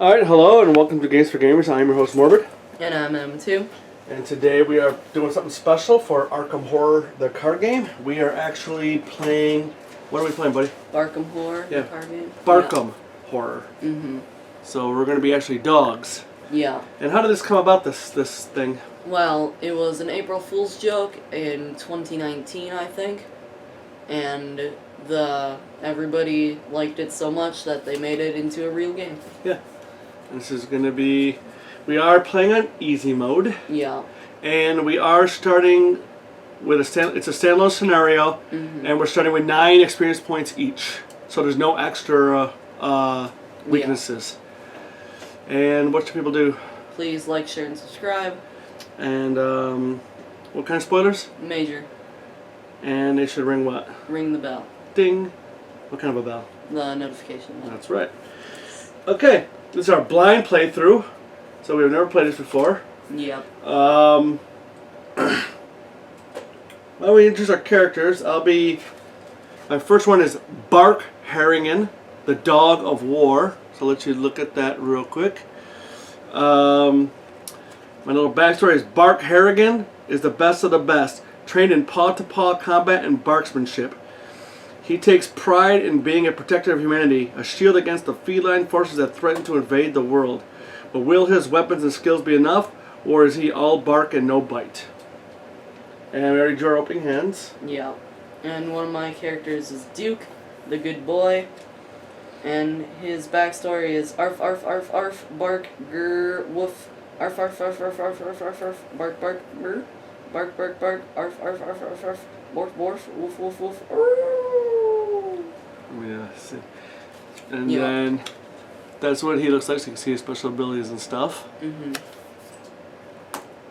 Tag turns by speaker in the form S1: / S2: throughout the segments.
S1: Alright, hello and welcome to Games for Gamers. I'm your host Morbid.
S2: And I'm M2.
S1: And today we are doing something special for Arkham Horror, the card game. We are actually playing... What are we playing, buddy?
S2: Arkham Horror, the card game.
S1: Barkham Horror.
S2: Mm-hmm.
S1: So we're going to be actually dogs.
S2: Yeah.
S1: And how did this come about, this thing?
S2: Well, it was an April Fool's joke in 2019, I think. And everybody liked it so much that they made it into a real game.
S1: Yeah. This is going to be... We are playing on easy mode.
S2: Yeah.
S1: And we are starting with it's a standalone scenario.
S2: Mm-hmm.
S1: And we're starting with 9 experience points each. So there's no extra weaknesses. Yeah. And what should people do?
S2: Please like, share, and subscribe.
S1: And what kind of spoilers?
S2: Major.
S1: And they should ring what?
S2: Ring the bell.
S1: Ding. What kind of a bell?
S2: The notification bell.
S1: That's right. Okay, this is our blind playthrough. So we've never played this before.
S2: Yep.
S1: While we introduce our characters, my first one is Bark Harrigan, the Dog of War. So I'll let you look at that real quick. My little backstory is Bark Harrigan is the best of the best, trained in paw-to-paw combat and barksmanship. He takes pride in being a protector of humanity, a shield against the feline forces that threaten to invade the world. But will his weapons and skills be enough, or is he all bark and no bite? And we already drew our opening hands.
S2: Yeah. And one of my characters is Duke, the good boy. And his backstory is arf arf arf arf, bark, grr, woof, arf arf arf arf arf arf arf arf, bark bark, grr, bark bark bark, arf arf arf arf arf, borf borf, woof woof woof,
S1: Yes. And then that's what he looks like, so you can see his special abilities and stuff.
S2: Mm-hmm.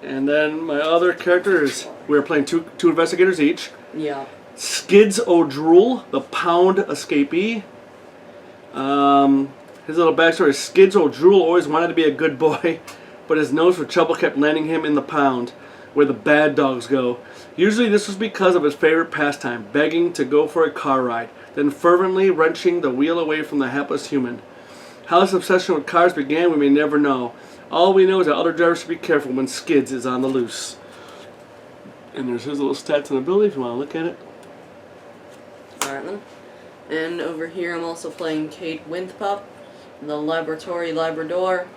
S1: And then my other character is, we're playing two investigators each.
S2: Yeah.
S1: Skids O'Drool, the Pound escapee. His little backstory is Skids O'Drool always wanted to be a good boy, but his nose for trouble kept landing him in the pound, where the bad dogs go. Usually this was because of his favorite pastime, begging to go for a car ride, then fervently wrenching the wheel away from the hapless human. How this obsession with cars began, we may never know. All we know is that other drivers should be careful when Skids is on the loose. And there's his little stats and ability if you want to look at it.
S2: Alright then. And over here I'm also playing Kate Windpup, the Laboratory Labrador.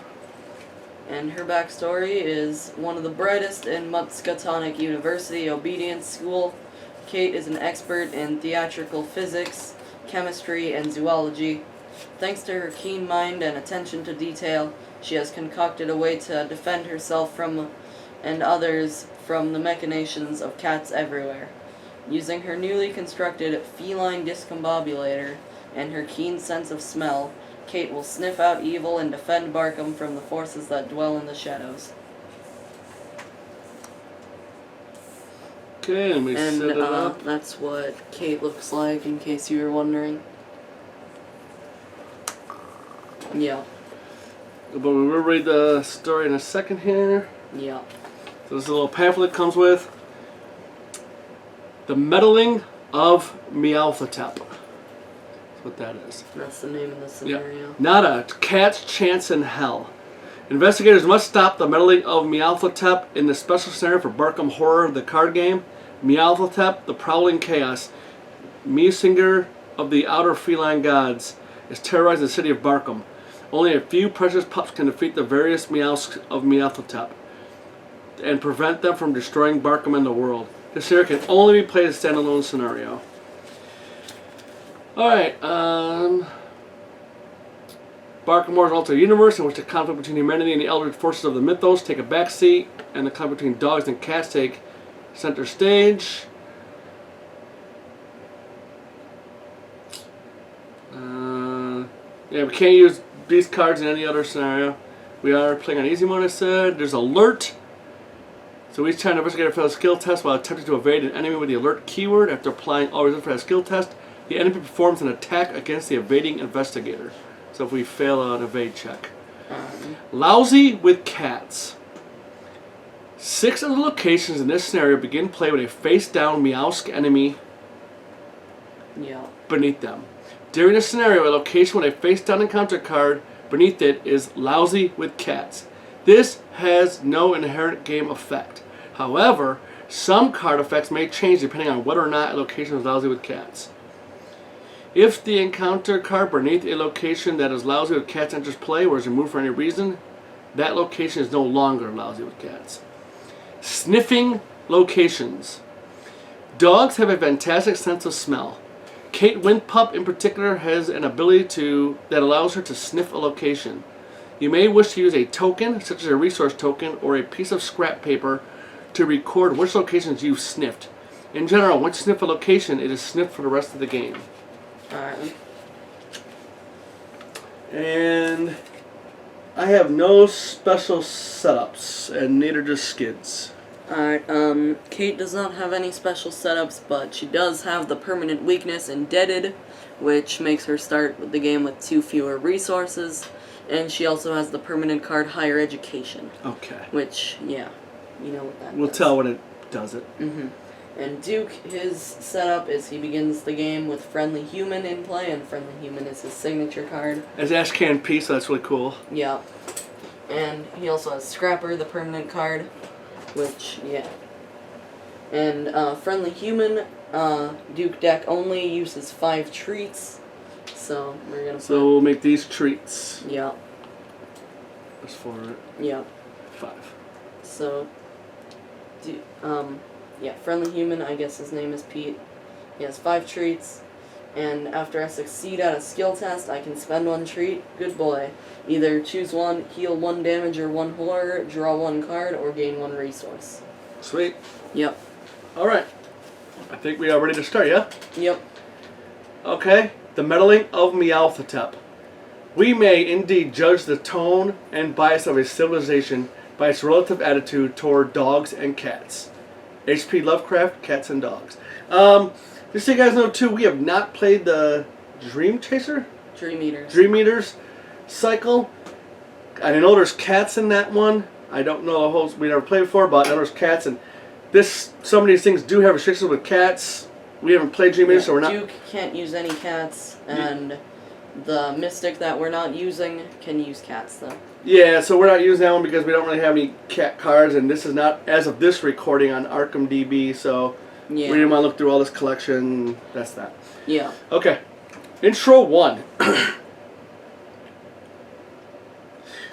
S2: And her backstory is one of the brightest in Muscatonic University Obedience School. Kate is an expert in theatrical physics, chemistry, and zoology. Thanks to her keen mind and attention to detail, she has concocted a way to defend herself from and others from the machinations of cats everywhere. Using her newly constructed feline discombobulator and her keen sense of smell, Kate will sniff out evil and defend Barkham from the forces that dwell in the shadows.
S1: Okay, and we set it up.
S2: That's what Kate looks like, in case you were wondering. Yeah.
S1: But we will read the story in a second here.
S2: Yeah.
S1: So this is a little pamphlet that comes with The Meddling of Meowthotep. That's what that is.
S2: That's the name of the scenario.
S1: Yep. Not a cat's chance in hell. Investigators must stop the meddling of Meowthotep in the special scenario for Barkham Horror, the card game. Meowthotep, the prowling chaos, Meowsinger of the outer feline gods, is terrorizing the city of Barkham. Only a few precious pups can defeat the various meows of Meowthotep and prevent them from destroying Barkham and the world. This scenario can only be played as a standalone scenario. Alright, Barkham Horror is an alternate universe in which the conflict between humanity and the eldritch forces of the mythos take a backseat, and the conflict between dogs and cats take center stage. Yeah, we can't use these cards in any other scenario. We are playing on easy mode, I said. There's alert. So each time an investigator fails a skill test while attempting to evade an enemy with the alert keyword, after applying all results for that skill test, the enemy performs an attack against the evading investigator. So if we fail an evade check. Lousy with cats. 6 of the locations in this scenario begin play with a face-down Meowsk enemy beneath them. During this scenario, a location with a face-down encounter card beneath it is lousy with cats. This has no inherent game effect. However, some card effects may change depending on whether or not a location is lousy with cats. If the encounter card beneath a location that is lousy with cats enters play or is removed for any reason, that location is no longer lousy with cats. Sniffing locations. Dogs have a fantastic sense of smell. Kate Windpup in particular has an ability that allows her to sniff a location. You may wish to use a token, such as a resource token, or a piece of scrap paper to record which locations you've sniffed. In general, once you sniff a location, it is sniffed for the rest of the game.
S2: Alright.
S1: And I have no special setups, and neither does Skids.
S2: Alright, Kate does not have any special setups, but she does have the permanent weakness Indebted, which makes her start the game with 2 fewer resources, and she also has the permanent card Higher Education.
S1: Okay.
S2: Which, yeah, you know what that
S1: We'll
S2: does.
S1: tell when it does it.
S2: Mm-hmm. And Duke, his setup is he begins the game with Friendly Human in play, and Friendly Human is his signature card.
S1: As Ashcan P, so that's really cool.
S2: Yeah. And he also has Scrapper, the permanent card, which, yeah. And Friendly Human, Duke deck only uses 5 treats, so we're gonna
S1: So we'll make these treats.
S2: Yeah.
S1: That's 4,
S2: Yeah.
S1: 5.
S2: So, yeah, Friendly Human, I guess his name is Pete. He has 5 treats, and after I succeed at a skill test, I can spend 1 treat. Good boy. Either choose 1, heal 1 damage or 1 horror, draw 1 card, or gain 1 resource.
S1: Sweet.
S2: Yep.
S1: Alright. I think we are ready to start, yeah?
S2: Yep.
S1: Okay. The Meddling of Meowthotep. We may indeed judge the tone and bias of a civilization by its relative attitude toward dogs and cats. H.P. Lovecraft, Cats and Dogs. Just so you guys know, too, we have not played the Dream Chaser?
S2: Dream Eaters.
S1: Dream Eaters cycle. I know there's cats in that one. I don't know the whole... We never played before, but I know there's cats. And some of these things do have restrictions with cats. We haven't played Dream Eaters, so we're not...
S2: Duke can't use any cats, and the Mystic that we're not using can use cats, though.
S1: Yeah, so we're not using that one because we don't really have any cat cards, and this is not, as of this recording, on Arkham DB, so
S2: Yeah.
S1: we didn't want to look through all this collection. That's that.
S2: Yeah.
S1: Okay. Intro 1.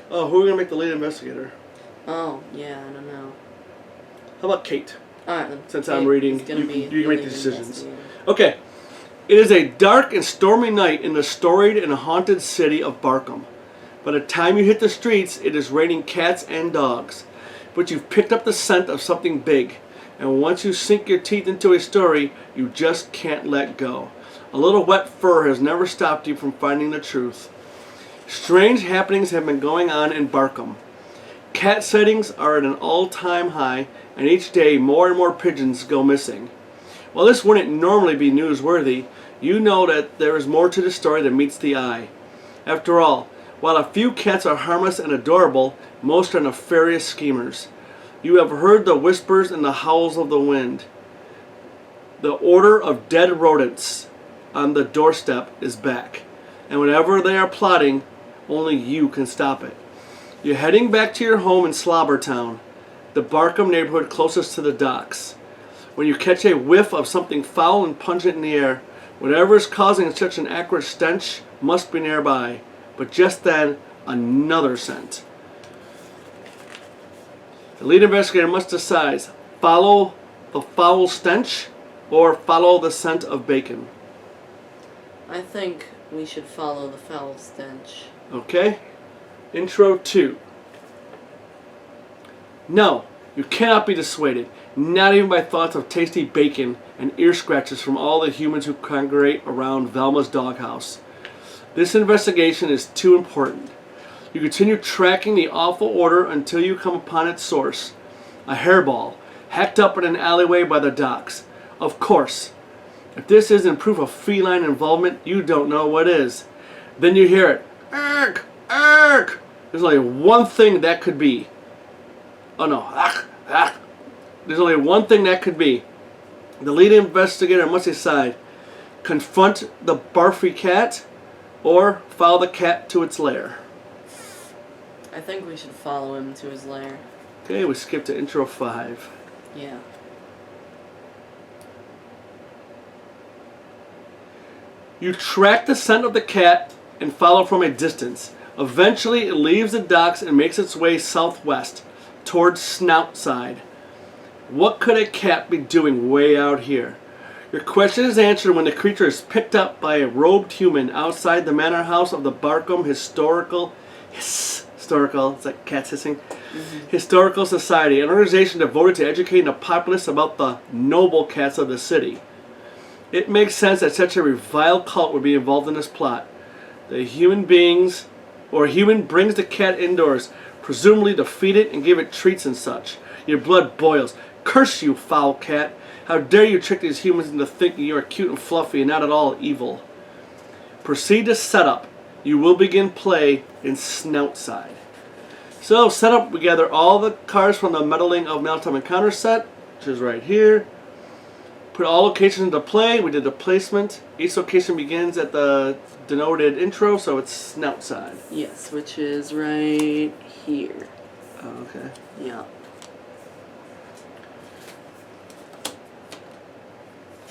S1: Oh, who are we going to make the lead investigator?
S2: Oh, yeah, I don't know.
S1: How about Kate?
S2: Alright then.
S1: Since
S2: Kate
S1: I'm reading,
S2: is gonna be
S1: you can
S2: the
S1: make
S2: lead
S1: the decisions.
S2: investigator.
S1: Okay. It is a dark and stormy night in the storied and haunted city of Barkham. By the time you hit the streets, it is raining cats and dogs. But you've picked up the scent of something big. And once you sink your teeth into a story, you just can't let go. A little wet fur has never stopped you from finding the truth. Strange happenings have been going on in Barkham. Cat sightings are at an all-time high, and each day more and more pigeons go missing. While this wouldn't normally be newsworthy, you know that there is more to the story than meets the eye. After all, while a few cats are harmless and adorable, most are nefarious schemers. You have heard the whispers and the howls of the wind. The order of dead rodents on the doorstep is back, and whatever they are plotting, only you can stop it. You're heading back to your home in Slobbertown, the Barkham neighborhood closest to the docks. When you catch a whiff of something foul and pungent in the air, whatever is causing such an acrid stench must be nearby. But just then, another scent. The lead investigator must decide, follow the foul stench or follow the scent of bacon.
S2: I think we should follow the foul stench.
S1: Okay? Intro 2. No, you cannot be dissuaded, not even by thoughts of tasty bacon and ear scratches from all the humans who congregate around Velma's doghouse. This investigation is too important. You continue tracking the awful order until you come upon its source. A hairball, hacked up in an alleyway by the docks. Of course. If this isn't proof of feline involvement, you don't know what is. Then you hear it. Ark! Ark! There's only one thing that could be. Oh no. Ark! Ark! There's only one thing that could be. The lead investigator must decide. Confront the barfy cat or follow the cat to its lair.
S2: I think we should follow him to his lair.
S1: Okay, we skipped to intro 5.
S2: Yeah.
S1: You track the scent of the cat and follow from a distance. Eventually, it leaves the docks and makes its way southwest, towards Snoutside. What could a cat be doing way out here? Your question is answered when the creature is picked up by a robed human outside the manor house of the Barkham Historical, it's like cats hissing, Historical Society, an organization devoted to educating the populace about the noble cats of the city. It makes sense that such a reviled cult would be involved in this plot. The human brings the cat indoors, presumably to feed it and give it treats and such. Your blood boils. Curse you, foul cat! How dare you trick these humans into thinking you are cute and fluffy and not at all evil. Proceed to setup. You will begin play in Snoutside. So, setup, we gather all the cards from the Meddling of Mailtime Encounter set, which is right here. Put all locations into play. We did the placement. Each location begins at the denoted intro, so it's Snoutside.
S2: Yes, which is right here.
S1: Oh, okay.
S2: Yeah.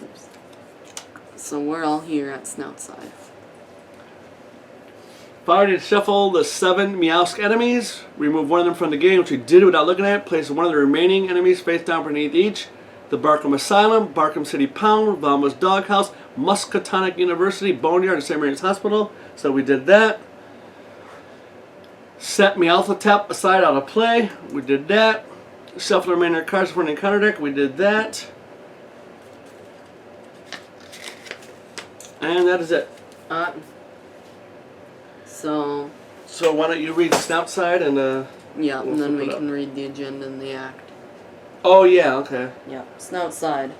S2: Oops. So we're all here at Snoutside.
S1: Following to shuffle the 7 Meowsk enemies. Remove one of them from the game, which we did without looking at it. Place one of the remaining enemies face down beneath each. The Barkham Asylum, Barkham City Pound, Valma's Doghouse, Muscatonic University, Boneyard, and St. Mary's Hospital. So we did that. Set Meowthatap aside out of play. We did that. Shuffle the remaining cards from the encounter deck. We did that. And that is it.
S2: So
S1: why don't you read Snoutside and
S2: yeah,
S1: we'll
S2: and then
S1: flip
S2: we
S1: it up.
S2: can read the agenda and the act.
S1: Oh yeah, okay.
S2: Yeah, Snoutside.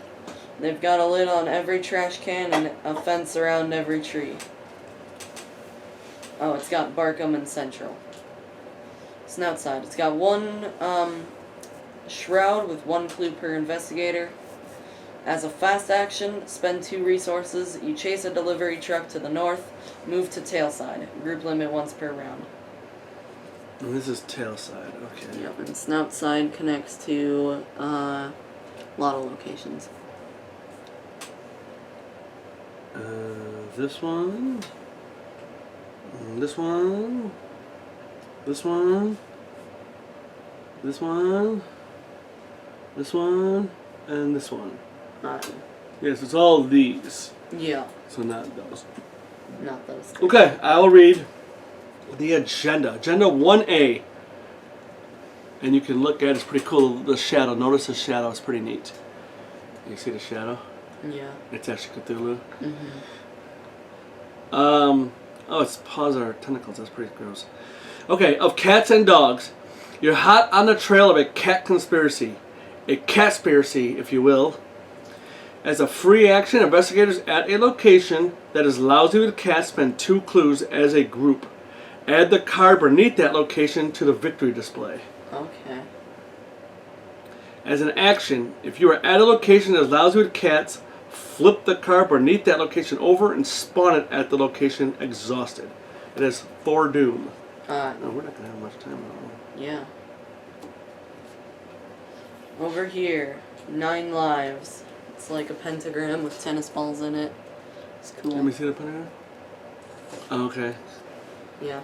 S2: They've got a lid on every trash can and a fence around every tree. Oh, it's got Barkham and Central. Snoutside. It's got one shroud with 1 clue per investigator. As a fast action, spend 2 resources. You chase a delivery truck to the north. Move to Tailside. Group limit once per round.
S1: And this is Tailside, okay.
S2: Yep, and Snoutside connects to a lot of locations.
S1: This one. This one. This one. This one. This one. And this one. Yes, it's all these.
S2: Yeah,
S1: So not those.
S2: not those two.
S1: Okay, I will read the agenda. Agenda 1A. And you can look at it, it's pretty cool. The shadow. Notice the shadow, it's pretty neat. You see the shadow?
S2: Yeah.
S1: It's actually Cthulhu.
S2: Mm-hmm.
S1: Oh, it's paws are tentacles. That's pretty gross. Okay, of cats and dogs. You're hot on the trail of a cat conspiracy. A catspiracy, if you will. As a free action, investigators at a location that is lousy with cats spend 2 clues as a group. Add the card beneath that location to the victory display.
S2: Okay.
S1: As an action, if you are at a location that is lousy with cats, flip the card beneath that location over and spawn it at the location exhausted. It is foredoom. No, we're not going to have much time at all.
S2: Yeah. Over here, 9 lives. It's like a pentagram with tennis balls in it. It's cool.
S1: Let me see the pentagram. Oh, okay.
S2: Yeah.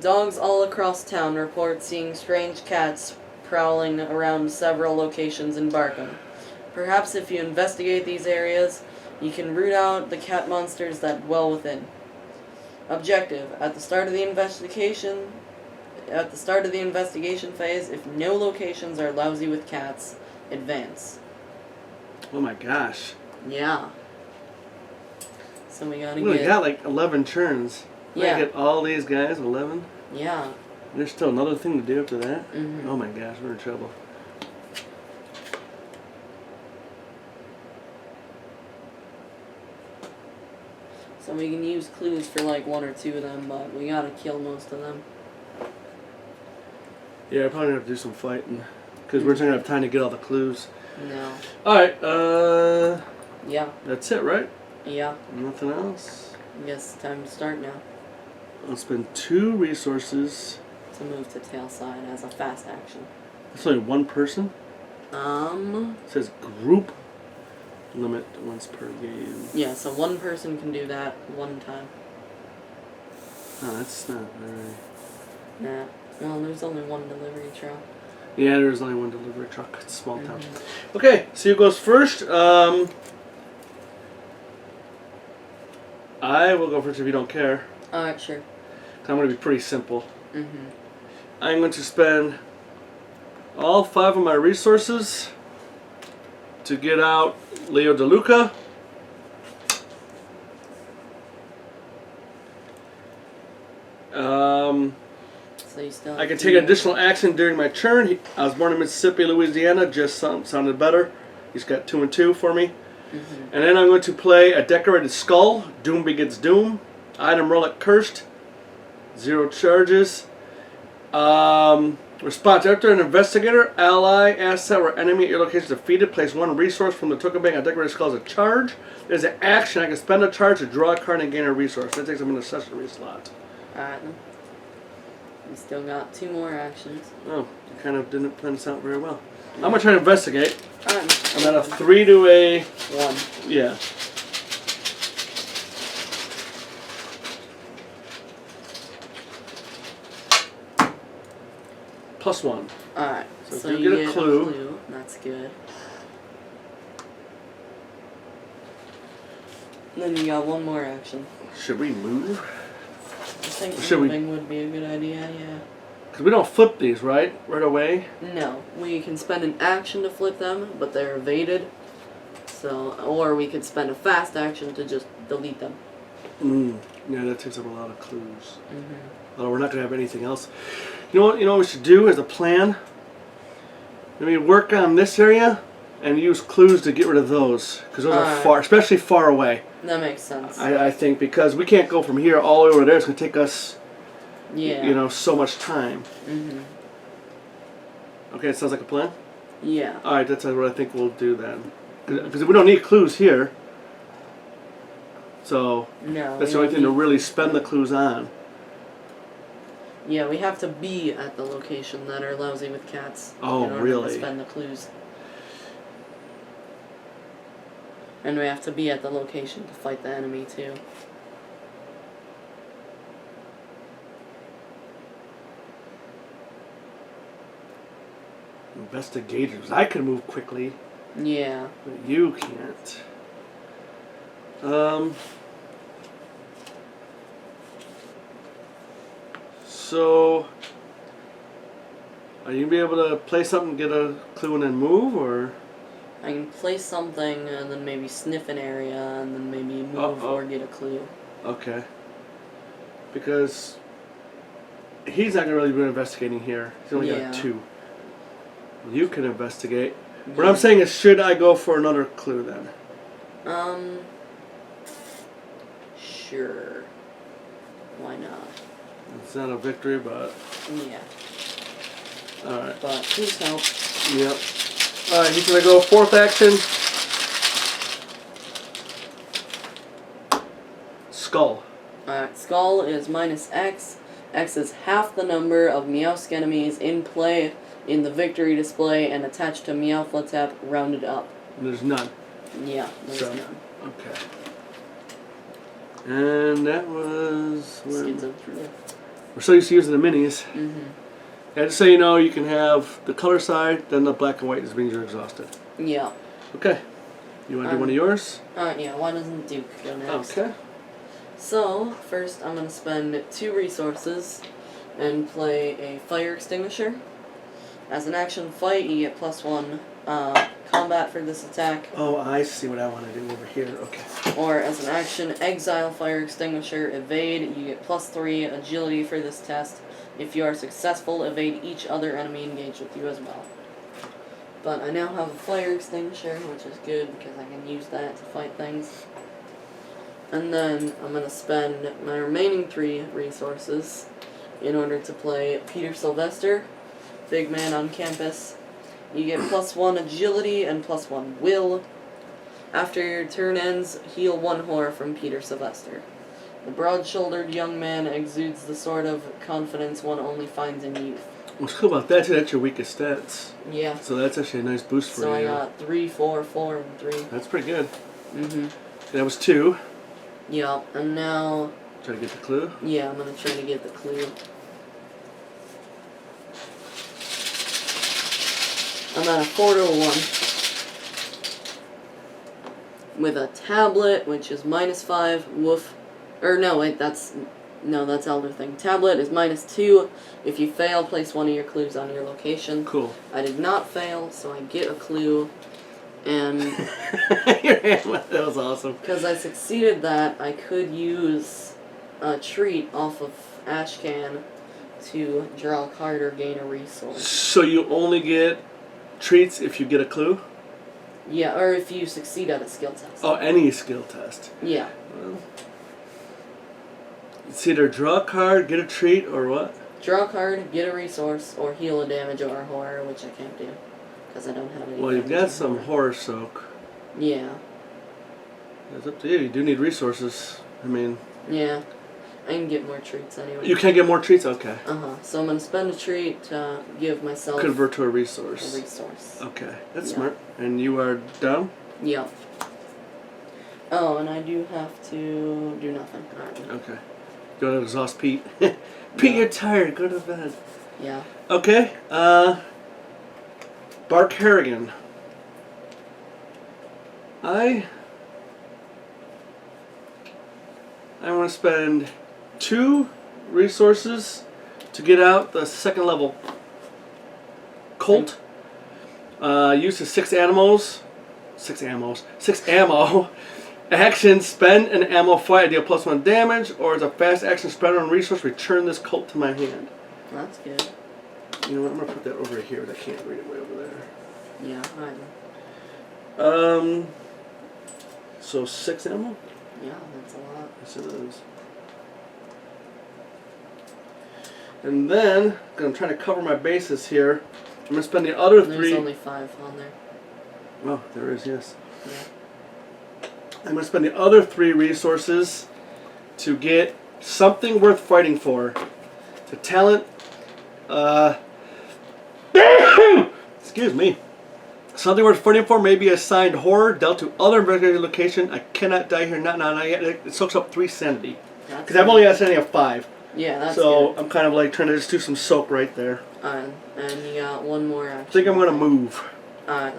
S2: Dogs all across town report seeing strange cats prowling around several locations in Barkham. Perhaps if you investigate these areas, you can root out the cat monsters that dwell within. Objective: at the start of the investigation phase, if no locations are lousy with cats, advance.
S1: Oh my gosh.
S2: Yeah. So we gotta
S1: We only
S2: get...
S1: got like 11 turns. We
S2: Yeah.
S1: get all these guys, 11.
S2: Yeah.
S1: There's still another thing to do after that.
S2: Mhm.
S1: Oh my gosh, we're in trouble.
S2: So we can use clues for like 1 or 2 of them, but we gotta kill most of them.
S1: Yeah, I probably have to do some fighting. Because we're not going to have time to get all the clues.
S2: No.
S1: Alright,
S2: Yeah.
S1: that's it, right?
S2: Yeah.
S1: Nothing else?
S2: I guess it's time to start now.
S1: I'll spend 2 resources
S2: to move to tail side as a fast action.
S1: It's only one person? It says group limit once per game.
S2: Yeah, so one person can do that one time.
S1: Oh, that's not very...
S2: Nah. Well, there's only one delivery truck.
S1: Yeah, there's only one delivery truck. It's a small town. Okay, so who goes first? I will go first if you don't care.
S2: Alright, sure.
S1: I'm going to be pretty simple.
S2: Mm-hmm.
S1: I'm going to spend all 5 of my resources to get out Leo DeLuca.
S2: So you still
S1: I can take an additional action during my turn. I was born in Mississippi, Louisiana. Just sounded better. He's got 2 and 2 for me.
S2: Mm-hmm.
S1: And then I'm going to play a decorated skull. Doom begets doom. Item relic cursed. 0 charges. Response: after an investigator, ally, asset, or enemy at your location is defeated, place 1 resource from the token bank on decorated skull as a charge. There's an action. I can spend a charge to draw a card and gain a resource. That takes up an accessory slot.
S2: Alright then. We still got 2 more actions.
S1: Oh, you kind of didn't plan this out very well. I'm going to try to investigate.
S2: Alright.
S1: I'm at a 3 to a...
S2: 1.
S1: Yeah. +1.
S2: Alright.
S1: So
S2: you
S1: get a clue.
S2: That's good. Then you got 1 more action.
S1: Should we move?
S2: I think
S1: Should we-
S2: moving would be a good idea, yeah.
S1: Because we don't flip these, right? Right away?
S2: No, we can spend an action to flip them, but they're evaded. So, or we could spend a fast action to just delete them.
S1: Yeah, that takes up a lot of clues.
S2: Mm-hmm.
S1: Although we're not going to have anything else. You know what? You know what we should do as a plan? Maybe work on this area and use clues to get rid of those, because those are far, especially far away.
S2: That makes sense.
S1: I think because we can't go from here all the way over there. It's going to take us,
S2: Yeah.
S1: you know, so much time.
S2: Mm-hmm.
S1: Okay, it sounds like a plan.
S2: Yeah.
S1: All right, that's what I think we'll do then. Because we don't need clues here. So
S2: No.
S1: that's
S2: we
S1: the only
S2: don't
S1: thing to
S2: need-
S1: really spend the clues on.
S2: Yeah, we have to be at the location that are lousy with cats.
S1: Oh,
S2: in order
S1: really?
S2: To spend the clues. And we have to be at the location to fight the enemy too.
S1: Investigators. I can move quickly,
S2: Yeah.
S1: but you can't. So, are you gonna be able to play something, get a clue, and then move, or?
S2: I can place something and then maybe sniff an area and then maybe move or get a clue.
S1: Okay. Because he's not gonna really be investigating here. He's only got 2. You can investigate. What I'm saying is, should I go for another clue then?
S2: Sure. Why not?
S1: It's not a victory, but
S2: Yeah.
S1: alright.
S2: But please help.
S1: Yep. Alright, he's gonna go 4th action. Skull.
S2: Alright, skull is minus X. X is half the number of Meowsk enemies in play in the victory display and attached to Meowflatap rounded up.
S1: There's none.
S2: Yeah, there's
S1: So-
S2: none.
S1: Okay. And that was...
S2: Skids up through.
S1: We're so used to using the minis.
S2: Mm-hmm.
S1: And just so you know, you can have the color side, then the black and white just means you're exhausted.
S2: Yeah.
S1: Okay. You want to do one of yours?
S2: Yeah, why doesn't Duke go next?
S1: Okay.
S2: So, first I'm going to spend 2 resources and play a fire extinguisher. As an action fight, you get +1 combat for this attack.
S1: Oh, I see what I want to do over here. Okay.
S2: Or as an action, exile fire extinguisher, evade, you get +3 agility for this test. If you are successful, evade each other enemy engaged with you as well. But I now have a fire extinguisher, which is good because I can use that to fight things. And then I'm going to spend my remaining 3 resources in order to play Peter Sylvester, big man on campus. You get +1 agility and +1 will. After your turn ends, heal 1 horror from Peter Sylvester. The broad-shouldered young man exudes the sort of confidence one only finds in youth.
S1: What's cool about that too, that's your weakest stats.
S2: Yeah.
S1: So that's actually a nice boost for you.
S2: So I got 3, 4, 4, and 3.
S1: That's pretty good.
S2: Mm-hmm.
S1: That was 2.
S2: Yeah, and now...
S1: Try to get the clue?
S2: Yeah, I'm gonna try to get the clue. I'm at a 4 to a 1. With a tablet, which is -5, woof. Or no, wait, that's Elder Thing. Tablet is -2. If you fail, place one of your clues on your location.
S1: Cool.
S2: I did not fail, so I get a clue. And
S1: that was awesome.
S2: because I succeeded that, I could use a treat off of Ashcan to draw a card or gain a resource.
S1: So you only get treats if you get a clue?
S2: Yeah, or if you succeed at a skill test.
S1: Oh, any skill test.
S2: Yeah.
S1: Well, it's either draw a card, get a treat, or what?
S2: Draw a card, get a resource, or heal a damage or a horror, which I can't do. Because I don't have any.
S1: Well, you've got some horror soak.
S2: Yeah.
S1: It's up to you. You do need resources. I mean...
S2: Yeah. I can get more treats anyway.
S1: You can't get more treats? Okay.
S2: So I'm going to spend a treat to give myself...
S1: Convert to a resource.
S2: A resource.
S1: Okay. That's smart. And you are down?
S2: Yep. Oh, and I do have to do nothing. Alright.
S1: Okay. You want to exhaust Pete? Pete, you're tired. Go to bed.
S2: Yeah.
S1: Okay. Bark Harrigan. I want to spend 2 resources to get out the 2nd level Colt. Use 6 animals. 6 ammo. Action, spend an ammo fight. I deal +1 damage, or as a fast action, spend on resource, return this Colt to my hand.
S2: That's good.
S1: You know what? I'm going to put that over here. I can't read it way over there.
S2: Yeah, I know.
S1: So 6 ammo?
S2: Yeah, that's a lot.
S1: Yes, it is. And then, because I'm trying to cover my bases here, I'm going to spend the other 3...
S2: There's only 5 on there.
S1: Oh, there is, yes.
S2: Yeah.
S1: I'm going to spend the other 3 resources to get something worth fighting for. The talent... excuse me. Something worth fighting for may be assigned horror, dealt to other investigating location. I cannot die here, not yet. It soaks up 3 sanity. Because I've only got sanity of 5.
S2: Yeah, that's
S1: so
S2: good.
S1: I'm kind of like trying to just do some soak right there.
S2: And you got 1 more action.
S1: I think I'm going to move. I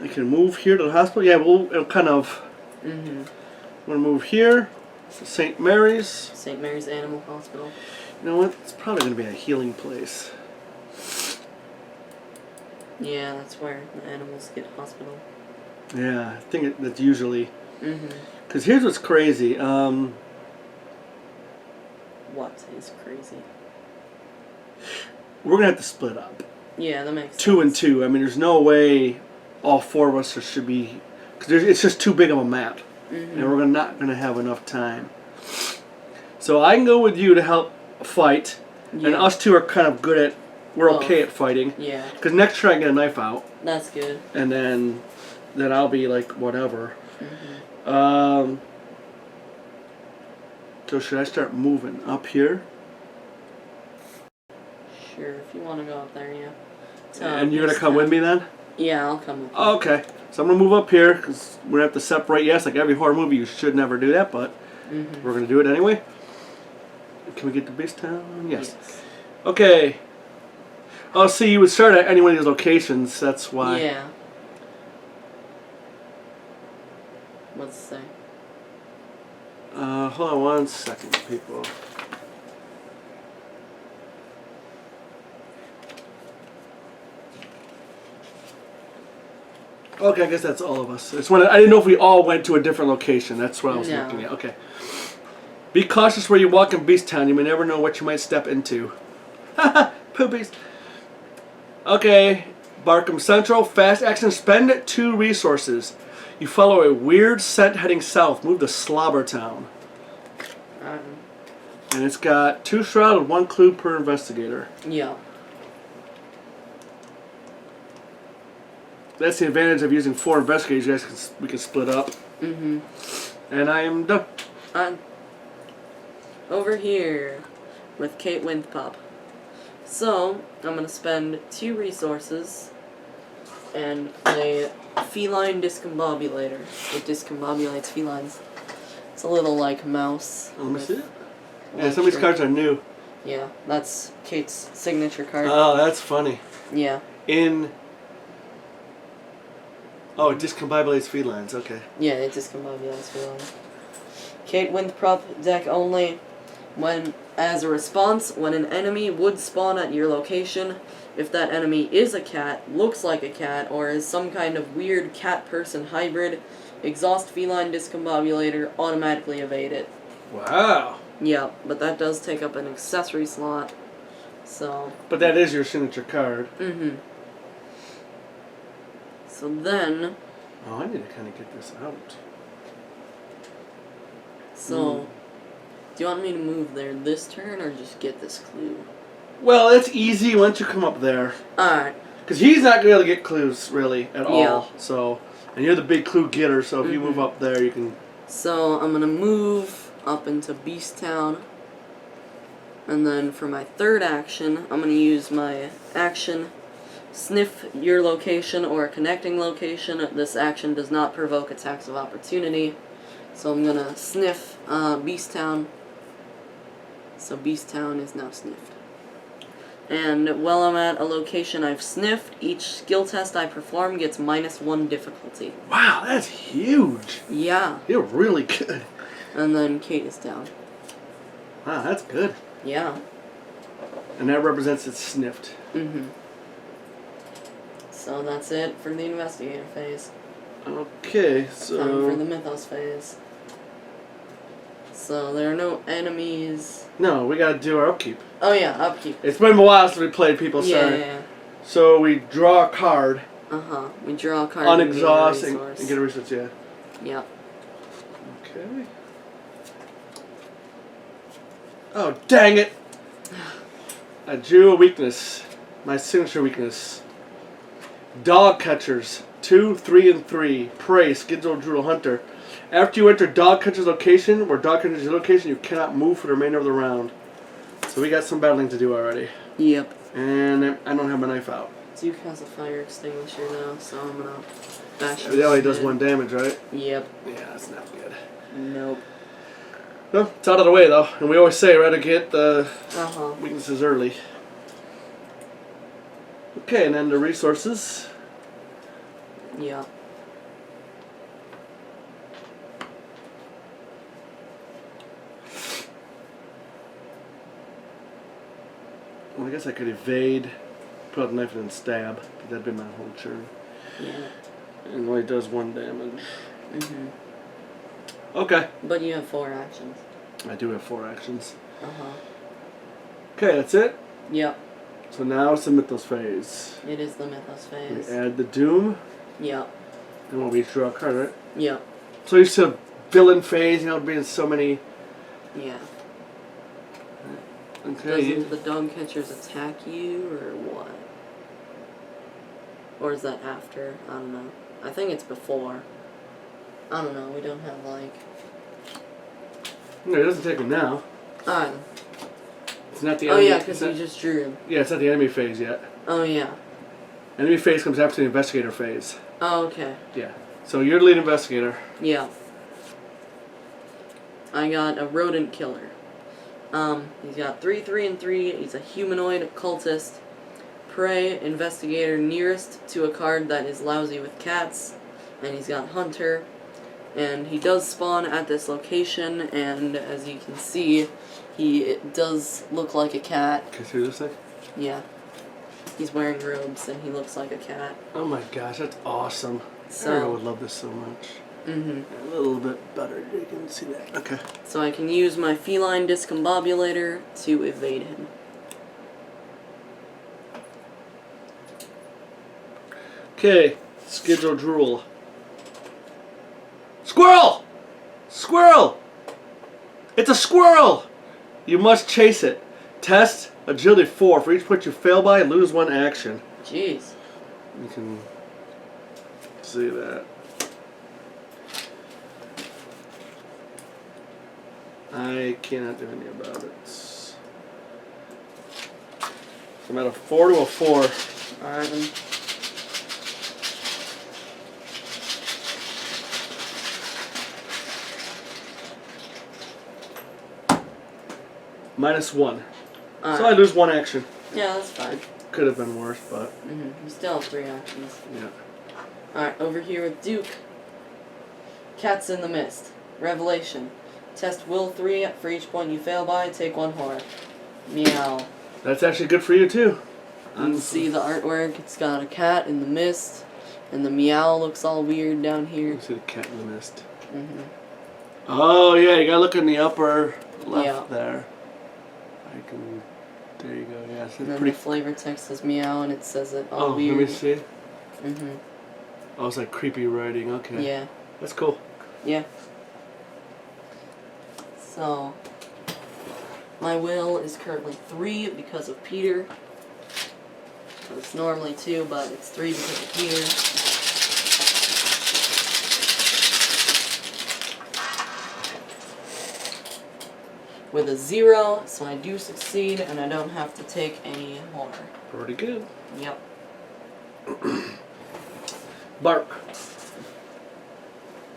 S1: can move here to the hospital. Yeah, it'll kind of...
S2: Mm-hmm.
S1: I'm going to move here to St. Mary's.
S2: St. Mary's Animal Hospital.
S1: You know what? It's probably going to be a healing place.
S2: Yeah, that's where the animals get hospital.
S1: Yeah, I think that's usually...
S2: Mm-hmm.
S1: Because here's what's crazy.
S2: What is crazy?
S1: We're going to have to split up.
S2: Yeah, that makes sense.
S1: 2 and 2. I mean, there's no way all 4 of us should be... Because it's just too big of a map.
S2: Mm-hmm.
S1: And we're not going to have enough time. So I can go with you to help fight.
S2: Yeah.
S1: And us 2 are kind of good at... We're okay at fighting.
S2: Yeah.
S1: Because next try I get a knife out.
S2: That's good.
S1: And then I'll be like, whatever.
S2: Mm-hmm.
S1: So should I start moving up here?
S2: Sure, if you want to go up there, yeah.
S1: And you're going to come with me then?
S2: Yeah, I'll come with you.
S1: Okay. So I'm going to move up here because we're going to have to separate. Yes, like every horror movie, you should never do that, but we're going to do it anyway. Can we get to Base Town? Yes. Okay. Oh, see, you would start at any one of these locations. That's why.
S2: Yeah. What's it say?
S1: Hold on 1 second, people. Okay, I guess that's all of us. It's when I didn't know if we all went to a different location. That's what I was looking at. Okay. Be cautious where you walk in Beast Town. You may never know what you might step into. Haha, poopies. Okay, Barkham Central. Fast action. Spend 2 resources. You follow a weird scent heading south. Move to Slobber Town. And it's got 2 shroud and 1 clue per investigator.
S2: Yeah.
S1: That's the advantage of using 4 investigators. You guys we can split up.
S2: Mm-hmm.
S1: And I am done.
S2: over here with Kate Windpop. So, I'm going to spend 2 resources and play Feline Discombobulator. It discombobulates felines. It's a little like mouse.
S1: Let me see it. Yeah, some of these cards are new.
S2: Yeah, that's Kate's signature card.
S1: Oh, that's funny.
S2: Yeah.
S1: Oh, it discombobulates felines, okay.
S2: Yeah, it discombobulates felines. Kate Windprop deck only. As a response, when an enemy would spawn at your location, if that enemy is a cat, looks like a cat, or is some kind of weird cat-person hybrid, exhaust Feline Discombobulator, automatically evade it.
S1: Wow.
S2: Yeah, but that does take up an accessory slot, so...
S1: But that is your signature card.
S2: Mm-hmm. So then...
S1: Oh, I need to kind of get this out.
S2: So... Do you want me to move there this turn, or just get this clue?
S1: Well, it's easy once you come up there.
S2: Alright.
S1: Because he's not going to be able to get clues, really, at all. So, and you're the big clue getter, so if you move up there, you can...
S2: So, I'm going to move up into Beast Town. And then for my third action, I'm going to use my action, sniff your location or a connecting location. This action does not provoke attacks of opportunity. So I'm going to sniff Beast Town. So Beast Town is now sniffed. And while I'm at a location I've sniffed, each skill test I perform gets -1 difficulty.
S1: Wow, that's huge.
S2: Yeah.
S1: You're really good.
S2: And then Kate is down.
S1: Wow, that's good.
S2: Yeah.
S1: And that represents it's sniffed.
S2: Mm-hmm. So that's it for the investigator phase.
S1: Okay, so...
S2: Time for the mythos phase. So there are no enemies.
S1: No, we gotta do our upkeep.
S2: Oh yeah, upkeep.
S1: It's been a while since we played People
S2: Yeah,
S1: Sorry.
S2: yeah.
S1: So we draw a card.
S2: Uh-huh. We draw a card
S1: Unexhaust
S2: and
S1: and get a resource, yeah.
S2: Yeah.
S1: Okay. Oh, dang it! I drew a weakness. My signature weakness. Dog catchers. 2, 3, and 3. Prey, Skidzo, Droodle, Hunter. After you enter dog catcher's location, where dog catcher's location, you cannot move for the remainder of the round. So we got some battling to do already.
S2: Yep.
S1: And I don't have my knife out.
S2: Duke has a fire extinguisher now, so I'm gonna bash
S1: It only does 1 damage, right?
S2: Yep.
S1: Yeah, that's not good.
S2: Nope.
S1: Well, it's out of the way though, and we always say rather get the
S2: Uh-huh.
S1: weaknesses early. Okay, and then the resources.
S2: Yeah.
S1: Well, I guess I could evade, put out the knife and then stab, but that'd be my whole turn.
S2: Yeah.
S1: And it only does 1 damage.
S2: Mm-hmm.
S1: Okay.
S2: But you have 4 actions.
S1: I do have 4 actions.
S2: Uh-huh.
S1: Okay, that's it.
S2: Yep.
S1: So now it's the Mythos phase.
S2: It is the mythos
S1: We
S2: phase.
S1: add the Doom,
S2: Yep.
S1: and we'll each draw a card, right?
S2: Yep.
S1: So you said villain phase, you know, being so many...
S2: Yeah.
S1: Okay.
S2: Doesn't the dog catchers attack you, or what? Or is that after? I don't know. I think it's before. I don't know. We don't have, like...
S1: No, it doesn't take him now. It's not the
S2: Oh
S1: enemy.
S2: yeah, because you just drew him.
S1: Yeah, it's not the enemy phase yet.
S2: Oh yeah.
S1: Enemy phase comes after the investigator phase.
S2: Oh, okay.
S1: Yeah. So you're the lead investigator.
S2: Yeah. I got a rodent killer. He's got 3, 3, and 3. He's a humanoid cultist. Prey, investigator nearest to a card that is lousy with cats. And he's got hunter. And he does spawn at this location, and as you can see, he does look like a cat.
S1: Can you see this thing?
S2: Yeah. He's wearing robes, and he looks like a cat.
S1: Oh my gosh, that's awesome.
S2: So,
S1: Ariel would love this so much.
S2: Mm-hmm.
S1: A little bit better, you can see that. Okay.
S2: So I can use my feline discombobulator to evade him.
S1: Okay, Skidrow Drool. Squirrel! Squirrel! It's a squirrel! You must chase it. Test agility 4. For each point you fail by, lose 1 action.
S2: Jeez.
S1: You can see that. I cannot do anything about it. So I'm at a 4 to a 4.
S2: Alright then.
S1: -1.
S2: Alright.
S1: So I lose 1 action.
S2: Yeah, that's fine.
S1: Could have been worse, but
S2: You still have 3 actions.
S1: yeah.
S2: Alright, over here with Duke. Cats in the Mist. Revelation. Test Will 3. For each point you fail by, take 1 horror. Meow.
S1: That's actually good for you too.
S2: You can see the artwork. It's got a cat in the mist. And the meow looks all weird down here.
S1: You see the cat in the mist. Oh yeah, you gotta look in the upper left there. I can. There you go. Yeah, it's
S2: And then
S1: pretty.
S2: the flavor text says meow, and it says it all
S1: Oh,
S2: weird.
S1: let me see. Oh, it's like creepy writing. Okay.
S2: Yeah.
S1: That's cool.
S2: Yeah. So, my will is currently 3 because of Peter. It's normally 2, but it's 3 because of Peter. With a 0, so I do succeed, and I don't have to take any horror.
S1: Pretty good.
S2: Yep.
S1: Bark.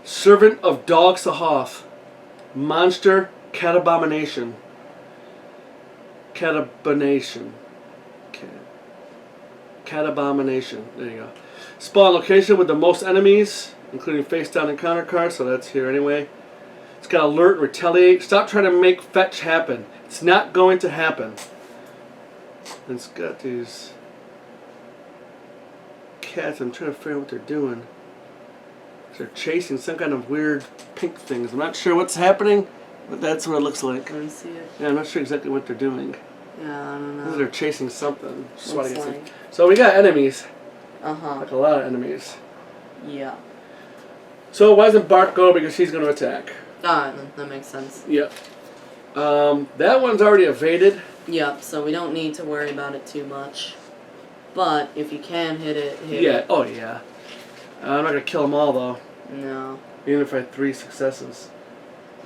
S1: Servant of Dog Sahoth. Monster Cat Abomination. Cat Abomination. Cat Abomination. There you go. Spawn location with the most enemies, including face down encounter cards, so that's here anyway. It's got alert, retaliate. Stop trying to make fetch happen. It's not going to happen. And it's got these cats. I'm trying to figure out what they're doing. They're chasing some kind of weird pink things. I'm not sure what's happening, but that's what it looks like.
S2: Let me see it.
S1: Yeah, I'm not sure exactly what they're doing.
S2: Yeah, I don't know.
S1: They're chasing something.
S2: Looks
S1: Swatting at
S2: like.
S1: So we got enemies.
S2: Uh-huh.
S1: Like a lot of enemies.
S2: Yeah.
S1: So why doesn't Bark go? Because he's going to attack.
S2: Alright, that makes sense.
S1: Yep. That one's already evaded.
S2: Yep, so we don't need to worry about it too much. But if you can hit it, hit
S1: Yeah.
S2: it.
S1: Oh, yeah. I'm not going to kill them all, though.
S2: No.
S1: Even if I had 3 successes.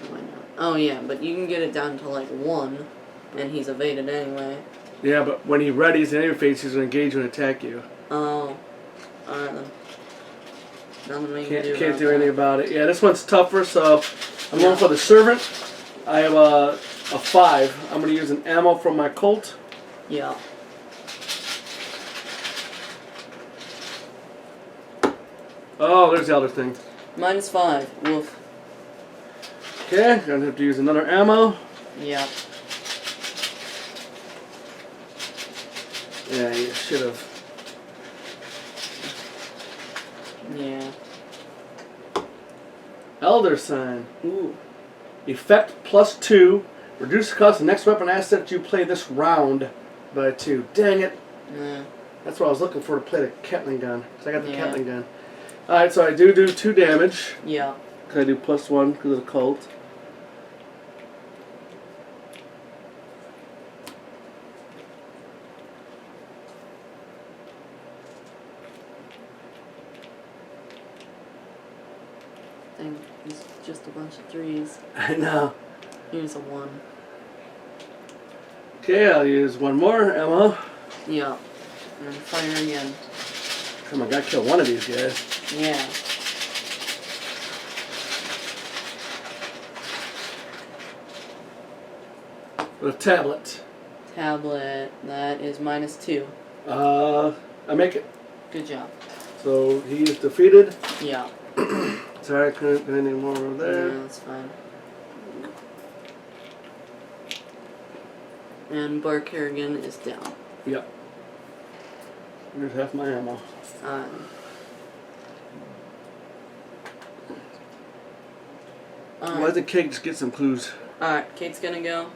S2: Why not? Oh, yeah, but you can get it down to like 1, and he's evaded anyway.
S1: Yeah, but when he readies an enemy phase, he's going to engage and attack you.
S2: Oh. Alright then. Nothing we can do
S1: Can't
S2: about
S1: do
S2: that.
S1: anything about it. Yeah, this one's tougher, so I'm going for the Servant. I have a 5. I'm going to use an ammo from my Colt.
S2: Yeah.
S1: Oh, there's the other thing.
S2: -5. Woof.
S1: Okay, gonna have to use another ammo.
S2: Yeah.
S1: Yeah, you should have.
S2: Yeah.
S1: Elder Sign.
S2: Ooh.
S1: Effect +2. Reduce the cost of the next weapon asset you play this round by 2. Dang it.
S2: Yeah.
S1: That's what I was looking for to play the Gatling gun. Because I got the
S2: Yeah.
S1: Gatling gun. Alright, so I do 2 damage.
S2: Yeah.
S1: Because I do +1 because of the Colt.
S2: Thing. It's just a bunch of 3s.
S1: I know.
S2: Here's a 1.
S1: Okay, I'll use one more ammo.
S2: Yeah. And then fire again.
S1: Come on, gotta kill one of these guys.
S2: Yeah.
S1: With a tablet.
S2: Tablet. That is -2.
S1: I make it.
S2: Good job.
S1: So he is defeated.
S2: Yeah.
S1: Sorry, I couldn't do anything more over there.
S2: Yeah, that's fine. And Bark Harrigan is down.
S1: Yep. Here's half my ammo. Why did Kate just get some clues?
S2: Alright, Kate's gonna go.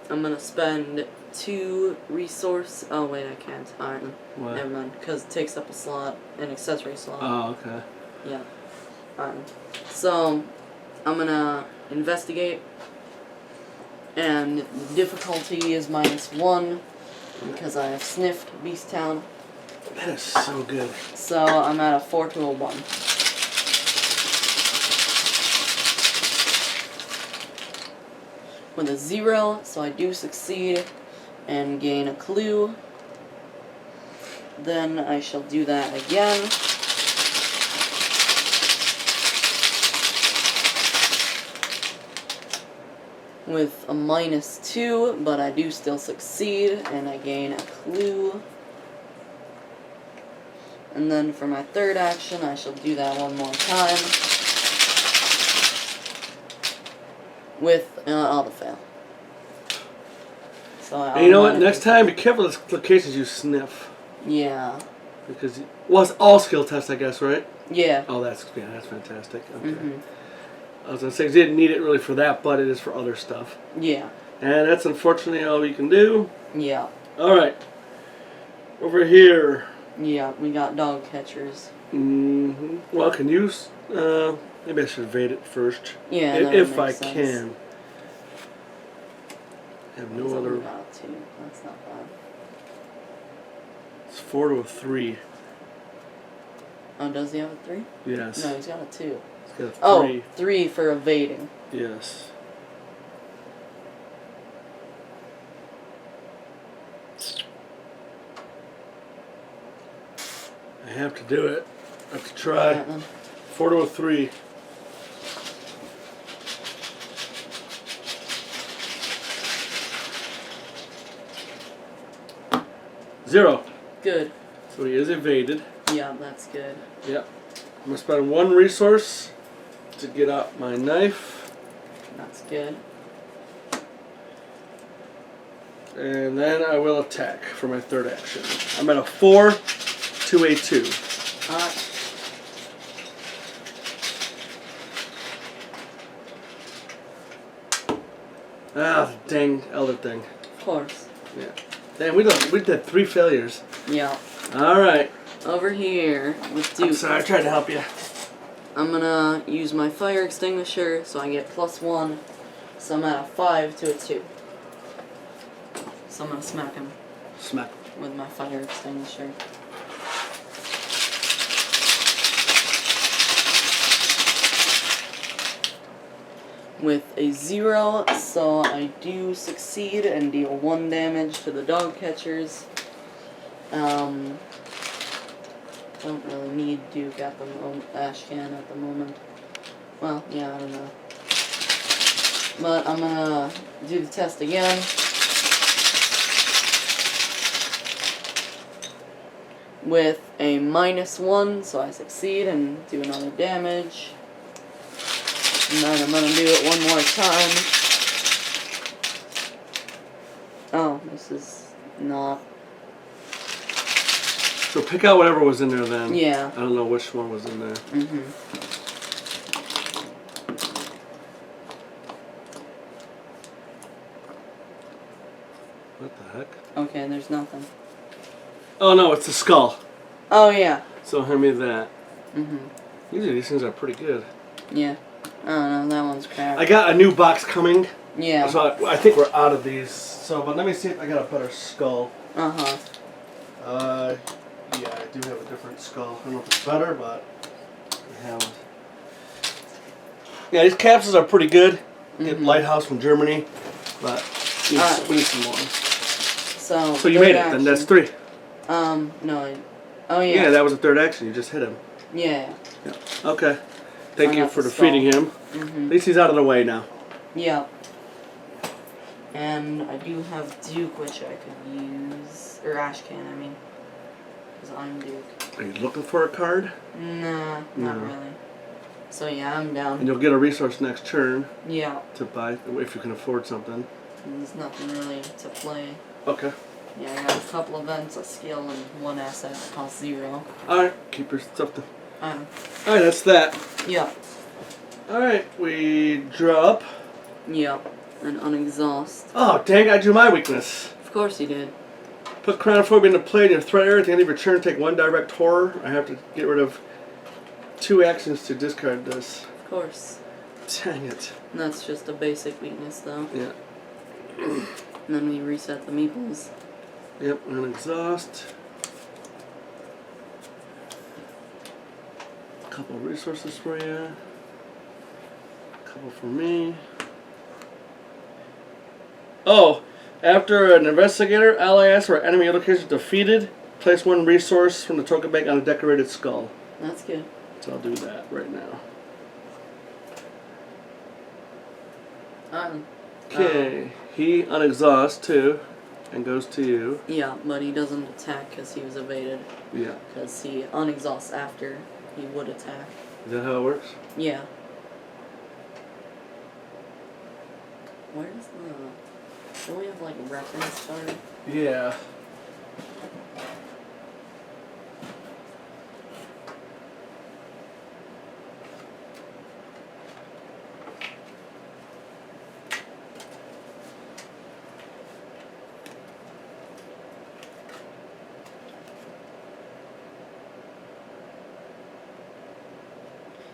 S2: I'm gonna spend 2 resource. Oh, wait, I can't. Alright,
S1: What?
S2: never mind. Because it takes up a slot, an accessory slot.
S1: Oh, okay.
S2: Yeah. Alright. So, I'm gonna investigate. And the difficulty is -1. Because I have sniffed Beast Town.
S1: That is so good.
S2: So, I'm at a 4 to a 1. with a 0, so I do succeed and gain a clue. Then I shall do that again. With a -2, but I do still succeed, and I gain a clue. And then for my third action, I shall do that one more time. With auto fail. So
S1: And you know what? Next time, be careful with the cases you sniff.
S2: Yeah.
S1: Because, well, it's all skill tests, I guess, right?
S2: Yeah.
S1: Oh, that's fantastic. Okay.
S2: Mhm.
S1: I was going to say, 'cause you didn't need it really for that, but it is for other stuff.
S2: Yeah.
S1: And that's unfortunately all you can do.
S2: Yeah.
S1: Alright. Over here.
S2: Yeah, we got dog catchers.
S1: Well, can you... maybe I should evade it first.
S2: Yeah,
S1: if I
S2: sense.
S1: can. I have no other...
S2: Got 2. That's not bad.
S1: It's 4 to a 3.
S2: Oh, does he have a 3?
S1: Yes.
S2: No, he's got a 2.
S1: He's got a 3.
S2: Oh, 3 for evading.
S1: Yes. I have to do it. I have to try.
S2: Right, then.
S1: 4 to a 3. Zero.
S2: Good.
S1: So he is evaded.
S2: Yeah, that's good.
S1: Yep. I'm going to spend 1 resource to get out my knife.
S2: That's good.
S1: And then I will attack for my third action. I'm at a 4 to a 2.
S2: Alright.
S1: Ah, dang elder thing.
S2: Of course.
S1: Yeah. Damn, we did 3 failures.
S2: Yeah.
S1: Alright.
S2: Over here with Duke.
S1: I'm sorry, I tried to help you.
S2: I'm gonna use my fire extinguisher so I get +1. So I'm at a 5 to a 2. So I'm gonna smack him
S1: Smack.
S2: with my fire extinguisher. With a 0, so I do succeed and deal 1 damage to the dog catchers. Don't really need Duke at the Ashcan at the moment. Well, yeah, I don't know. But I'm gonna do the test again. With a -1, so I succeed and do another damage. And then I'm gonna do it one more time. Oh, this is not...
S1: So pick out whatever was in there then.
S2: Yeah.
S1: I don't know which one was in there. What the heck?
S2: Okay, there's nothing.
S1: Oh no, it's the skull.
S2: Oh, yeah.
S1: So hand me that. Usually these things are pretty good.
S2: Yeah. I don't know, that one's crap.
S1: I got a new box coming.
S2: Yeah.
S1: So I think we're out of these. So, but let me see if I got a better skull.
S2: Uh-huh.
S1: Yeah, I do have a different skull. I don't know if it's better, but I have it. Yeah, these capsules are pretty good. Get Lighthouse from Germany, but we need some more. So you made it, then that's 3.
S2: No, oh yeah.
S1: Yeah, that was the third action. You just hit him.
S2: Yeah.
S1: Yeah. Okay. Thank
S2: I
S1: you
S2: got
S1: for
S2: the
S1: defeating
S2: skull.
S1: him. At least he's out of the way now.
S2: Yeah. And I do have Duke, which I could use, or Ashcan, I mean, because I'm Duke.
S1: Are you looking for a card?
S2: Nah, not really. So yeah, I'm down.
S1: And you'll get a resource next turn
S2: Yeah.
S1: to buy, if you can afford something.
S2: There's nothing really to play.
S1: Okay.
S2: Yeah, I got a couple events, a skill, and 1 asset that costs 0.
S1: Alright, keep your stuff to...
S2: Um,
S1: Alright, that's that.
S2: yeah.
S1: Alright, we drop.
S2: Yep. And unexhaust.
S1: Oh, dang, I drew my weakness.
S2: Of course you did.
S1: Put Chronophobia into play in your threat area. At the end of your turn, take 1 direct horror. I have to get rid of 2 actions to discard this.
S2: Of course.
S1: Dang it.
S2: And that's just a basic weakness, though.
S1: Yeah.
S2: And then we reset the meeples.
S1: Yep, and exhaust. A couple of resources for you. A couple for me. Oh, after an investigator, ally asks for enemy location defeated, place one resource from the token bank on a decorated skull.
S2: That's good.
S1: So I'll do that right now. Okay, he unexhausts too, and goes to you.
S2: Yeah, but he doesn't attack because he was evaded.
S1: Yeah.
S2: Because he unexhausts after he would attack.
S1: Is that how it works?
S2: Yeah. Where's the... Don't we have like a reference card?
S1: Yeah.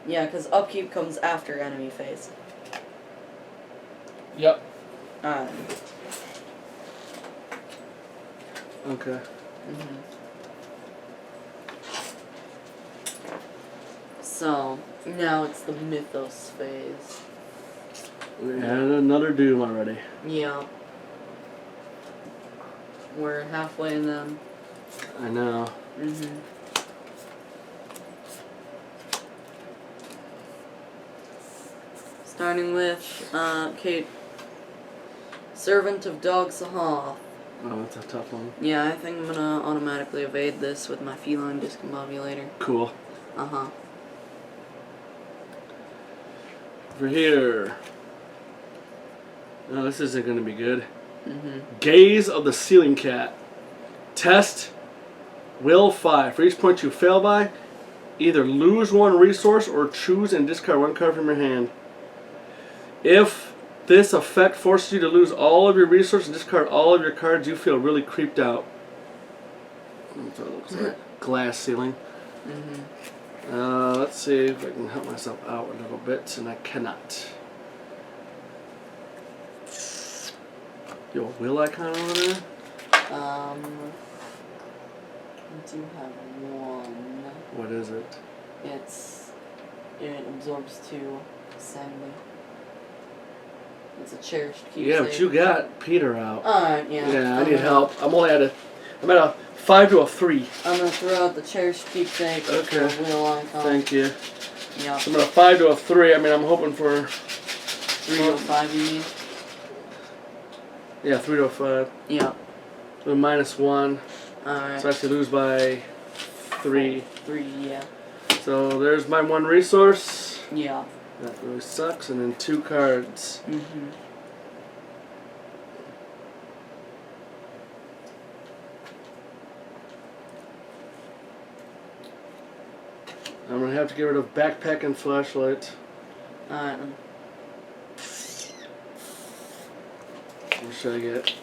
S2: Yeah, because upkeep comes after enemy phase.
S1: Yep.
S2: Alright.
S1: Okay.
S2: So, now it's the Mythos phase.
S1: We had another Doom already.
S2: Yeah. We're halfway in them.
S1: I know.
S2: Starting with, Kate. Servant of Dog Sahal.
S1: Oh, that's a tough one.
S2: Yeah, I think I'm gonna automatically evade this with my feline discombobulator.
S1: Cool.
S2: Uh-huh.
S1: Over here. Oh, this isn't going to be good. Gaze of the Ceiling Cat. Test. Will 5. For each point you fail by, either lose one resource or choose and discard one card from your hand. If this effect forces you to lose all of your resources and discard all of your cards, you feel really creeped out. That's what it looks like. Glass ceiling. Let's see if I can help myself out a little bit, and I cannot. Yo, will icon over there?
S2: I do have one.
S1: What is it?
S2: It absorbs 2 sanity. It's a cherished keepsake.
S1: Yeah, but you got Peter out.
S2: Alright, yeah.
S1: Yeah, I need help. I'm at a 5 to a 3.
S2: I'm gonna throw out the cherished keepsake.
S1: Okay.
S2: The wheel icon.
S1: Thank you.
S2: Yeah.
S1: So I'm at a 5 to a 3. I mean, I'm hoping for
S2: 3 to a 5, you mean?
S1: Yeah, 3 to a 5.
S2: Yeah.
S1: So -1.
S2: Alright.
S1: So I have to lose by 3.
S2: 3, yeah.
S1: So there's my 1 resource.
S2: Yeah.
S1: That really sucks. And then 2 cards. I'm gonna have to get rid of backpack and flashlight.
S2: Alright.
S1: What should I get?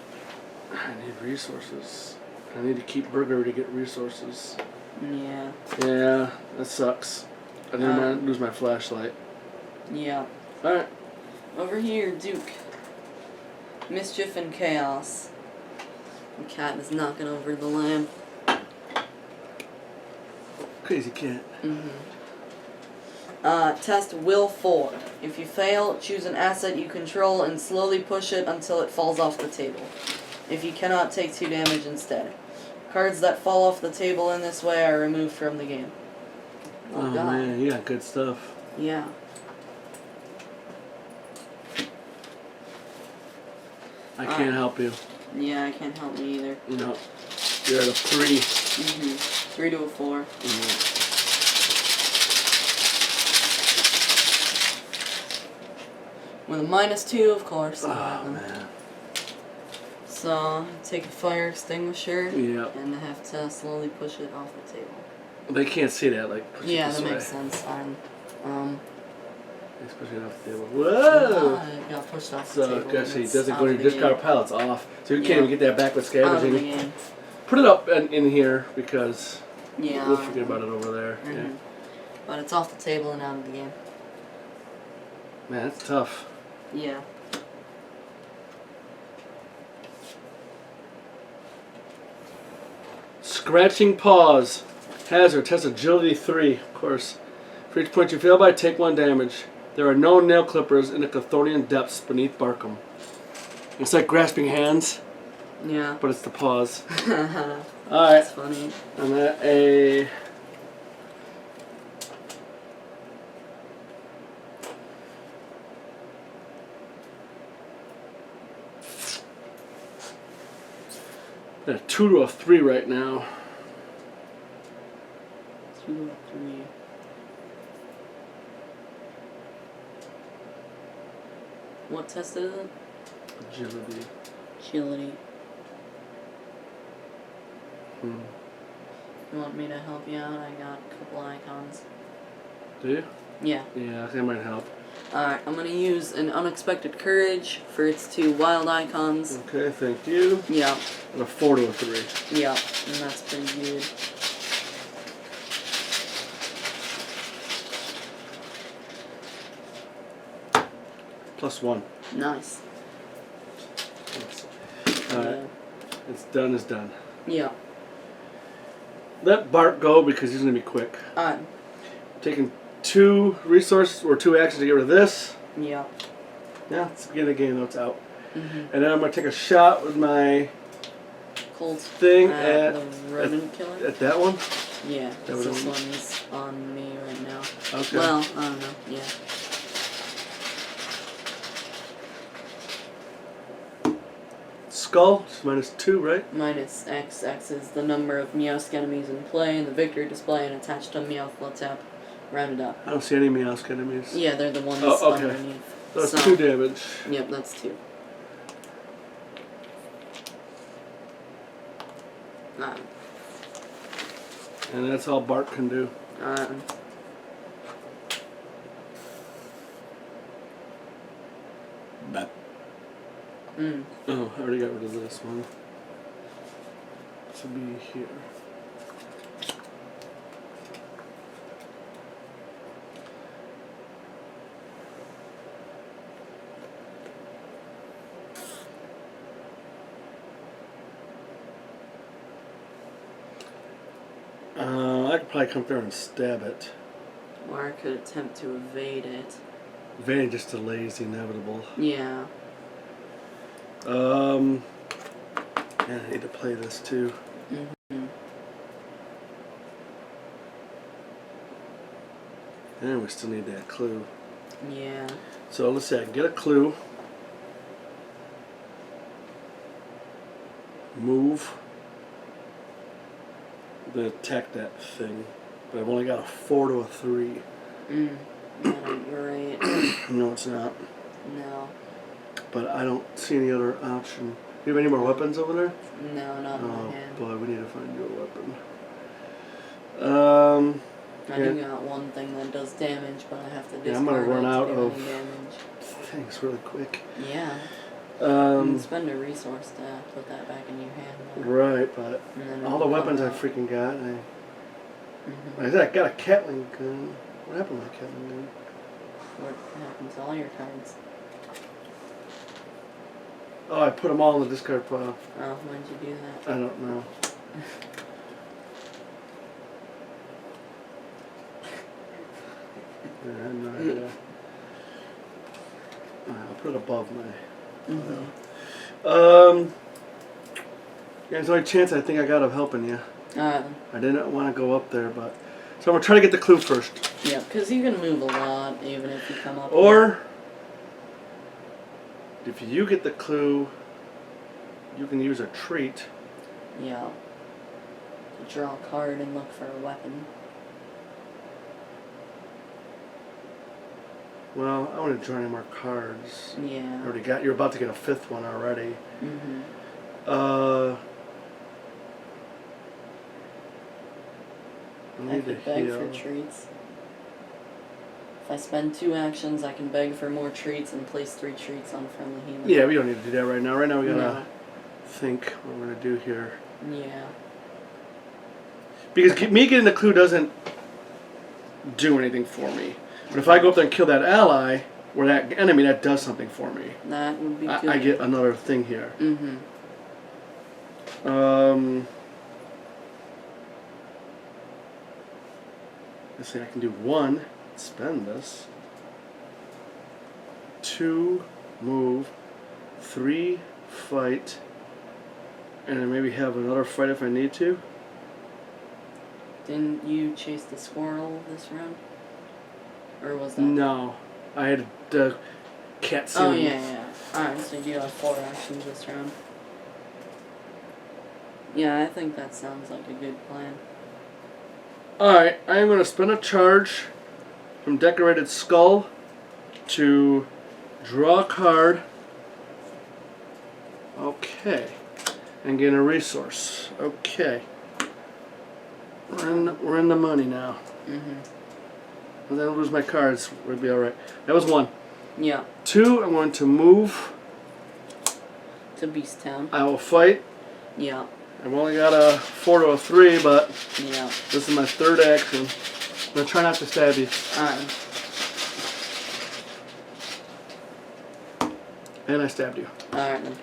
S1: I need resources. I need to keep Burger to get resources.
S2: Yeah.
S1: Yeah, that sucks. I didn't lose my flashlight.
S2: Yeah.
S1: Alright.
S2: Over here, Duke. Mischief and Chaos. The cat is knocking over the lamp.
S1: Crazy cat.
S2: Test Will 4. If you fail, choose an asset you control and slowly push it until it falls off the table. If you cannot, take 2 damage instead. Cards that fall off the table in this way are removed from the game.
S1: Oh
S2: God.
S1: man, you got good stuff.
S2: Yeah.
S1: I can't help you.
S2: Yeah, I can't help me either.
S1: No. You're at a 3.
S2: 3 to a 4. With a -2, of course.
S1: Oh man.
S2: So, take a fire extinguisher.
S1: Yep.
S2: And I have to slowly push it off the table.
S1: They can't see that, like, push
S2: Yeah,
S1: it this
S2: that
S1: way.
S2: makes sense.
S1: Let's push it off the table. Whoa!
S2: It got pushed off the
S1: So,
S2: table.
S1: gosh, he
S2: It's
S1: doesn't
S2: out
S1: go to
S2: of
S1: your
S2: the
S1: discard
S2: game.
S1: pile, it's off. So you
S2: Yeah.
S1: can't even get that back with
S2: Out of the
S1: scavenging.
S2: game.
S1: Put it up in here, because
S2: Yeah.
S1: we'll forget about it over there. Yeah.
S2: But it's off the table and out of the game.
S1: Man, that's tough.
S2: Yeah.
S1: Scratching Paws. Hazard. Test agility 3, of course. For each point you fail by, take 1 damage. There are no nail clippers in the Chthonian depths beneath Barkham. It's like grasping hands,
S2: Yeah.
S1: but it's the paws.
S2: That's
S1: Alright.
S2: funny.
S1: I'm at a... a 2 to a 3 right now.
S2: 2 or 3. What test is it?
S1: Agility.
S2: Agility.
S1: Hmm.
S2: You want me to help you out? I got a couple icons.
S1: Do you?
S2: Yeah.
S1: Yeah, I think that might help.
S2: Alright, I'm gonna use an unexpected courage for its 2 wild icons.
S1: Okay, thank you.
S2: Yeah.
S1: And a 4 to a 3.
S2: Yeah, and that's pretty good.
S1: +1.
S2: Nice.
S1: Alright. It's done is done.
S2: Yeah.
S1: Let Bart go because he's going to be quick.
S2: Alright.
S1: Taking 2 resources or 2 actions to get rid of this.
S2: Yeah.
S1: Yeah, it's the beginning of the game though, it's out.
S2: Mm-hmm.
S1: And then I'm going to take a shot with my
S2: Cold
S1: thing
S2: at the rodent killer?
S1: at that one.
S2: Yeah,
S1: That
S2: this
S1: was
S2: one's on me right now.
S1: Okay.
S2: Well, I don't know, yeah.
S1: Skull, it's -2, right?
S2: Minus X. X is the number of Meowsk enemies in play in the victory display and attached to Meowth tap. Round it up.
S1: I don't see any Meowsk enemies.
S2: Yeah, they're the ones
S1: Oh, okay.
S2: underneath.
S1: That's
S2: So,
S1: 2 damage.
S2: Yep, that's 2.
S1: And that's all Bart can do. Oh, I already got rid of this one. This will be here. I could probably come there and stab it.
S2: Or I could attempt to evade it.
S1: Evade just delays the inevitable.
S2: Yeah.
S1: Man, I need to play this too.
S2: Mm-hmm.
S1: And we still need that clue.
S2: Yeah.
S1: So let's see, I can get a clue. Move. Then attack that thing. But I've only got a 4 to a 3.
S2: Yeah, you're right.
S1: No, it's not.
S2: No.
S1: But I don't see any other option. Do you have any more weapons over there?
S2: No, not in my
S1: Oh
S2: hand.
S1: boy, we need to find you a weapon.
S2: I do got one thing that does damage, but I have to discard
S1: Yeah, I'm gonna run
S2: it to
S1: out
S2: do
S1: of
S2: any damage.
S1: things really quick.
S2: Yeah. You can
S1: Um,
S2: spend a resource to put that back in your hand. Though.
S1: right, but
S2: And then
S1: all the
S2: it'll
S1: weapons I
S2: come out.
S1: freaking got,
S2: Mhm.
S1: I said I got a Catling gun. What happened to my Catling gun?
S2: What happens to all your cards?
S1: Oh, I put them all in the discard pile.
S2: Oh, why'd you do that?
S1: I don't know. I have no idea. I'll put it above my.
S2: Mm-hmm.
S1: Yeah, there's the only chance I think I got of helping you.
S2: Alright.
S1: I didn't want to go up there, but so I'm gonna try to get the clue first.
S2: Yeah, because you can move a lot even if you come up.
S1: Or if you get the clue, you can use a treat.
S2: Yeah. To draw a card and look for a weapon.
S1: Well, I want to draw any more cards.
S2: Yeah.
S1: Already got. You're about to get a 5th one already.
S2: Mm-hmm.
S1: I
S2: I
S1: need to
S2: could beg
S1: heal.
S2: for treats. If I spend 2 actions, I can beg for more treats and place 3 treats on friendly healing.
S1: Yeah, we don't need to do that right now. Right now we gotta
S2: No.
S1: think what we're gonna do here.
S2: Yeah.
S1: Because me getting the clue doesn't do anything for me. But if I go up there and kill that ally or that enemy, that does something for me.
S2: That would be good.
S1: I get another thing here.
S2: Mm-hmm.
S1: Let's see, I can do 1, spend this. 2, move. 3 fight, and then maybe have another fight if I need to.
S2: Didn't you chase the squirrel this round? Or was that?
S1: No, I had the cat.
S2: Oh yeah. Alright, so you do have 4 actions this round. Yeah, I think that sounds like a good plan.
S1: Alright, I am going to spend a charge from Decorated Skull to draw a card. Okay. And gain a resource. Okay. We're in the money now.
S2: Mm-hmm.
S1: And then I'll lose my cards. We'll be alright. That was 1.
S2: Yeah.
S1: 2, I'm going to move.
S2: To Beast Town.
S1: I will fight.
S2: Yeah.
S1: I've only got a 4 to a 3, but
S2: Yeah.
S1: this is my 3rd action. I'm going to try not to stab you.
S2: Alright.
S1: And I stabbed you.
S2: Alright then.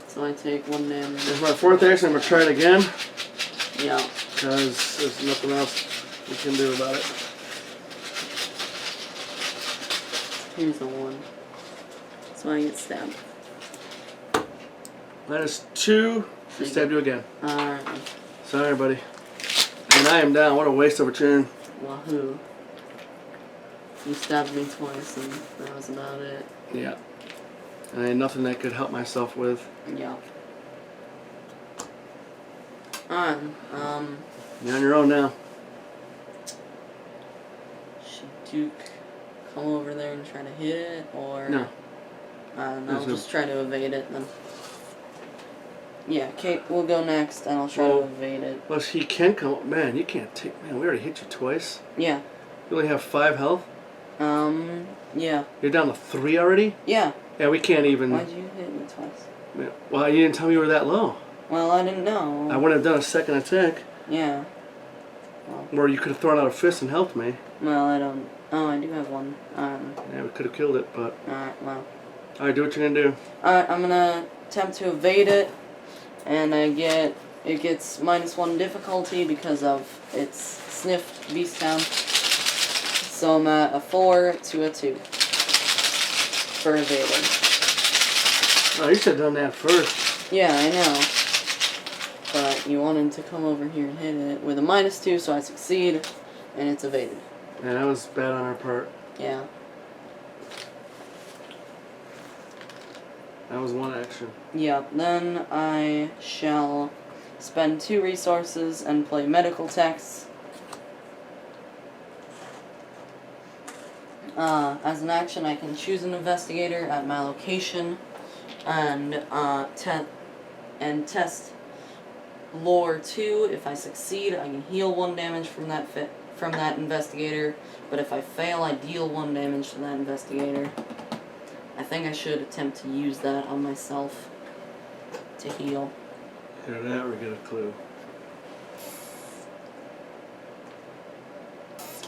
S2: So I take 1 damage.
S1: This is my 4th action. I'm going to try it again.
S2: Yeah.
S1: Because there's nothing else we can do about it.
S2: Here's a 1. So I get stabbed.
S1: -2. I stabbed you again.
S2: Alright.
S1: Sorry, buddy. And I am down. What a waste of a turn.
S2: Wahoo. You stabbed me twice and that was about it.
S1: Yeah. And I had nothing I could help myself with.
S2: Yeah. Alright,
S1: You're on your own now.
S2: should Duke come over there and try to hit it, or...
S1: No.
S2: I don't know, I'll just try to evade it then. Yeah, Kate will go next, and I'll try to evade it.
S1: Well, he can come. Man, you can't take. Man, we already hit you twice.
S2: Yeah.
S1: You only have 5 health.
S2: Yeah.
S1: You're down to 3 already.
S2: Yeah.
S1: Yeah, we can't even.
S2: Why'd you hit me twice?
S1: Yeah, well, you didn't tell me you were that low.
S2: Well, I didn't know.
S1: I wouldn't have done a second attack.
S2: Yeah.
S1: Or you could have thrown out a fist and helped me.
S2: Well, I don't... Oh, I do have 1.
S1: Yeah, we could have killed it, but...
S2: Alright, well.
S1: Alright, do what you're gonna do.
S2: Alright, I'm gonna attempt to evade it. And I get... It gets -1 difficulty because of its sniffed Beast Town. So I'm at a 4 to a 2. For evading.
S1: Oh, you should have done that first.
S2: Yeah, I know. But you wanted to come over here and hit it with a -2, so I succeed. And it's evaded.
S1: Yeah, that was bad on our part.
S2: Yeah.
S1: That was 1 action.
S2: Yeah, then I shall spend 2 resources and play medical texts. As an action, I can choose an investigator at my location and test lore 2. If I succeed, I can heal 1 damage from that investigator. But if I fail, I deal 1 damage to that investigator. I think I should attempt to use that on myself to heal.
S1: Either that or get a clue.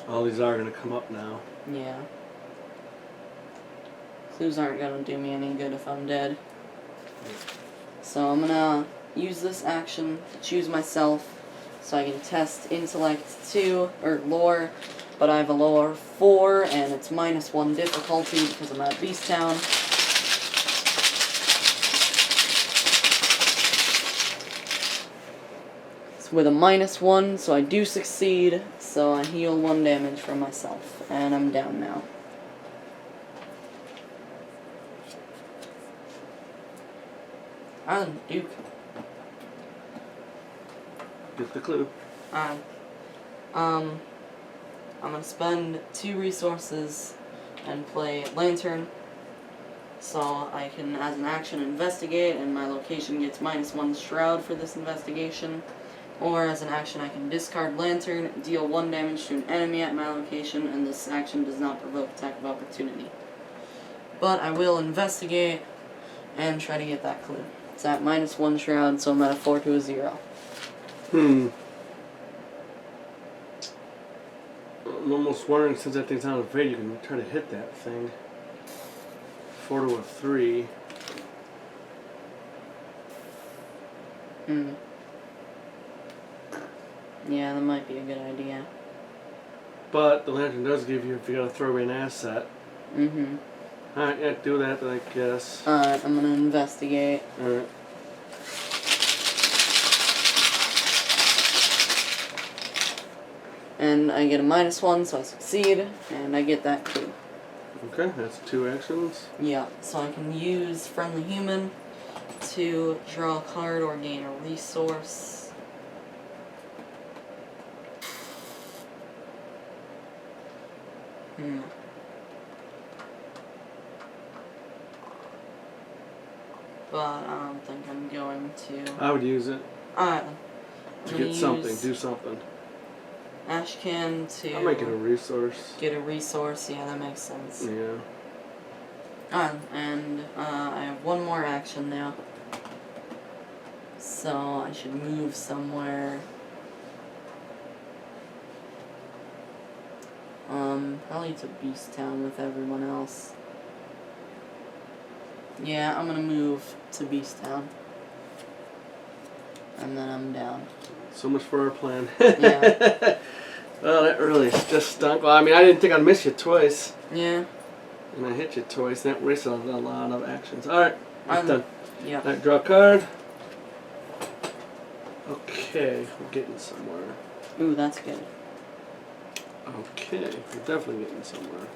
S1: All these are going to come up now.
S2: Yeah. Clues aren't going to do me any good if I'm dead. So I'm going to use this action to choose myself so I can test intellect 2, or lore, but I have a lore 4 and it's -1 difficulty because I'm at Beast Town. It's with a -1, so I do succeed, so I heal 1 damage from myself, and I'm down now. I'm Duke.
S1: Get the clue.
S2: I'm gonna spend 2 resources and play Lantern, so I can, as an action, investigate, and my location gets -1 shroud for this investigation. Or as an action, I can discard Lantern, deal 1 damage to an enemy at my location, and this action does not provoke attack of opportunity. But I will investigate and try to get that clue. It's at -1 shroud, so I'm at a 4 to a 0.
S1: I'm almost wondering, since that thing's not evade, you can try to hit that thing. 4 to a 3.
S2: Yeah, that might be a good idea.
S1: But the lantern does give you, if you gotta throw away an asset. Alright, yeah, do that then, I guess.
S2: Alright, I'm gonna investigate.
S1: Alright.
S2: And I get a -1, so I succeed, and I get that too.
S1: Okay, that's 2 actions.
S2: Yeah, so I can use Friendly Human to draw a card or gain a resource. But I don't think I'm going to.
S1: I would use it
S2: Alright.
S1: to get something, do something.
S2: Ashcan to
S1: I'll make it a resource.
S2: get a resource, yeah, that makes sense.
S1: Yeah.
S2: Alright, and I have one more action now. So I should move somewhere. Probably to Beast Town with everyone else. Yeah, I'm gonna move to Beast Town. And then I'm down.
S1: So much for our plan.
S2: Yeah.
S1: Well, that really just stunk. Well, I mean, I didn't think I'd miss you twice.
S2: Yeah.
S1: And I hit you twice. That wasted a lot of actions. Alright, that's done.
S2: Yeah.
S1: Alright, draw a card. Okay, we're getting somewhere.
S2: Ooh, that's good.
S1: Okay, we're definitely getting somewhere.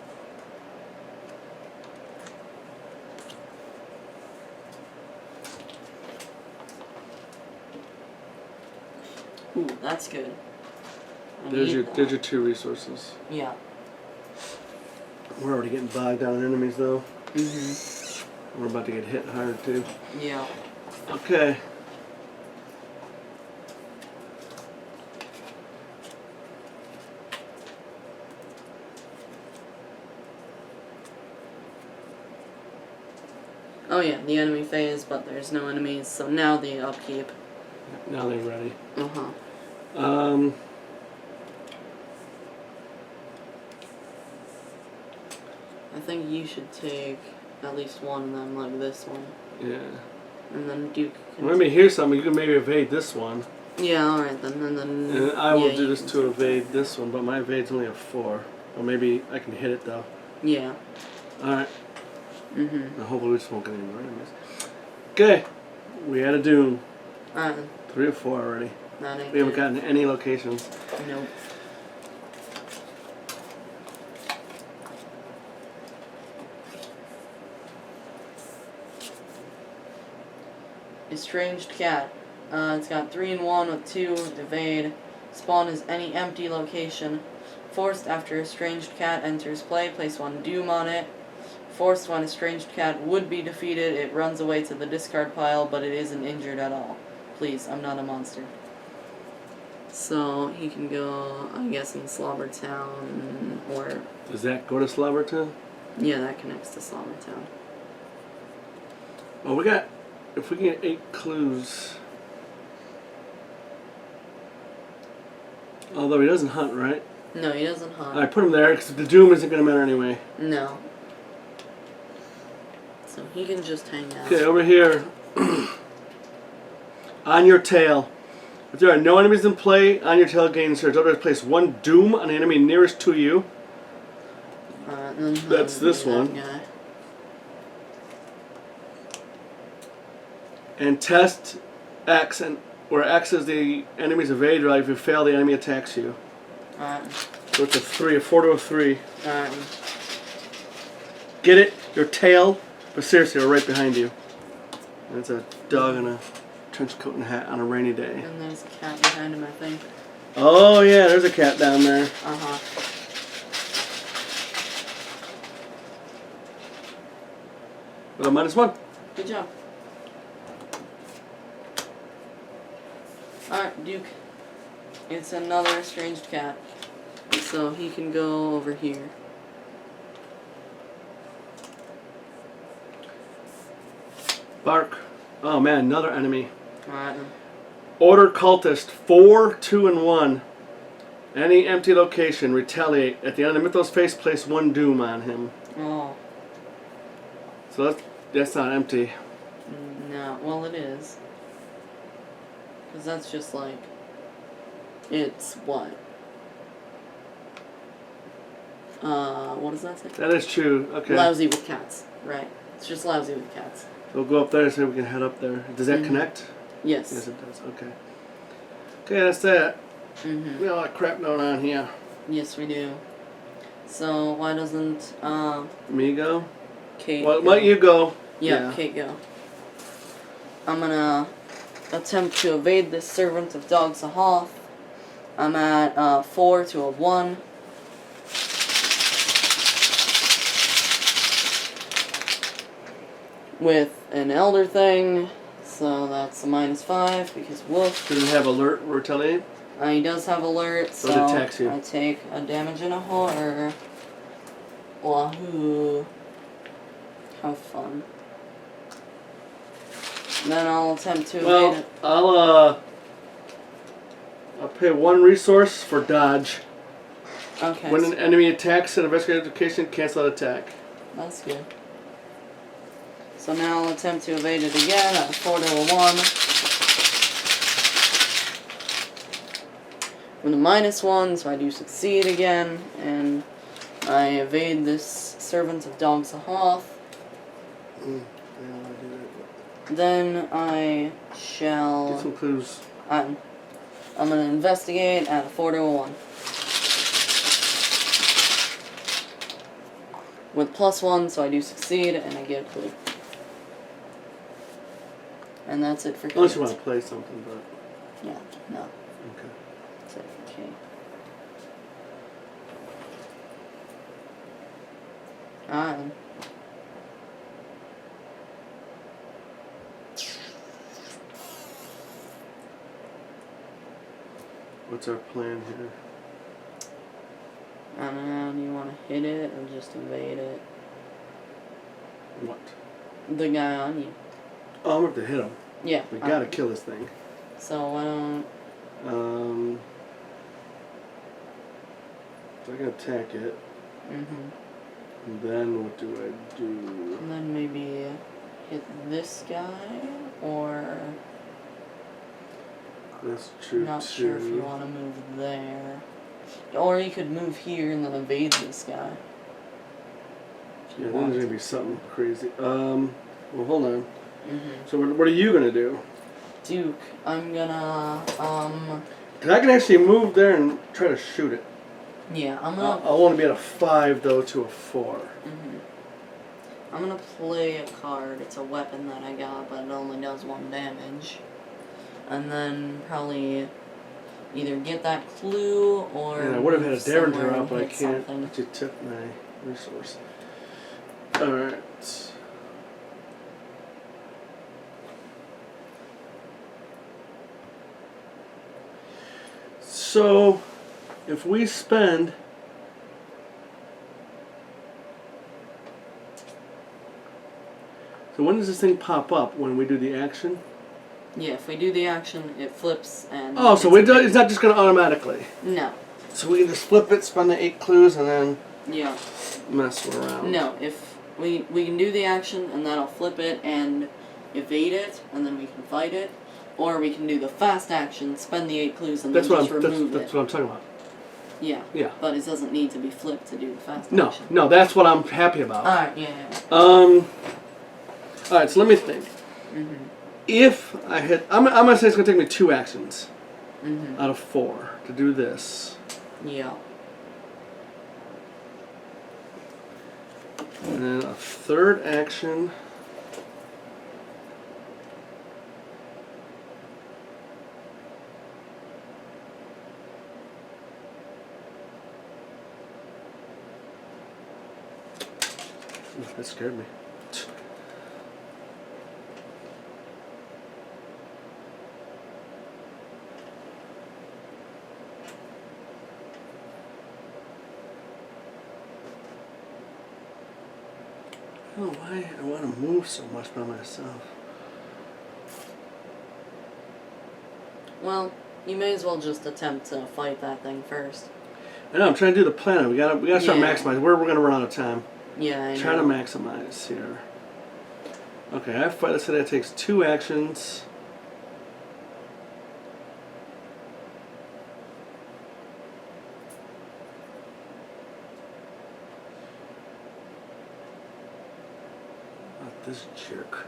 S2: Ooh, that's good.
S1: There's your 2 resources.
S2: Yeah.
S1: We're already getting bogged down in enemies though.
S2: Mm-hmm.
S1: We're about to get hit hard too.
S2: Yeah.
S1: Okay.
S2: Oh yeah, the enemy phase, but there's no enemies, so now the upkeep.
S1: Now they're ready.
S2: Uh-huh. I think you should take at least one of them, like this one.
S1: Yeah.
S2: And then Duke can...
S1: Let me hear something. You can maybe evade this one.
S2: Yeah, alright then. And then
S1: And I will
S2: yeah,
S1: do
S2: you
S1: this
S2: can
S1: to
S2: take
S1: evade this one, but my evade's only a 4. Or maybe I can hit it though.
S2: Yeah.
S1: Alright.
S2: Mm-hmm.
S1: Now hopefully we just won't get any more enemies. Okay. We had a Doom.
S2: Alright.
S1: 3 or 4 already.
S2: That ain't
S1: We haven't
S2: good.
S1: gotten any locations.
S2: Nope. Estranged Cat. It's got 3 and 1 with 2 evade. Spawn is any empty location. Forced after Estranged Cat enters play, place 1 Doom on it. Forced when Estranged Cat would be defeated, it runs away to the discard pile, but it isn't injured at all. Please, I'm not a monster. So he can go, I guess, in Slobber Town, or...
S1: Does that go to Slobbertown?
S2: Yeah, that connects to Slobber Town.
S1: Well, we got... If we get 8 clues... Although he doesn't hunt, right?
S2: No, he doesn't hunt.
S1: I put him there because the Doom isn't going to matter anyway.
S2: No. So he can just hang out.
S1: Okay, over here. On your tail. If there are no enemies in play, on your tail gain surge. Otherwise, place 1 Doom on the enemy nearest to you.
S2: Then
S1: That's this
S2: that
S1: one.
S2: guy.
S1: And test X, and where X is the enemy's evade roll. If you fail, the enemy attacks you.
S2: Alright.
S1: So it's a 4 to a 3.
S2: Alright.
S1: Get it? Your tail? But seriously, we're right behind you. And it's a dog in a trench coat and hat on a rainy day.
S2: And there's a cat behind him, I think.
S1: Oh yeah, there's a cat down there.
S2: Uh-huh.
S1: With a -1.
S2: Good job. Alright, Duke. It's another estranged cat. So he can go over here.
S1: Bark. Oh man, another enemy.
S2: Alright.
S1: Order cultist 4, 2, and 1. Any empty location, retaliate. At the end of the Mythos phase, place 1 Doom on him.
S2: Oh.
S1: So that's not empty.
S2: No, well it is. Because that's just like... It's what? what does that say?
S1: That is true. Okay.
S2: Lousy with cats. Right. It's just lousy with cats.
S1: We'll go up there so we can head up there. Does that connect?
S2: Yes.
S1: Yes, it does. Okay. Okay, that's that.
S2: Mm-hmm.
S1: We got a lot of crap going on here.
S2: Yes, we do. So why doesn't
S1: Me go?
S2: Kate?
S1: Well, let you go.
S2: Yeah, Kate go. I'm gonna attempt to evade this servant of Dogs of Hoth. I'm at 4 to a 1. With an elder thing, so that's a -5 because wolf.
S1: Does it have alert retaliate?
S2: He does have alert, so
S1: it attacks you.
S2: I take a damage and a horror. Wahoo! How fun! Then I'll attempt to evade it.
S1: I'll pay 1 resource for dodge.
S2: Okay.
S1: When an enemy attacks an investigative education, cancel that attack.
S2: That's good. So now I'll attempt to evade it again at a 4 to a 1. With a -1, so I do succeed again, and I evade this servant of Dogs of Hoth. Then I shall.
S1: Get some clues.
S2: I'm gonna investigate at a 4 to a 1. With +1, so I do succeed, and I get a clue. And that's it for Kate.
S1: Unless you want to play something, but
S2: Yeah, no.
S1: okay.
S2: That's it for Kate. Alright then.
S1: What's our plan here?
S2: I don't know, do you want to hit it or just evade it?
S1: What?
S2: The guy on you.
S1: Oh, I'm going to have to hit him.
S2: Yeah.
S1: We gotta kill this thing.
S2: So why don't...
S1: So I can attack it.
S2: Mm-hmm.
S1: And then what do I do?
S2: And then maybe hit this guy, or...
S1: That's true
S2: Not
S1: too.
S2: sure if you want to move there. Or you could move here and then evade this guy.
S1: Yeah, then there's gonna be something crazy. Well, hold on.
S2: Mm-hmm.
S1: So what are you gonna do?
S2: Duke, I'm gonna,
S1: Cause I can actually move there and try to shoot it.
S2: yeah, I'm gonna...
S1: I want to be at a 5 though to a 4.
S2: Mm-hmm. I'm gonna play a card. It's a weapon that I got, but it only does 1 damage. And then probably either get that clue or...
S1: And I would have had a Derringer
S2: somewhere
S1: out, but I
S2: and hit
S1: can't.
S2: something.
S1: You took my resource. Alright. So, if we spend... So when does this thing pop up? When we do the action?
S2: Yeah, if we do the action, it flips and...
S1: Oh, so it's not just going to automatically.
S2: No.
S1: So we can just flip it, spend the 8 clues, and then
S2: Yeah.
S1: mess around.
S2: No, if we can do the action and that'll flip it and evade it, and then we can fight it. Or we can do the fast action, spend the 8 clues, and
S1: That's
S2: then
S1: what
S2: just remove
S1: that's
S2: it.
S1: what I'm talking about.
S2: Yeah.
S1: Yeah.
S2: But it doesn't need to be flipped to do the fast
S1: No,
S2: action.
S1: no, that's what I'm happy about.
S2: Alright, yeah.
S1: Alright, so let me think.
S2: Mm-hmm.
S1: If I hit... I'm going to say it's going to take me 2 actions
S2: Mm-hmm.
S1: out of 4 to do this.
S2: Yeah.
S1: And then a 3rd action... That scared me. I don't know why I want to move so much by myself.
S2: Well, you may as well just attempt to fight that thing first.
S1: I know, I'm trying to do the plan. We gotta start
S2: Yeah.
S1: maximizing. We're going to run out of time.
S2: Yeah, I
S1: Trying
S2: know.
S1: to maximize here. Okay, I fight. Let's say that takes 2 actions. this jerk.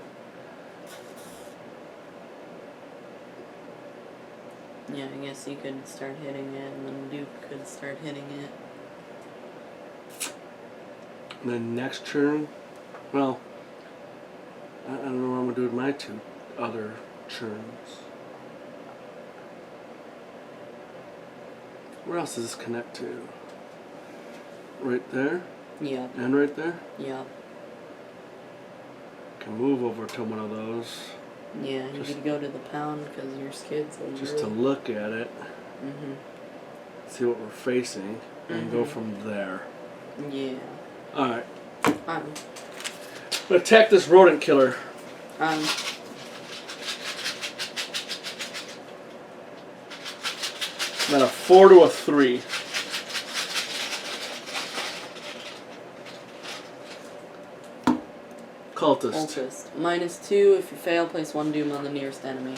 S2: Yeah, I guess you could start hitting it, and then Duke could start hitting it.
S1: And then next turn, well, I don't know what I'm gonna do with my 2 other turns. Where else does this connect to? Right there?
S2: Yep.
S1: And right there?
S2: Yep.
S1: Can move over to one of those.
S2: Yeah, you could go to the pound because your skid's over.
S1: Just to look at it. See what we're facing. And go from there.
S2: Yeah.
S1: Alright.
S2: I'm
S1: gonna attack this rodent killer.
S2: I'm
S1: at a 4 to a 3. Cultist.
S2: Cultist. -2. If you fail, place 1 doom on the nearest enemy.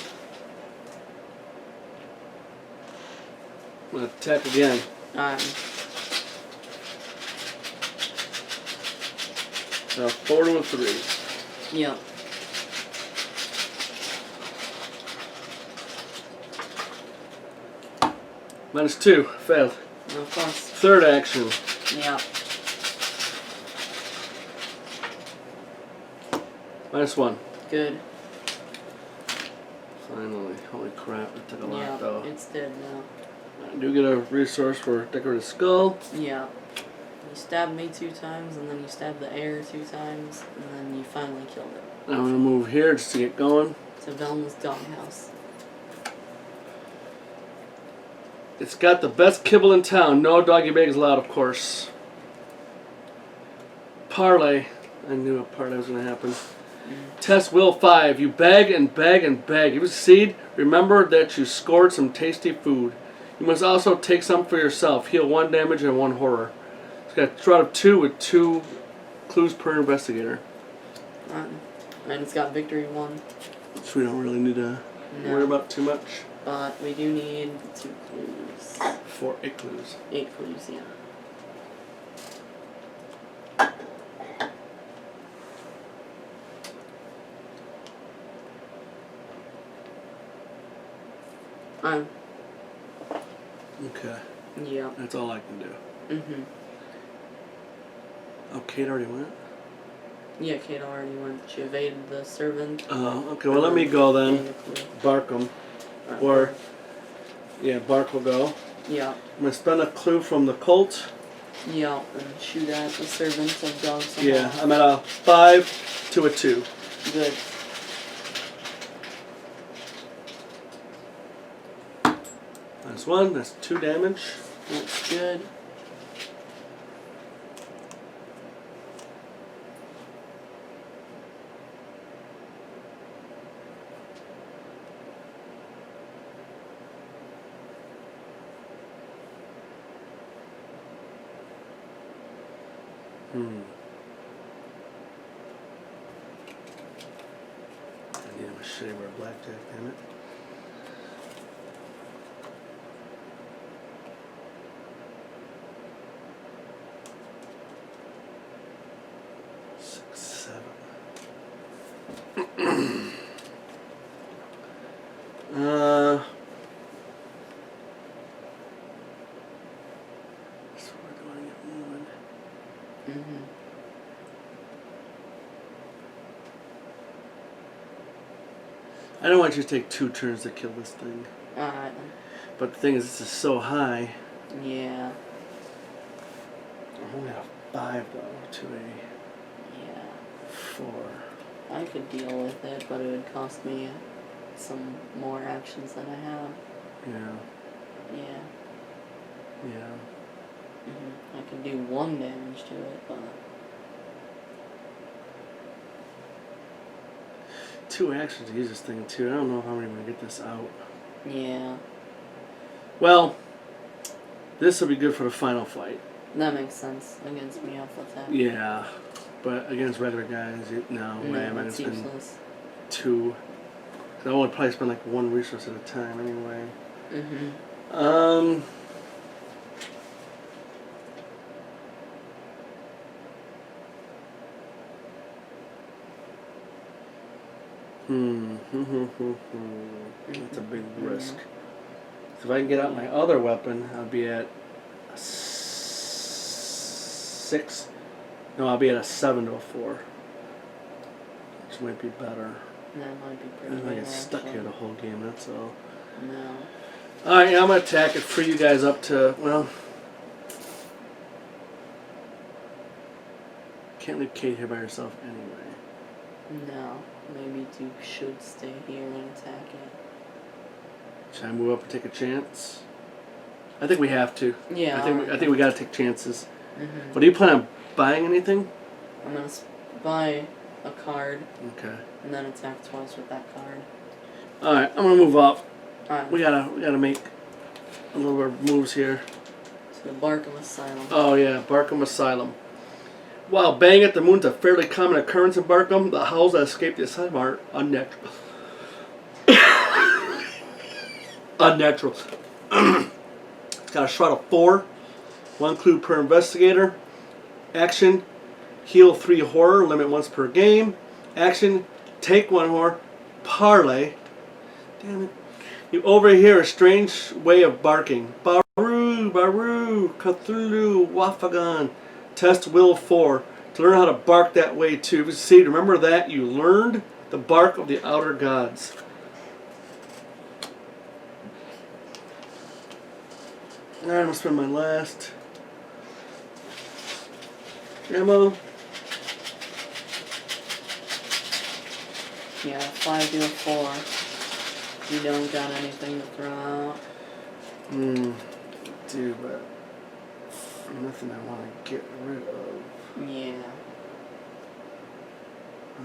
S1: I'm gonna attack again.
S2: I'm
S1: A 4 to a 3.
S2: Yep.
S1: -2. Failed.
S2: Of course.
S1: Third action.
S2: Yep.
S1: -1.
S2: Good.
S1: Finally. Holy crap. It took a lot
S2: Yeah,
S1: though.
S2: it's dead now.
S1: I do get a resource for Decorated Skull.
S2: Yeah. You stabbed me 2 times, and then you stabbed the air 2 times, and then you finally killed it.
S1: I'm gonna move here just to get going.
S2: To Velma's doghouse.
S1: It's got the best kibble in town. No doggy bags allowed, of course. Parlay. I knew a parlay was gonna happen. Test Will 5. You beg and beg and beg. If you succeed, remember that you scored some tasty food. You must also take some for yourself. Heal 1 damage and 1 horror. It's got a threat of 2 with 2 clues per investigator.
S2: And it's got victory 1.
S1: So we don't really need to worry about too much.
S2: But we do need 2 clues.
S1: 8 clues.
S2: 8 clues, yeah.
S1: Okay.
S2: Yeah.
S1: That's all I can do. Oh, Kate already went?
S2: Yeah, Kate already went. She evaded the servant.
S1: Oh, okay. Well, let me go then. Barkham. Or, yeah, Bark will go.
S2: Yeah.
S1: I'm going to spend a clue from the cult.
S2: Yeah, and shoot at the servant of dogs.
S1: Yeah, I'm at a 5 to a 2.
S2: Good.
S1: -1, that's 2 damage.
S2: That's good.
S1: I need a machete or a blackjack, damn it. So we're going to get moving. I don't want you to take 2 turns to kill this thing.
S2: Alright.
S1: But the thing is, this is so high.
S2: Yeah.
S1: I'm only at a 5 though, to a
S2: Yeah.
S1: 4.
S2: I could deal with it, but it would cost me some more actions than I have.
S1: Yeah.
S2: Yeah.
S1: Yeah.
S2: I could do 1 damage to it, but
S1: 2 actions to use this thing too. I don't know if I'm even going to get this out.
S2: yeah.
S1: Well, this will be good for the final fight.
S2: That makes sense against me off with that.
S1: Yeah. But against regular guys, no way. I'm going to
S2: it's
S1: spend
S2: useless.
S1: 2. Because I would probably spend like 1 resource at a time anyway. That's a big risk. So if I can get out my other weapon, I'll be at a 6. No, I'll be at a 7 to a 4. Which might be better.
S2: That might be pretty
S1: I might
S2: good,
S1: get stuck
S2: actually.
S1: here the whole game, that's all.
S2: No.
S1: Alright, yeah, I'm going to attack it, free you guys up to, well... Can't leave Kate here by herself anyway.
S2: No. Maybe Duke should stay here and attack it.
S1: Should I move up and take a chance? I think we have to.
S2: Yeah.
S1: I think we got to take chances.
S2: Mm-hmm.
S1: But do you plan on buying anything?
S2: I'm gonna buy a card.
S1: Okay.
S2: And then attack twice with that card.
S1: All right, I'm gonna move up.
S2: Alright.
S1: We gotta make a little bit of moves here.
S2: So Barkham Asylum.
S1: Oh yeah, Barkham Asylum. While baying at the moon's a fairly common occurrence in Barkham, the howls that escape the asylum are unnatural. Unnatural. It's got a shroud of 4, 1 clue per investigator. Action, heal 3 horror, limit once per game. Action, take 1 horror, parlay. Damn it. You overhear a strange way of barking. Baru, Baru, Cthulhu, Wafagan. Test will 4. To learn how to bark that way too. See, remember that you learned the bark of the outer gods. Alright, I'm gonna spend my last ammo.
S2: Yeah, 5 to a 4. You don't got anything to throw out.
S1: Dude, but nothing I want to get rid of.
S2: Yeah.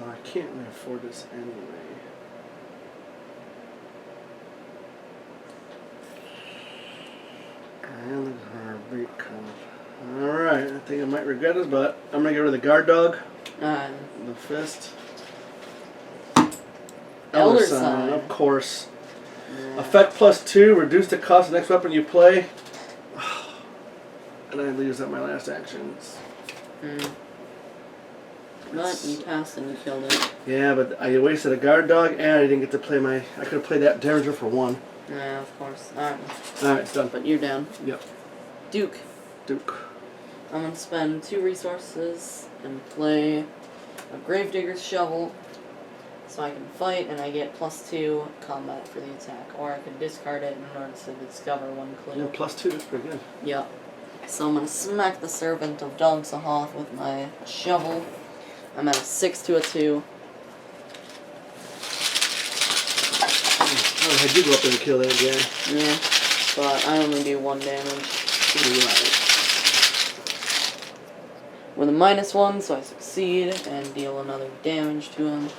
S1: Well, I can't really afford this anyway. And the heartbeat comes. Alright, I think I might regret this, but I'm gonna get rid of the guard dog, the fist.
S2: Elder
S1: Sign,
S2: Sign.
S1: of course.
S2: Yeah.
S1: Effect +2, reduce the cost of the next weapon you play. And I lose at my last actions.
S2: But you passed and you killed it.
S1: Yeah, but I wasted a guard dog and I didn't get to play my... I could have played that Derringer for 1.
S2: Yeah, of course. Alright.
S1: Alright, it's done.
S2: But you're down.
S1: Yep.
S2: Duke.
S1: Duke.
S2: I'm gonna spend 2 resources and play a Gravedigger's Shovel so I can fight and I get +2 combat for the attack. Or I could discard it in order to discover 1 clue.
S1: Yeah, +2, that's pretty good.
S2: Yep. So I'm gonna smack the Servant of Dog Sahoth with my shovel. I'm at a 6 to a 2.
S1: Oh, I do go up there and kill that guy.
S2: Yeah. But I only do 1 damage.
S1: Right.
S2: With a -1, so I succeed and deal another damage to him.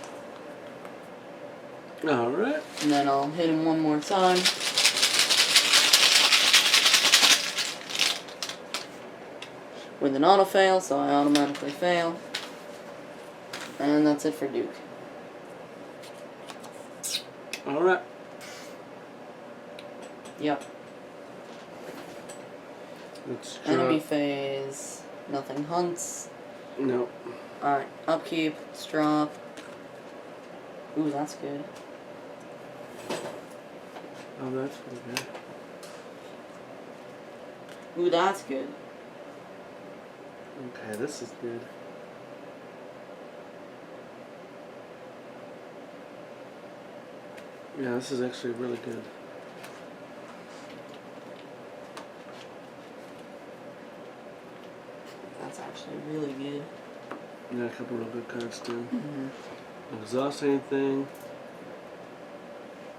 S1: Alright.
S2: And then I'll hit him 1 more time. With an auto fail, so I automatically fail. And that's it for Duke.
S1: Alright.
S2: Yep.
S1: Let's
S2: Enemy
S1: drop.
S2: phase. Nothing hunts.
S1: No.
S2: Alright, upkeep, let's drop. Ooh, that's good.
S1: Oh, that's pretty good.
S2: Ooh, that's good.
S1: Okay, this is good. Yeah, this is actually really good.
S2: That's actually really good.
S1: Yeah, a couple real good cards too.
S2: Mm-hmm.
S1: Exhaust anything.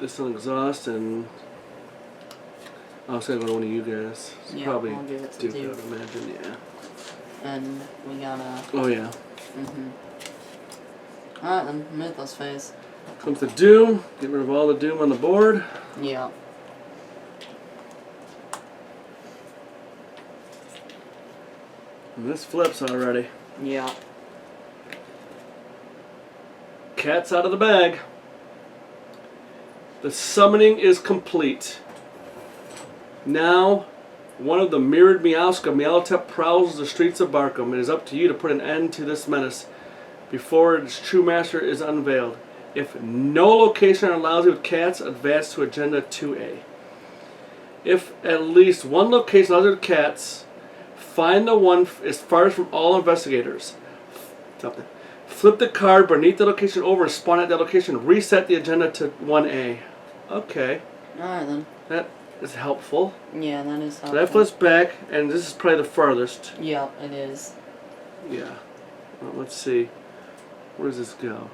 S1: This one exhaust and I was gonna go to one of you guys. So
S2: Yeah,
S1: probably
S2: I'll give it to
S1: Duke, I
S2: Duke.
S1: would imagine, yeah.
S2: And we got a...
S1: Oh yeah.
S2: Alright then, Mythos phase.
S1: Comes the Doom. Get rid of all the Doom on the board.
S2: Yeah.
S1: And this flips already.
S2: Yeah.
S1: Cat's out of the bag. The summoning is complete. Now, one of the mirrored Meowska Meowtep prowls the streets of Barkham. It is up to you to put an end to this menace before its true master is unveiled. If no location allows you with cats, advance to agenda 2A. If at least one location allows you with cats, find the one is farthest from all investigators. Something. Flip the card beneath the location over and spawn at that location. Reset the agenda to 1A. Okay.
S2: Alright then.
S1: That is helpful.
S2: Yeah, that is helpful.
S1: So that flips back, and this is probably the farthest.
S2: Yep, it is.
S1: Yeah. Well, let's see. Where does this go?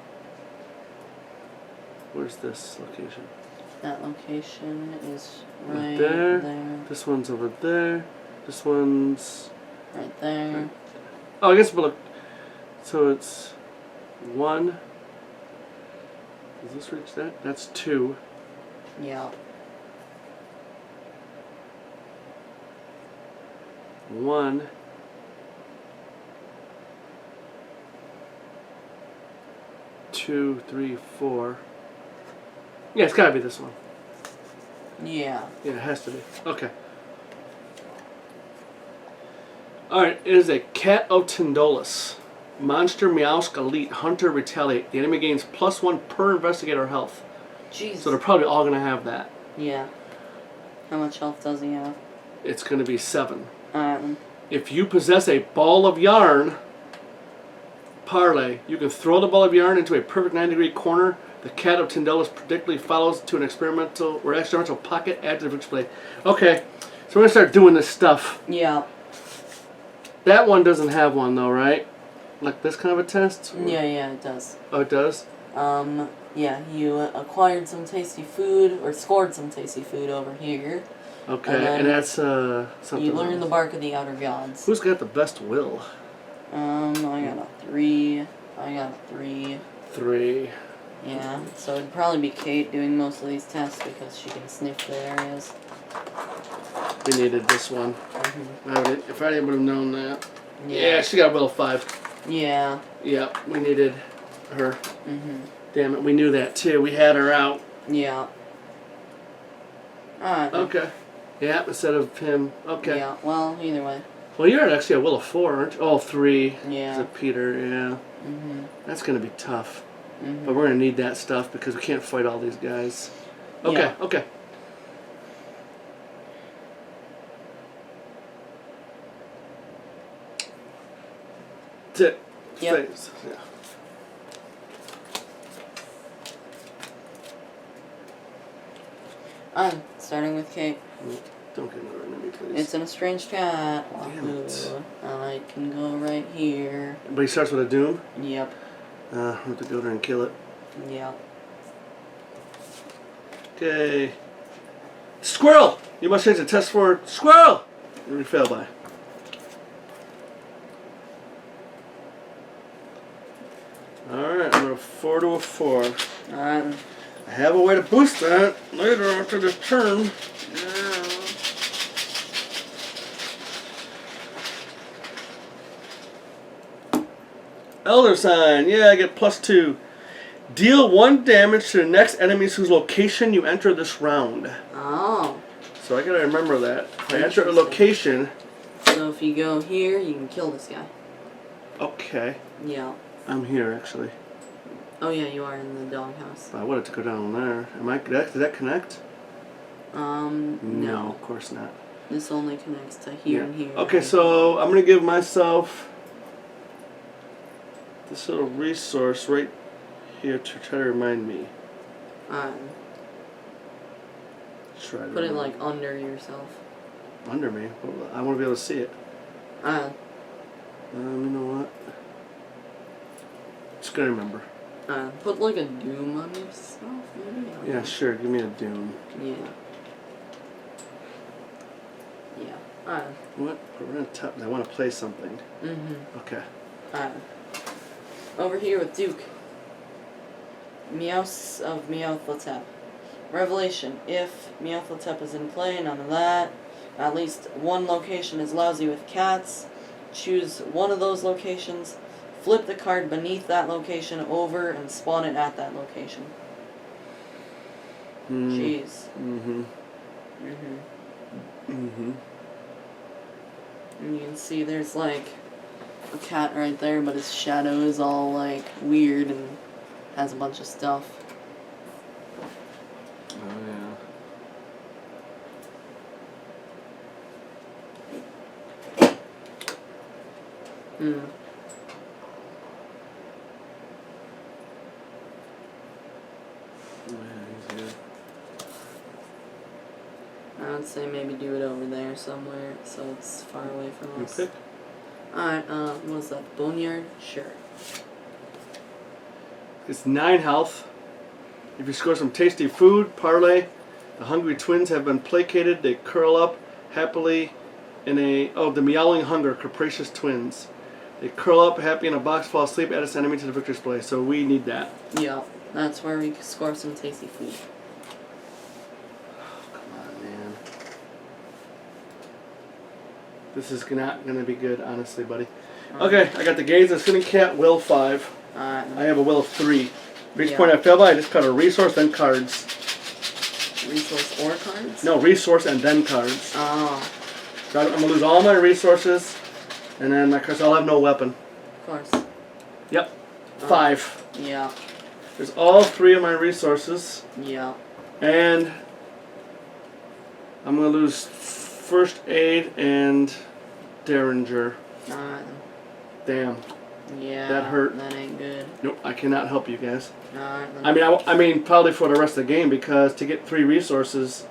S1: Where's this location?
S2: That location is right
S1: there.
S2: there.
S1: This one's over there. This one's
S2: Right there.
S1: Oh, I guess we'll look. So it's 1. Does this reach that? That's 2.
S2: Yeah.
S1: 1. Two, 3, 4. Yeah, it's gotta be this one.
S2: Yeah.
S1: Yeah, it has to be. Okay. Alright, it is a Cat of Tindolus. Monster Meowsk Elite Hunter Retaliate. The enemy gains +1 per investigator health.
S2: Jeez.
S1: So they're probably all gonna have that.
S2: Yeah. How much health does he have?
S1: It's gonna be 7.
S2: Alright.
S1: If you possess a ball of yarn, parlay, you can throw the ball of yarn into a perfect 90-degree corner. The Cat of Tindolus predictably follows to an experimental pocket after the display. Okay, so we're gonna start doing this stuff.
S2: Yeah.
S1: That one doesn't have one though, right? Like this kind of a test?
S2: Yeah, it does.
S1: Oh, it does?
S2: Yeah, you acquired some tasty food, or scored some tasty food over here.
S1: Okay, and that's something
S2: you learn
S1: else.
S2: the bark of the outer gods.
S1: Who's got the best will?
S2: I got a 3. I got a 3.
S1: 3.
S2: Yeah, so it'd probably be Kate doing most of these tests because she can sniff the areas.
S1: We needed this one.
S2: Mm-hmm.
S1: If I would have known that. Yeah, she got a will of 5.
S2: Yeah.
S1: Yep, we needed her.
S2: Mm-hmm.
S1: Damn it, we knew that too. We had her out.
S2: Yeah. Alright.
S1: Okay. Yeah, instead of him. Okay.
S2: Yeah, well, either way.
S1: Well, you're actually a will of 4, aren't you? Oh, 3.
S2: Yeah.
S1: Is it Peter? Yeah.
S2: Mm-hmm.
S1: That's going to be tough.
S2: Mm-hmm.
S1: But we're going to need that stuff because we can't fight all these guys. Okay,
S2: Yeah.
S1: okay. That's it.
S2: Yep.
S1: Phase. Yeah.
S2: Starting with Kate.
S1: Don't get another enemy, please.
S2: It's an estranged cat.
S1: Damn it.
S2: I can go right here.
S1: But he starts with a doom?
S2: Yep.
S1: We have to go there and kill it.
S2: Yep.
S1: Okay. Squirrel! You must change the test for squirrel! And we fail by. Alright, I'm going to 4 to a 4.
S2: Alright.
S1: I have a way to boost that later after this turn. Elder Sign. Yeah, I get +2. Deal 1 damage to the next enemies whose location you enter this round.
S2: Oh.
S1: So I gotta remember that. If I enter a location.
S2: So if you go here, you can kill this guy.
S1: Okay.
S2: Yeah.
S1: I'm here actually.
S2: Oh yeah, you are in the doghouse.
S1: But I wanted to go down there. Does that connect?
S2: No.
S1: Of course not.
S2: This only connects to here and here.
S1: Okay, so I'm gonna give myself this little resource right here to try to remind me. Try to
S2: Put it
S1: remember.
S2: like under yourself.
S1: Under me? Well, I want to be able to see it. You know what? Just gonna remember.
S2: Put like a doom on yourself, maybe? I don't
S1: Yeah,
S2: know.
S1: sure. Give me a doom.
S2: Yeah. Yeah.
S1: What? We're gonna I want to play something.
S2: Mm-hmm.
S1: Okay.
S2: Over here with Duke. Meows of Meowthotep. Revelation. If Meowthotep is in play, none of that. At least one location is lousy with cats. Choose one of those locations. Flip the card beneath that location over and spawn it at that location. Jeez.
S1: Mm-hmm.
S2: Mm-hmm.
S1: Mm-hmm.
S2: And you can see there's like a cat right there, but his shadow is all like weird and has a bunch of stuff.
S1: Oh yeah.
S2: Hmm.
S1: Oh, yeah, he's good.
S2: I would say maybe do it over there somewhere, so it's far away from
S1: You
S2: us.
S1: pick.
S2: Alright, what is that? Boneyard? Sure.
S1: It's 9 health. If you score some tasty food, parlay, the hungry twins have been placated. They curl up happily in the meowing hunger, capricious twins. They curl up happy in a box, fall asleep, add its enemy to the victor's play. So we need that.
S2: Yeah, that's where we can score some tasty food.
S1: Come on, man. This is not going to be good, honestly, buddy. Okay, I got the gaze of Sitting Cat, will 5.
S2: Alright.
S1: I have a will of 3. Each
S2: Yeah.
S1: point I fail by, I just cut a resource, then cards.
S2: Resource or cards?
S1: No, resource and then cards.
S2: Oh,
S1: So I'm going to lose all my resources, and then my cards, I'll have no weapon.
S2: of course.
S1: Yep.
S2: Oh.
S1: 5.
S2: Yeah,
S1: There's all 3 of my resources,
S2: yeah.
S1: and I'm going to lose first aid and Derringer.
S2: Alright.
S1: Damn.
S2: Yeah.
S1: That hurt.
S2: That ain't good.
S1: Nope, I cannot help you guys.
S2: Alright.
S1: I mean, probably for the rest of the game, because to get 3 resources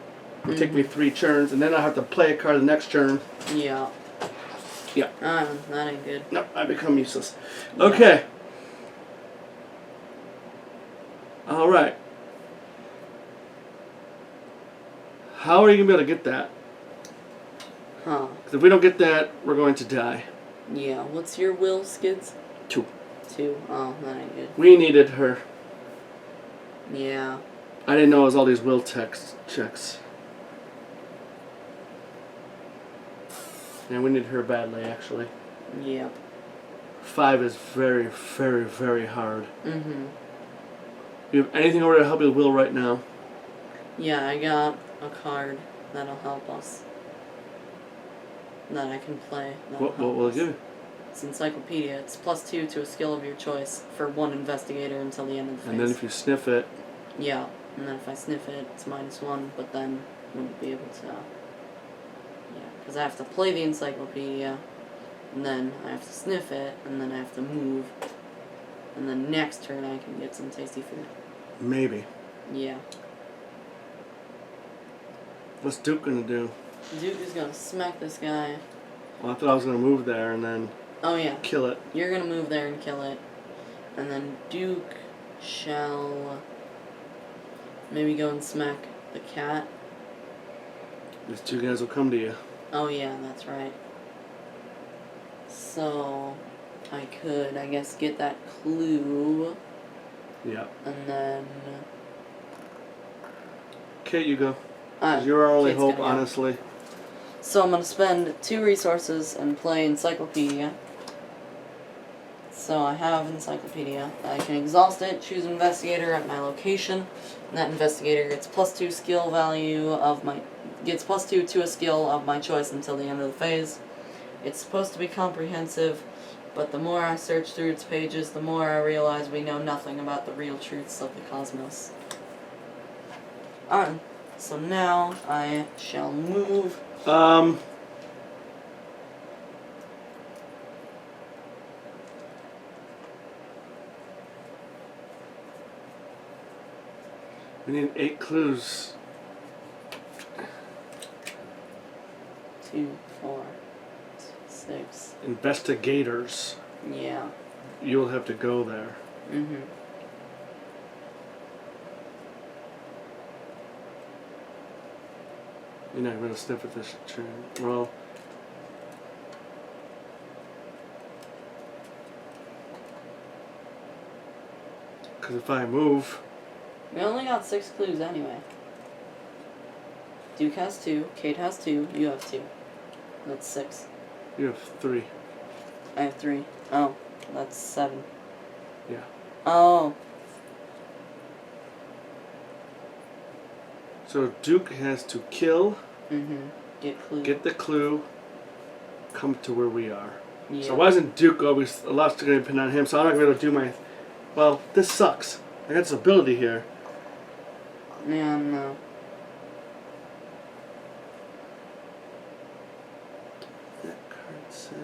S1: would take me 3 turns, and then I'll have to play a card the next turn.
S2: Yeah.
S1: Yeah.
S2: That ain't good.
S1: Nope, I become useless. Okay. Alright. How are you going to be able to get that?
S2: Huh.
S1: 'Cause if we don't get that, we're going to die.
S2: Yeah. What's your will, Skids?
S1: 2.
S2: 2. Oh, that ain't good.
S1: We needed her.
S2: Yeah.
S1: I didn't know it was all these will text checks. Yeah, we need her badly, actually.
S2: Yeah.
S1: 5 is very, very, very hard.
S2: Mm-hmm.
S1: You have anything over to help you with will right now?
S2: Yeah, I got a card that'll help us. That I can play.
S1: What will it give you?
S2: It's Encyclopedia. It's +2 to a skill of your choice for 1 investigator until the end of the phase.
S1: And then if you sniff it,
S2: Yeah, and then if I sniff it, it's -1, but then wouldn't be able to... Yeah, because I have to play the Encyclopedia, and then I have to sniff it, and then I have to move, and then next turn I can get some tasty food.
S1: maybe.
S2: Yeah.
S1: What's Duke gonna do?
S2: Duke is gonna smack this guy.
S1: Well, I thought I was gonna move there and then
S2: Oh yeah,
S1: kill it.
S2: you're gonna move there and kill it. And then Duke shall maybe go and smack the cat.
S1: These 2 guys will come to you.
S2: Oh yeah, that's right. So I could, I guess, get that clue,
S1: Yeah.
S2: and then...
S1: Kate, you go. 'Cause you're our only
S2: Kate's
S1: hope,
S2: gonna go.
S1: honestly.
S2: So I'm going to spend 2 resources and play Encyclopedia. So I have Encyclopedia. I can exhaust it, choose Investigator at my location, and that Investigator gets +2 skill value of my... gets +2 to a skill of my choice until the end of the phase. It's supposed to be comprehensive, but the more I search through its pages, the more I realize we know nothing about the real truths of the cosmos. Alright, so now I shall move...
S1: We need 8 clues.
S2: 2, 4, 6.
S1: Investigators.
S2: Yeah.
S1: You'll have to go there.
S2: Mm-hmm.
S1: You're not going to sniff at this turn. Well, because if I move,
S2: We only got 6 clues anyway. Duke has 2, Kate has 2, you have 2. That's 6.
S1: you have 3.
S2: I have 3. Oh, that's 7.
S1: Yeah.
S2: Oh.
S1: So Duke has to kill,
S2: Mm-hmm. Get clue.
S1: get the clue, come to where we are.
S2: Yeah.
S1: So why isn't Duke always, a lot's going to depend on him, so I'm not going to be able to do my, well, this sucks. I got this ability here.
S2: Yeah, no.
S1: That card say.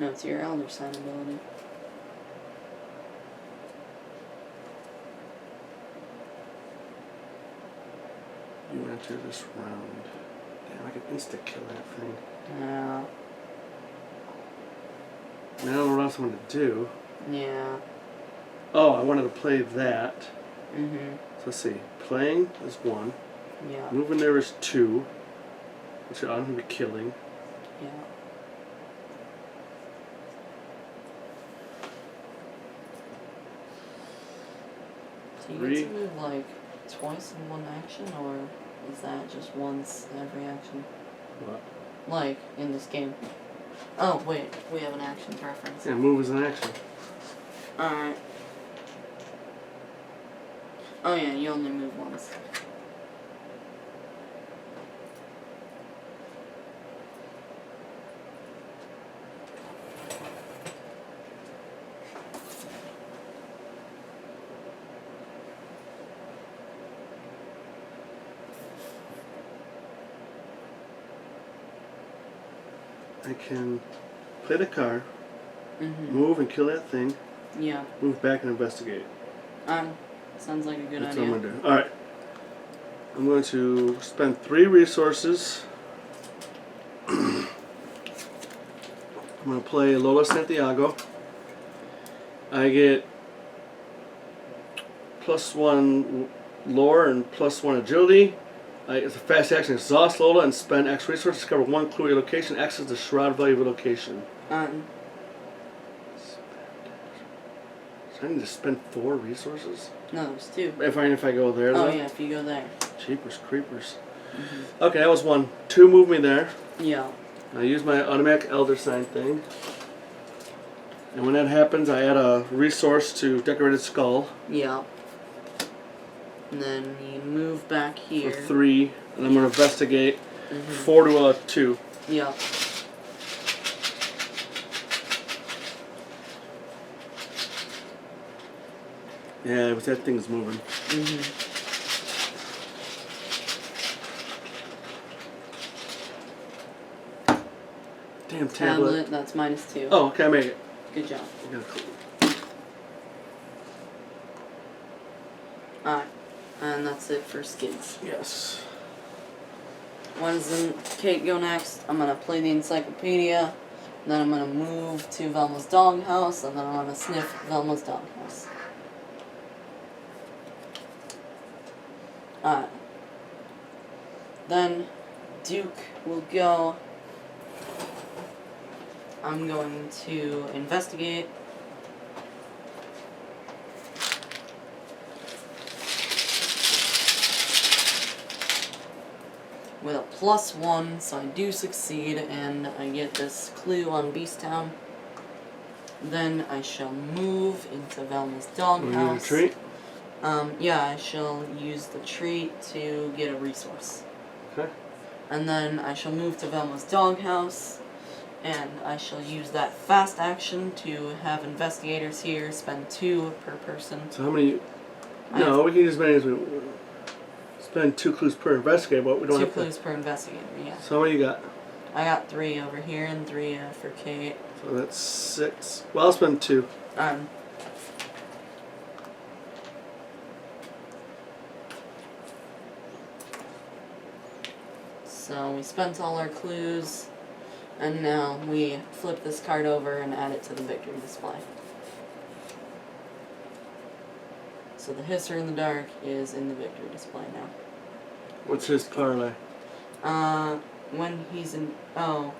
S2: No, it's your Elder Sign ability.
S1: You enter this round. Damn, I could insta-kill that thing.
S2: Yeah.
S1: I don't know what else I'm going to do.
S2: Yeah.
S1: Oh, I wanted to play that.
S2: Mm-hmm.
S1: So let's see. Playing is 1.
S2: Yeah.
S1: Moving there is 2. Which I'm going to be killing.
S2: Yeah. Do you
S1: 3.
S2: get to move like twice in one action, or is that just once every action?
S1: What?
S2: Like in this game. Oh wait, we have an action preference.
S1: Yeah, move is an action.
S2: Alright. Oh yeah, you only move once.
S1: I can play the card,
S2: Mm-hmm.
S1: move and kill that thing,
S2: Yeah.
S1: move back and investigate.
S2: Sounds like a good
S1: That's
S2: idea.
S1: what I'm going to do. Alright. I'm going to spend 3 resources. I'm going to play Lola Santiago. I get +1 lore and +1 agility. It's a fast action. Exhaust Lola and spend X resources. Discover 1 clue at your location. Access the shroud value of your location. So I need to spend 4 resources?
S2: No, there's 2.
S1: If I go there,
S2: Oh
S1: though?
S2: yeah, if you go there.
S1: Jeepers creepers.
S2: Mm-hmm.
S1: Okay, that was 1. 2 move me there.
S2: Yeah.
S1: I use my automatic Elder Sign thing. And when that happens, I add a resource to Decorated Skull
S2: Yeah. And then you move back here.
S1: for 3. And I'm going to investigate
S2: Mm-hmm.
S1: 4 to 2.
S2: Yeah.
S1: Yeah, but that thing's moving.
S2: Mm-hmm.
S1: Damn tablet.
S2: Tablet, that's -2.
S1: Oh, okay, I made it.
S2: Good job.
S1: I got a clue.
S2: Alright. And that's it for skids.
S1: Yes.
S2: When does Kate go next? I'm gonna play the encyclopedia. Then I'm gonna move to Velma's doghouse, and then I'm gonna sniff Velma's doghouse. Alright. Then Duke will go. I'm going to investigate. With a +1, so I do succeed, and I get this clue on Beast Town. Then I shall move into Velma's
S1: Want to use a
S2: doghouse.
S1: treat?
S2: Yeah, I shall use the treat to get a resource.
S1: Okay.
S2: And then I shall move to Velma's doghouse, and I shall use that fast action to have investigators here, spend 2 per person.
S1: So how many...
S2: I
S1: No,
S2: have
S1: we can use as many as we... Spend 2 clues per investigator, but we don't
S2: 2
S1: have
S2: clues per investigator, yeah.
S1: So how many you got?
S2: I got 3 over here and 3 for Kate.
S1: So that's 6. Well, I'll spend 2.
S2: So we spent all our clues, and now we flip this card over and add it to the victory display. So the Hisser in the Dark is in the victory display now.
S1: What's his parlay?
S2: When he's in... Oh,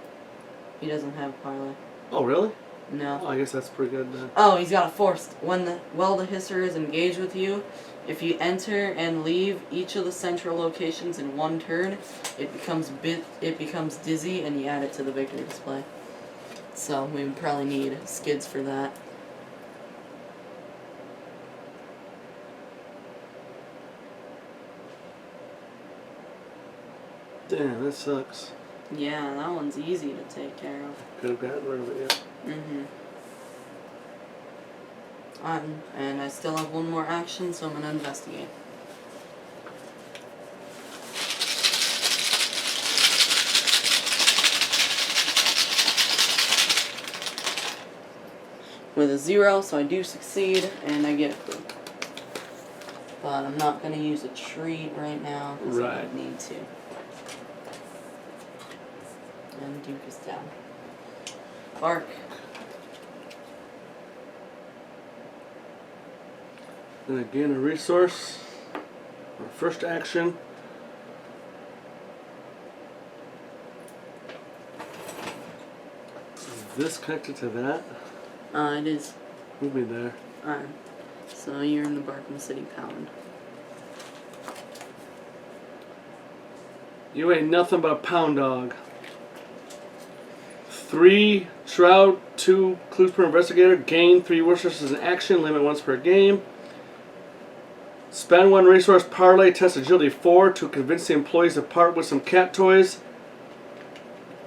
S2: he doesn't have parlay.
S1: Oh, really?
S2: No.
S1: Oh, I guess that's pretty good then.
S2: Oh, he's got a forced. While the Hisser is engaged with you, if you enter and leave each of the central locations in 1 turn, it becomes dizzy, and you add it to the victory display. So we would probably need skids for that.
S1: Damn, that sucks.
S2: Yeah, that one's easy to take care of.
S1: Could have gotten rid of it, yeah.
S2: Mm-hmm. And I still have one more action, so I'm gonna investigate. With a 0, so I do succeed, and I get a clue. But I'm not going to use a treat right now, because I don't need to. And Duke is down. Bark.
S1: Then again, a resource. Our first action. Is this connected to that?
S2: It is.
S1: Move me there.
S2: Alright. So you're in the Barkham City Pound.
S1: You ain't nothing but a pound dog. 3 Shroud, 2 clues per investigator, gain 3 resources in action, limit once per game. Spend 1 resource parlay, test agility 4 to convince the employees to part with some cat toys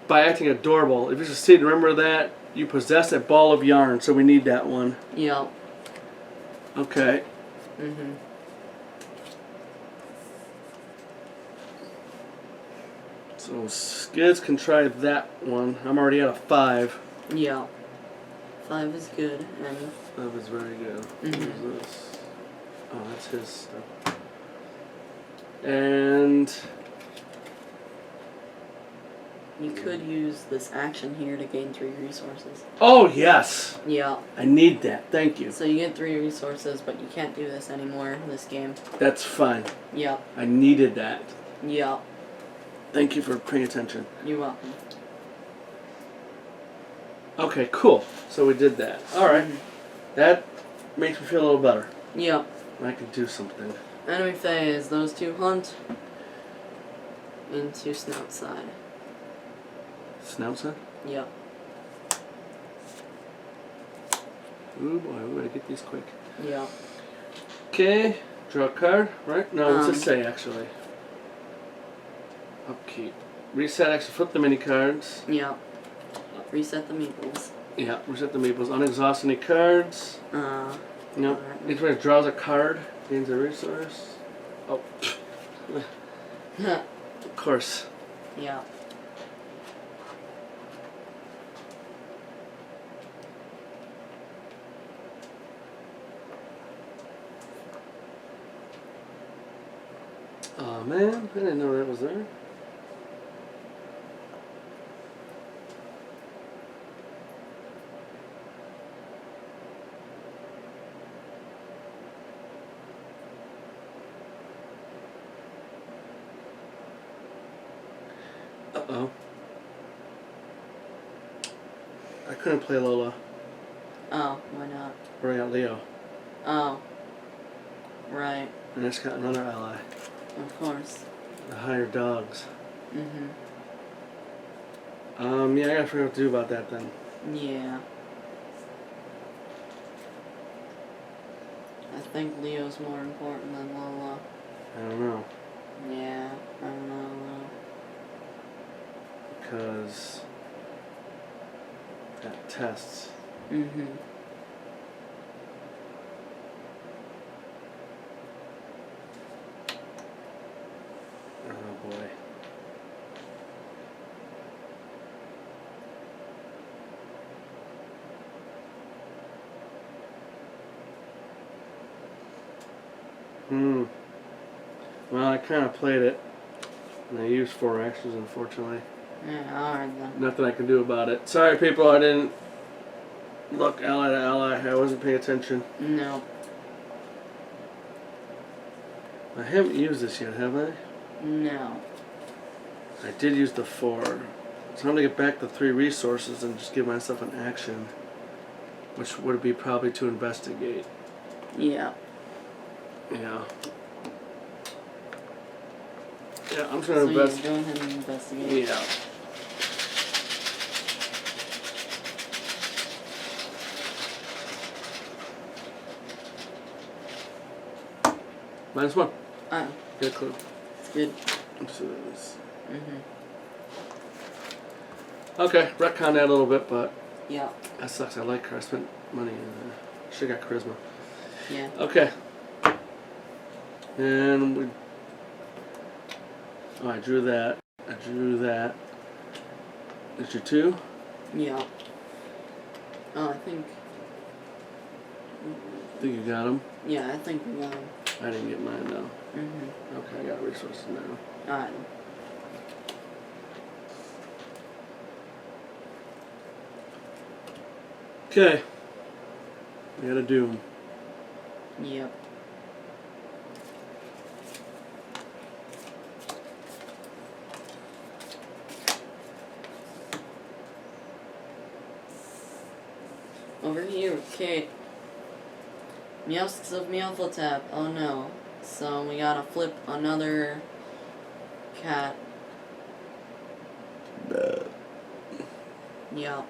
S1: by acting adorable. If you succeed, remember that you possess a ball of yarn, so we need that one.
S2: Yep.
S1: Okay.
S2: Mm-hmm.
S1: So Skids can try that one. I'm already at a 5.
S2: Yep. 5 is good, and
S1: 5 is very good.
S2: Mm-hmm.
S1: What is this? Oh, that's his stuff. And
S2: you could use this action here to gain 3 resources.
S1: oh yes,
S2: Yep.
S1: I need that. Thank you.
S2: So you get 3 resources, but you can't do this anymore in this game.
S1: That's fine.
S2: Yep.
S1: I needed that.
S2: Yep.
S1: Thank you for paying attention.
S2: You're welcome.
S1: Okay, cool. So we did that. All right.
S2: Mhm.
S1: That makes me feel a little better.
S2: Yep.
S1: I can do something.
S2: Enemy phase. Those 2 hunt into Snout side.
S1: Snouts,
S2: Yep.
S1: Ooh boy, we gotta get these quick.
S2: Yep.
S1: Okay, draw a card, right? No, what's it
S2: Um,
S1: say actually? Upkeep. Reset, actually flip the mini cards.
S2: Yep. Reset the meeples.
S1: Yeah, reset the meeples. Unexhaust any cards. No.
S2: Alright.
S1: Each one draws a card, gains a resource. Oh. Of course.
S2: Yep.
S1: Oh man, I didn't know that was there. Uh-oh. I couldn't play Lola.
S2: Oh, why not?
S1: Bring out Leo.
S2: Oh. Right.
S1: And it's got another ally.
S2: Of course.
S1: The higher dogs.
S2: Mm-hmm.
S1: Yeah, I gotta figure out what to do about that then.
S2: Yeah. I think Leo's more important than Lola.
S1: I don't know.
S2: Yeah, I don't know.
S1: Because that tests.
S2: Mm-hmm.
S1: Oh boy. Well, I kind of played it, and I used 4 actions, unfortunately.
S2: Yeah, alright then.
S1: Nothing I can do about it. Sorry, people, I didn't look ally to ally. I wasn't paying attention.
S2: No.
S1: I haven't used this yet, have I?
S2: No.
S1: I did use the 4. So I'm going to get back the 3 resources and just give myself an action, which would be probably to investigate.
S2: Yeah.
S1: Yeah. Yeah, I'm
S2: So
S1: trying to
S2: yeah,
S1: invest.
S2: go ahead and investigate.
S1: Yeah. -1.
S2: Oh,
S1: Get a clue.
S2: it's good.
S1: Let's do this.
S2: Mm-hmm.
S1: Okay, retcon that a little bit, but
S2: Yeah.
S1: that sucks. I like her. I spent money in Should have got charisma.
S2: Yeah.
S1: Okay. And we. Oh, I drew that. I drew that. Is your 2?
S2: Yeah. Oh, I think
S1: You got them?
S2: Yeah, I think we got him.
S1: I didn't get mine though.
S2: Mm-hmm.
S1: Okay, I got resources now.
S2: Alright.
S1: Okay. We got a Doom.
S2: Yep. Over here with Kate. Meowsks of Meowflotap. Oh no. So we gotta flip another cat. Yep.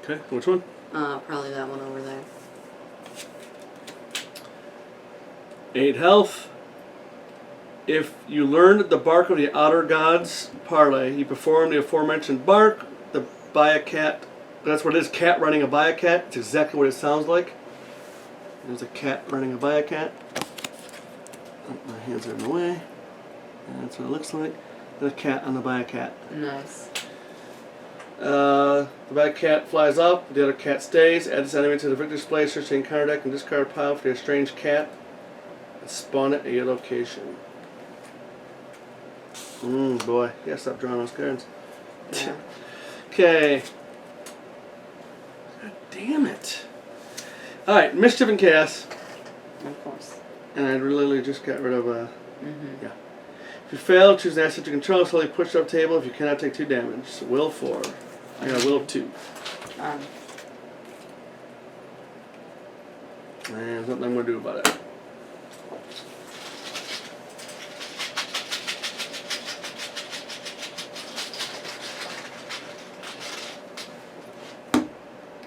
S1: Okay, which one?
S2: Probably that one over there.
S1: 8 health. If you learned the bark of the outer gods parlay, you perform the aforementioned bark, the buy a cat. That's what it is, cat running a buy a cat. It's exactly what it sounds like. There's a cat running a buy a cat. Oh, my hands are in the way. That's what it looks like. There's a cat on the buy a cat.
S2: Nice.
S1: The bad cat flies up, the other cat stays. Add this enemy to the victor's play, search the encounter deck, and discard a pile for your strange cat. And spawn it at your location. Boy. You gotta stop drawing those cards.
S2: Yeah.
S1: Okay. God damn it. Alright, Mischief and Chaos.
S2: Of course.
S1: And I literally just got rid of
S2: Mm-hmm.
S1: yeah. If you fail, choose an asset you control, slowly push it up table if you cannot take 2 damage. So will 4. I got a will of 2.
S2: Um,
S1: And there's nothing I'm going to do about it.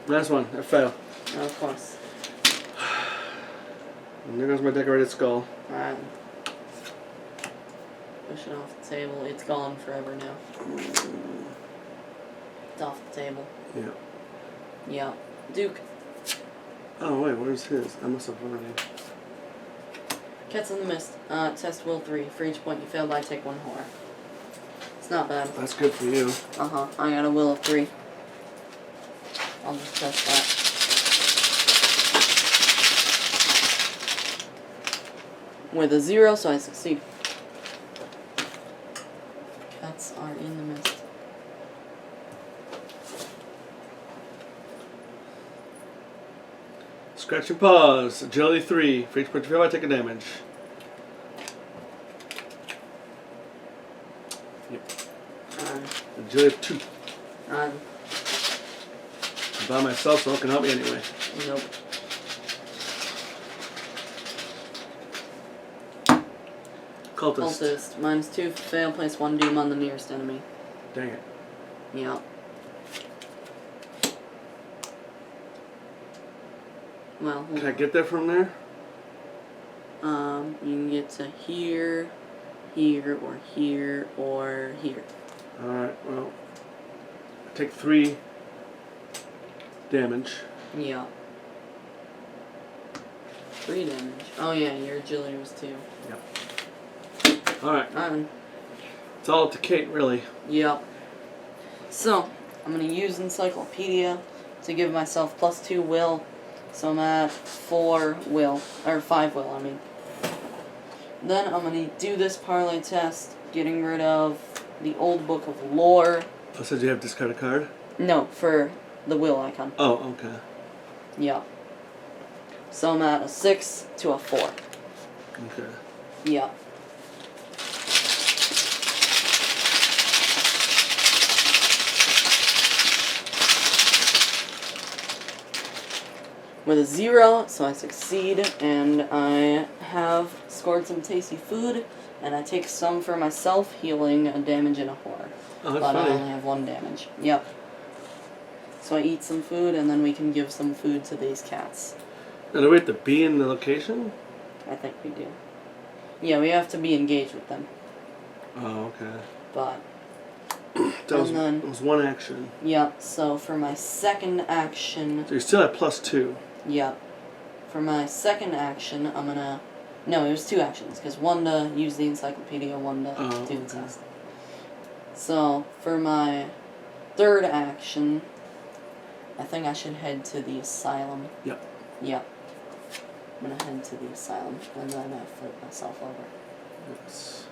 S1: Last one. I fail.
S2: of course.
S1: And there goes my decorated skull.
S2: Alright. Push it off the table. It's gone forever now. It's off the table.
S1: Yeah.
S2: Yeah. Duke.
S1: Oh, wait. Where's his? I must have already.
S2: Cats in the Mist. Test will 3. For each point you fail by, take 1 horror. It's not bad.
S1: That's good for you.
S2: Uh-huh. I got a will of 3. I'll just test that. With a 0, so I succeed. Cats are in the mist.
S1: Scratch and pause. Agility 3. For each point you fail, I take a damage. Yep. Agility 2. I'm by myself, so no one can help me anyway.
S2: Nope.
S1: Cultist.
S2: Cultist. -2 for fail. Place 1 doom on the nearest enemy.
S1: Dang it.
S2: Yeah. Well,
S1: Can I get that from there?
S2: you can get to here, here, or here, or here.
S1: Alright, well. I take 3 damage.
S2: Yeah. 3 damage. Oh yeah, your agility was 2.
S1: Yep. Alright.
S2: Alright.
S1: It's all up to Kate, really.
S2: Yep. So, I'm gonna use Encyclopedia to give myself +2 will. So I'm at 4 will. Or 5 will, I mean. Then I'm gonna do this parlay test, getting rid of the old book of lore.
S1: Oh, so you have to discard a card?
S2: No, for the will icon.
S1: Oh, okay.
S2: Yeah. So I'm at a 6 to a 4.
S1: Okay.
S2: Yeah. With a 0, so I succeed, and I have scored some tasty food, and I take some for myself, healing a damage and a horror.
S1: Oh, that's
S2: but
S1: funny.
S2: I only have 1 damage. Yep. So I eat some food, and then we can give some food to these cats.
S1: Now, do we have to be in the location?
S2: I think we do. Yeah, we have to be engaged with them.
S1: Oh, okay.
S2: But,
S1: That was,
S2: and then,
S1: it was 1 action.
S2: yep, so for my second action,
S1: So you're still at +2.
S2: yep, for my second action, I'm gonna... No, it was 2 actions, because one to use the encyclopedia, one to do the test. So, for my third action, I think I should head to the asylum.
S1: Yep.
S2: Yep. I'm gonna head to the asylum, and then I flip myself over.
S1: Yes.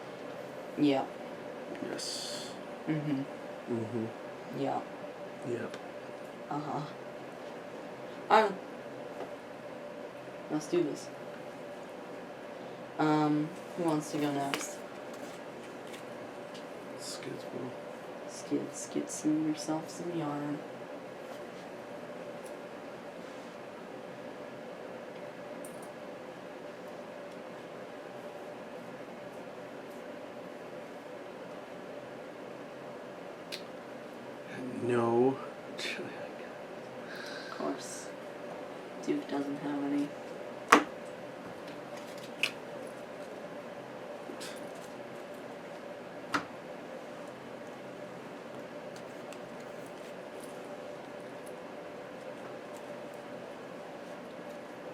S2: Yep.
S1: Yes.
S2: Mm-hmm.
S1: Mm-hmm.
S2: Yep.
S1: Yep.
S2: Uh-huh. Alright. Let's do this. Who wants to go next?
S1: Skids,
S2: Get some yourself some yarn.
S1: No.
S2: Of course. Duke doesn't have any.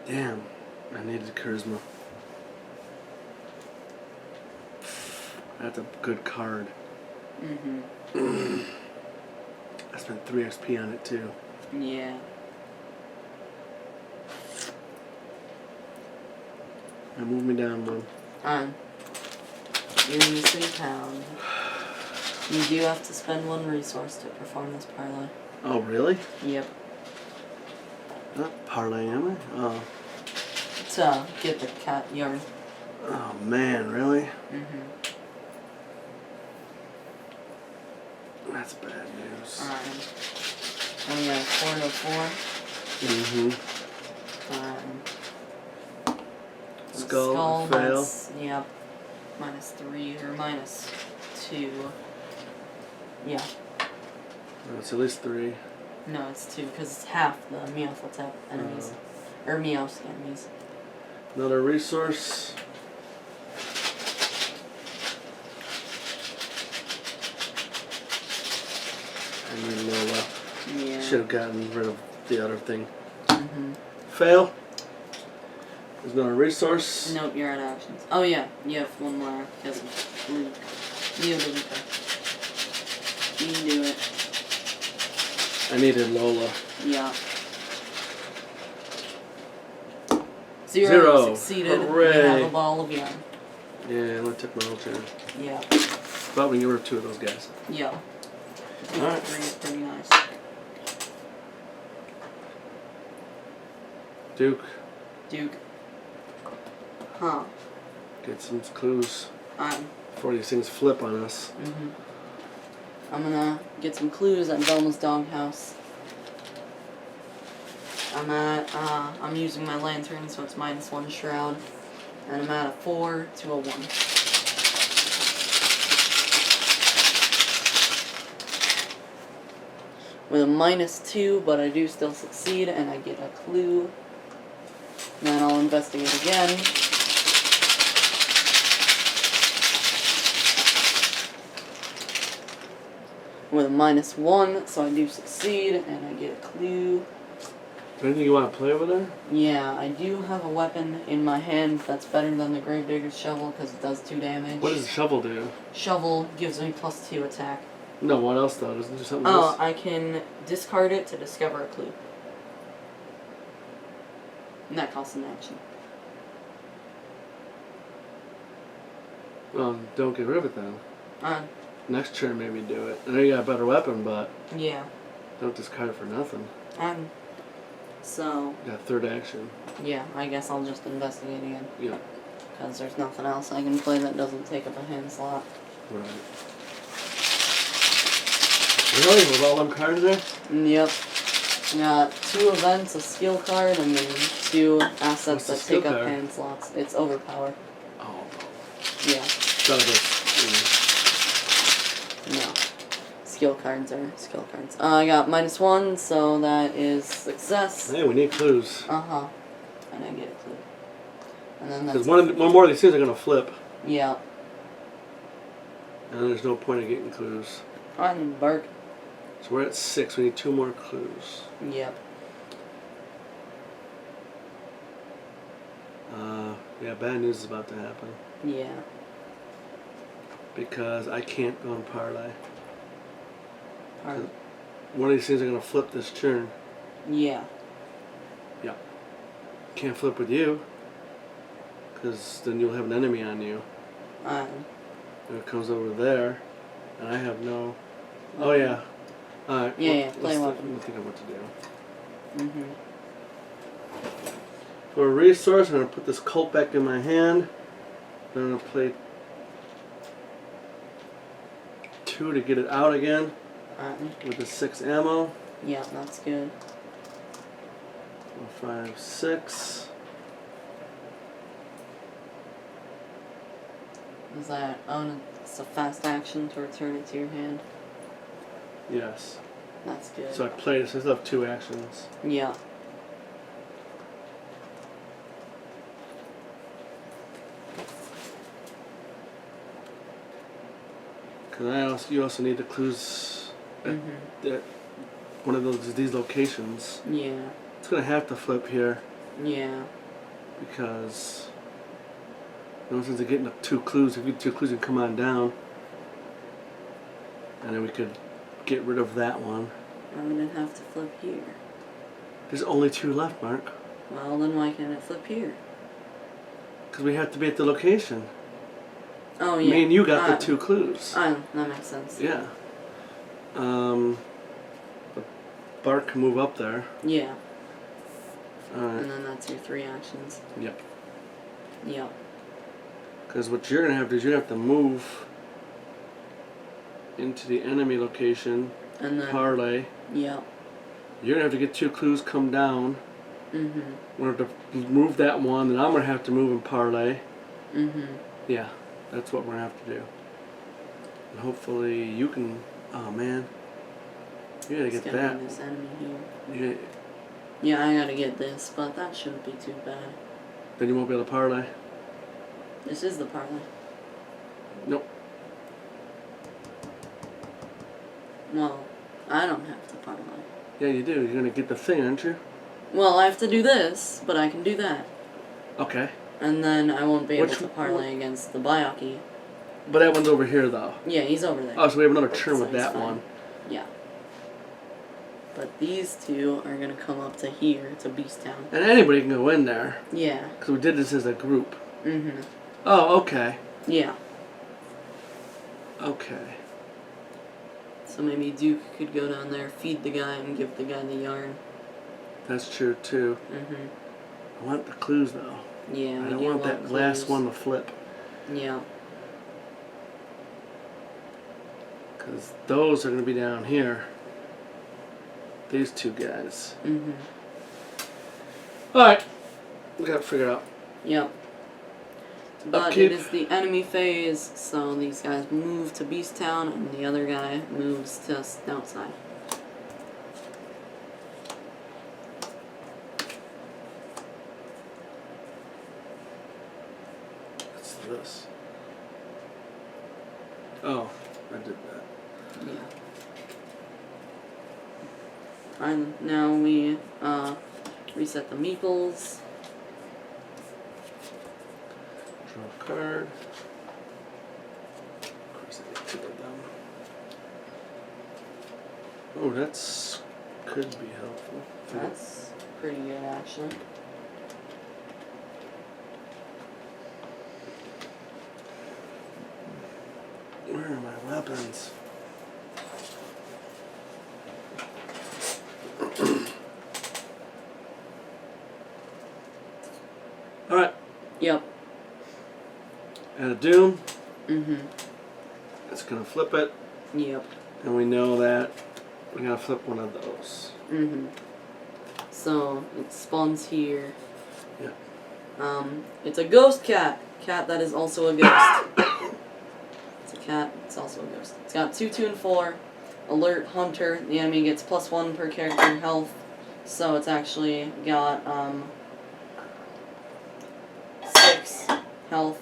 S1: Damn. I needed charisma. That's a good card.
S2: Mm-hmm.
S1: I spent 3 XP on it too.
S2: Yeah.
S1: Now move me down one.
S2: You're in the city pound. You do have to spend 1 resource to perform this parlay.
S1: Oh, really?
S2: Yep.
S1: Not parlay, am I? Oh.
S2: To get the cat yarn.
S1: Oh, man, really?
S2: Mm-hmm.
S1: That's bad news.
S2: Alright. And we got 4 to 4.
S1: Mm-hmm. Skull, fail.
S2: Yep. -3 or -2. Yeah.
S1: Oh, it's at least 3.
S2: No, it's 2 because it's half the Meowthotep enemies. Or Meowsk enemies.
S1: Another resource. I need Lola.
S2: Yeah.
S1: Should have gotten rid of the other thing.
S2: Mm-hmm.
S1: Fail. There's another resource.
S2: Nope, you're out of actions. Oh yeah, you have 1 more because of Luke. You have Luke. You can do it.
S1: I needed Lola.
S2: Yeah. 0 succeeded.
S1: Hooray.
S2: You have a ball of yarn.
S1: Yeah, I only took my whole turn.
S2: Yeah.
S1: But we can get rid of 2 of those guys.
S2: Yeah.
S1: Alright.
S2: 3 is pretty nice.
S1: Duke,
S2: Duke. Huh.
S1: get some clues
S2: I'm.
S1: before these things flip on us.
S2: Mm-hmm. I'm gonna get some clues at Velma's doghouse. I'm using my lantern, so it's -1 shroud. And I'm at a 4 to a 1. With a -2, but I do still succeed, and I get a clue. Then I'll investigate again. With a -1, so I do succeed, and I get a clue.
S1: Anything you want to play over there?
S2: Yeah, I do have a weapon in my hand that's better than the Gravedigger's shovel because it does 2 damage.
S1: What does the shovel do?
S2: Shovel gives me +2 attack.
S1: No, what else though? Does it do something
S2: Oh,
S1: else?
S2: I can discard it to discover a clue. And that costs an action.
S1: Well, don't get rid of it then.
S2: Uh,
S1: Next turn maybe do it. I know you got a better weapon, but
S2: yeah.
S1: don't discard it for nothing.
S2: So,
S1: You got 3rd action.
S2: yeah, I guess I'll just investigate again.
S1: Yeah.
S2: Because there's nothing else I can play that doesn't take up a hand slot.
S1: Right. Really? With all them cards there?
S2: Yep. Got 2 events, a skill card, and then 2
S1: What's
S2: assets
S1: the
S2: that
S1: skill
S2: take up
S1: card?
S2: hand slots. It's overpower.
S1: Oh.
S2: Yeah.
S1: Gotta go.
S2: No. Skill cards are skill cards. I got -1, so that is success.
S1: Hey, we need clues.
S2: Uh-huh. And I get a clue. And then that's...
S1: Because one more of these things are going to flip.
S2: Yeah.
S1: And there's no point in getting clues.
S2: On Bark.
S1: So we're at 6. We need 2 more clues.
S2: Yep.
S1: Yeah, bad news is about to happen.
S2: Yeah.
S1: Because I can't go on parlay.
S2: Parlay.
S1: One of these things are going to flip this turn.
S2: Yeah.
S1: Yeah. Can't flip with you. Because then you'll have an enemy on you. And it comes over there. And I have no... Oh, yeah. Alright.
S2: Yeah, play
S1: let's
S2: weapon.
S1: think of what to do.
S2: Mm-hmm.
S1: For a resource, I'm going to put this Colt back in my hand. I'm going to play 2 to get it out again. With the 6 ammo.
S2: Yeah, that's good.
S1: 4, 5, 6.
S2: Is that... Oh, no, it's a fast action to return it to your hand.
S1: Yes.
S2: That's good.
S1: So I played it, so I still have 2 actions.
S2: Yeah.
S1: Because you also need the clues at one of these locations.
S2: Yeah.
S1: It's going to have to flip here.
S2: Yeah.
S1: Because... since they're getting 2 clues, if you get 2 clues, you can come on down. And then we could get rid of that one.
S2: I wouldn't have to flip here.
S1: There's only 2 left, Mark.
S2: Well, then why can't it flip here?
S1: Because we have to be at the location.
S2: Oh, yeah.
S1: Me and you got the 2 clues.
S2: That makes sense.
S1: Yeah. The Bark can move up there.
S2: Yeah.
S1: Alright.
S2: And then that's your 3 actions.
S1: Yep.
S2: Yep.
S1: Because what you're going to have to do is you have to move into the enemy location,
S2: and then
S1: parlay.
S2: Yep.
S1: You're going to have to get 2 clues, come down.
S2: Mm-hmm.
S1: We're going to have to move that one, then I'm going to have to move and parlay.
S2: Mm-hmm.
S1: Yeah, that's what we're going to have to do. And hopefully you can... Oh, man. You got to get that.
S2: This enemy here.
S1: You gotta,
S2: yeah, I got to get this, but that shouldn't be too bad.
S1: then you won't be able to parlay.
S2: This is the parlay.
S1: Nope.
S2: Well, I don't have to parlay.
S1: Yeah, you do. You're going to get the thing, aren't you?
S2: Well, I have to do this, but I can do that.
S1: Okay.
S2: And then I won't be able to parlay against the Byakuya.
S1: But that one's over here, though.
S2: Yeah, he's over there.
S1: Oh, so we have another turn
S2: So
S1: with that
S2: fine.
S1: one.
S2: Yeah. But these 2 are going to come up to here, to Beast Town.
S1: And anybody can go in there.
S2: Yeah.
S1: Because we did this as a group.
S2: Mm-hmm.
S1: Oh, okay.
S2: Yeah.
S1: Okay.
S2: So maybe Duke could go down there, feed the guy, and give the guy the yarn.
S1: That's true, too.
S2: Mm-hmm.
S1: I want the clues, though.
S2: Yeah,
S1: I don't want that last one to flip.
S2: Yeah.
S1: Because those are going to be down here. These 2 guys.
S2: Mm-hmm.
S1: Alright. We got it figured out.
S2: Yep. But
S1: Upkeep.
S2: it is the enemy phase, so these guys move to Beast Town, and the other guy moves to outside.
S1: What's this? Oh, I did that.
S2: Yeah. And now we reset the meeples.
S1: Draw a card. Of course, I get 2 of them. Oh, that's could be helpful.
S2: That's pretty good, actually.
S1: Where are my weapons? Alright.
S2: Yep.
S1: And a Doom.
S2: Mm-hmm.
S1: It's going to flip it.
S2: Yep.
S1: And we know that we're going to flip one of those.
S2: Mm-hmm. So it spawns here.
S1: Yeah.
S2: It's a ghost cat. Cat that is also a ghost. It's a cat. It's also a ghost. It's got 2, 2, and 4. Alert, Hunter. The enemy gets +1 per character health. So it's actually got 6 health.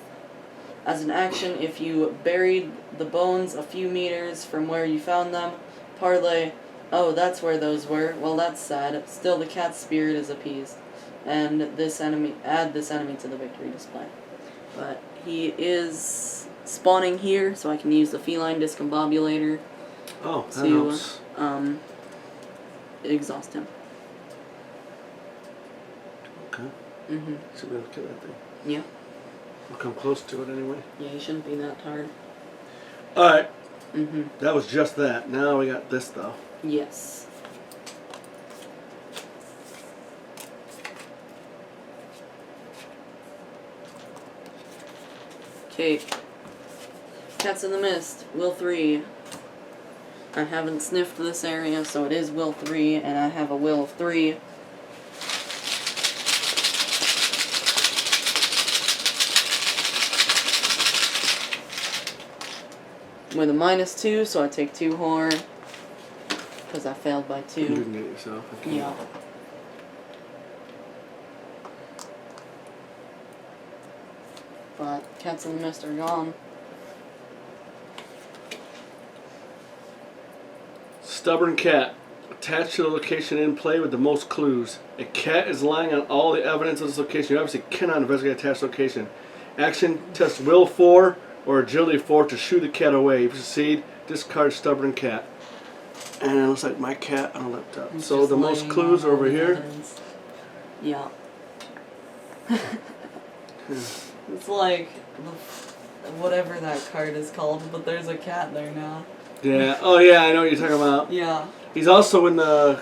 S2: As an action, if you buried the bones a few meters from where you found them, parlay, oh, that's where those were. Well, that's sad. Still, the cat's spirit is appeased. and this enemy, add this enemy to the victory display. But he is spawning here, so I can use the feline discombobulator
S1: that
S2: to
S1: helps.
S2: exhaust him.
S1: Okay.
S2: Mm-hmm.
S1: So we're gonna kill that thing.
S2: Yeah.
S1: We'll come close to it anyway.
S2: Yeah, he shouldn't be that hard.
S1: Alright.
S2: Mm-hmm.
S1: That was just that. Now we got this though.
S2: Yes. Okay. Cats in the Mist, Will 3. I haven't sniffed this area, so it is Will 3, and I have a Will of 3. With a -2, so I take 2 horror. Because I failed by 2.
S1: You can get it yourself. Okay.
S2: Yeah. But Cats in the Mist are gone.
S1: Stubborn cat. Attached to the location in play with the most clues. A cat is lying on all the evidence of this location. You obviously cannot investigate attached location. Action, test Will 4 or Agility 4 to shoo the cat away. If you succeed, discard Stubborn cat. And it looks like my cat on the laptop.
S2: It's
S1: So
S2: just
S1: the most
S2: laying
S1: clues
S2: on
S1: are over
S2: the
S1: here.
S2: evidence. Yeah. It's like whatever that card is called, but there's a cat there now.
S1: Yeah. Oh yeah, I know what you're talking about.
S2: Yeah.
S1: He's also in the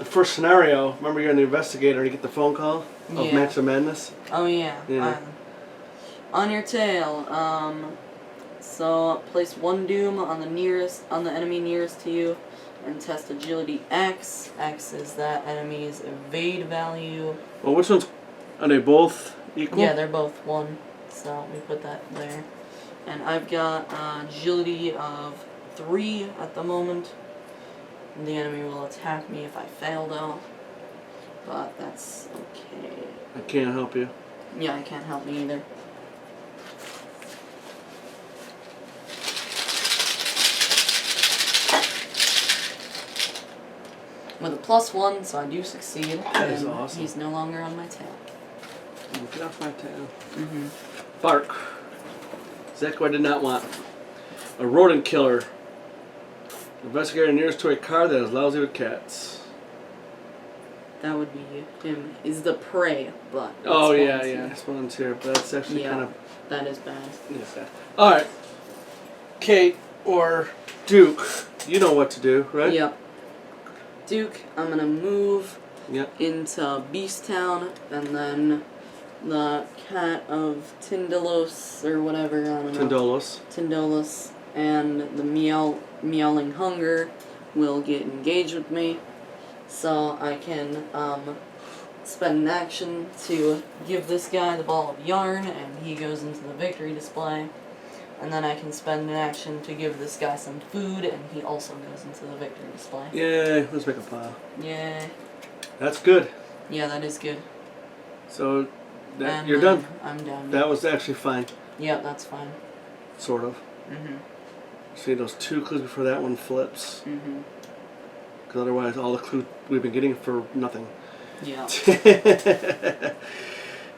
S1: first scenario. Remember, you're in the investigator and you get the phone call of
S2: Yeah.
S1: Match of Madness.
S2: Oh yeah.
S1: Yeah.
S2: On your tail. So place 1 doom on the enemy nearest to you, and test agility X. X is that enemy's evade value.
S1: Well, which ones are they both equal?
S2: Yeah, they're both 1. So we put that there. And I've got agility of 3 at the moment. The enemy will attack me if I fail though. But that's okay.
S1: I can't help you.
S2: Yeah, I can't help me either. With a +1, so I do succeed.
S1: That is
S2: and
S1: awesome.
S2: He's no longer on my tail.
S1: Get off my tail.
S2: Mm-hmm.
S1: Bark. Exactly what I did not want. A rodent killer. Investigator nearest to a car that is lousy with cats.
S2: That would be him. Is the prey, but
S1: Oh
S2: it
S1: yeah,
S2: spawns
S1: yeah.
S2: here.
S1: This one's here, but that's actually
S2: Yeah.
S1: kind of
S2: That is bad.
S1: All right. Kate or Duke, you know what to do, right?
S2: Yep. Duke, I'm gonna move
S1: Yep.
S2: into Beast Town, and then the Cat of Tindalos, or whatever, I don't know.
S1: Tindolos.
S2: Tindalos, and the Meowling Hunger will get engaged with me. So I can spend an action to give this guy the ball of yarn, and he goes into the victory display. And then I can spend an action to give this guy some food, and he also goes into the victory display.
S1: Yay, let's make a pile.
S2: Yay.
S1: That's good.
S2: Yeah, that is good.
S1: So that,
S2: And
S1: you're
S2: then
S1: done.
S2: I'm done.
S1: That was actually fine,
S2: Yeah, that's fine.
S1: sort of.
S2: Mhm.
S1: See those 2 clues before that one flips.
S2: Mhm.
S1: Because otherwise all the clues we've been getting for nothing.
S2: Yeah.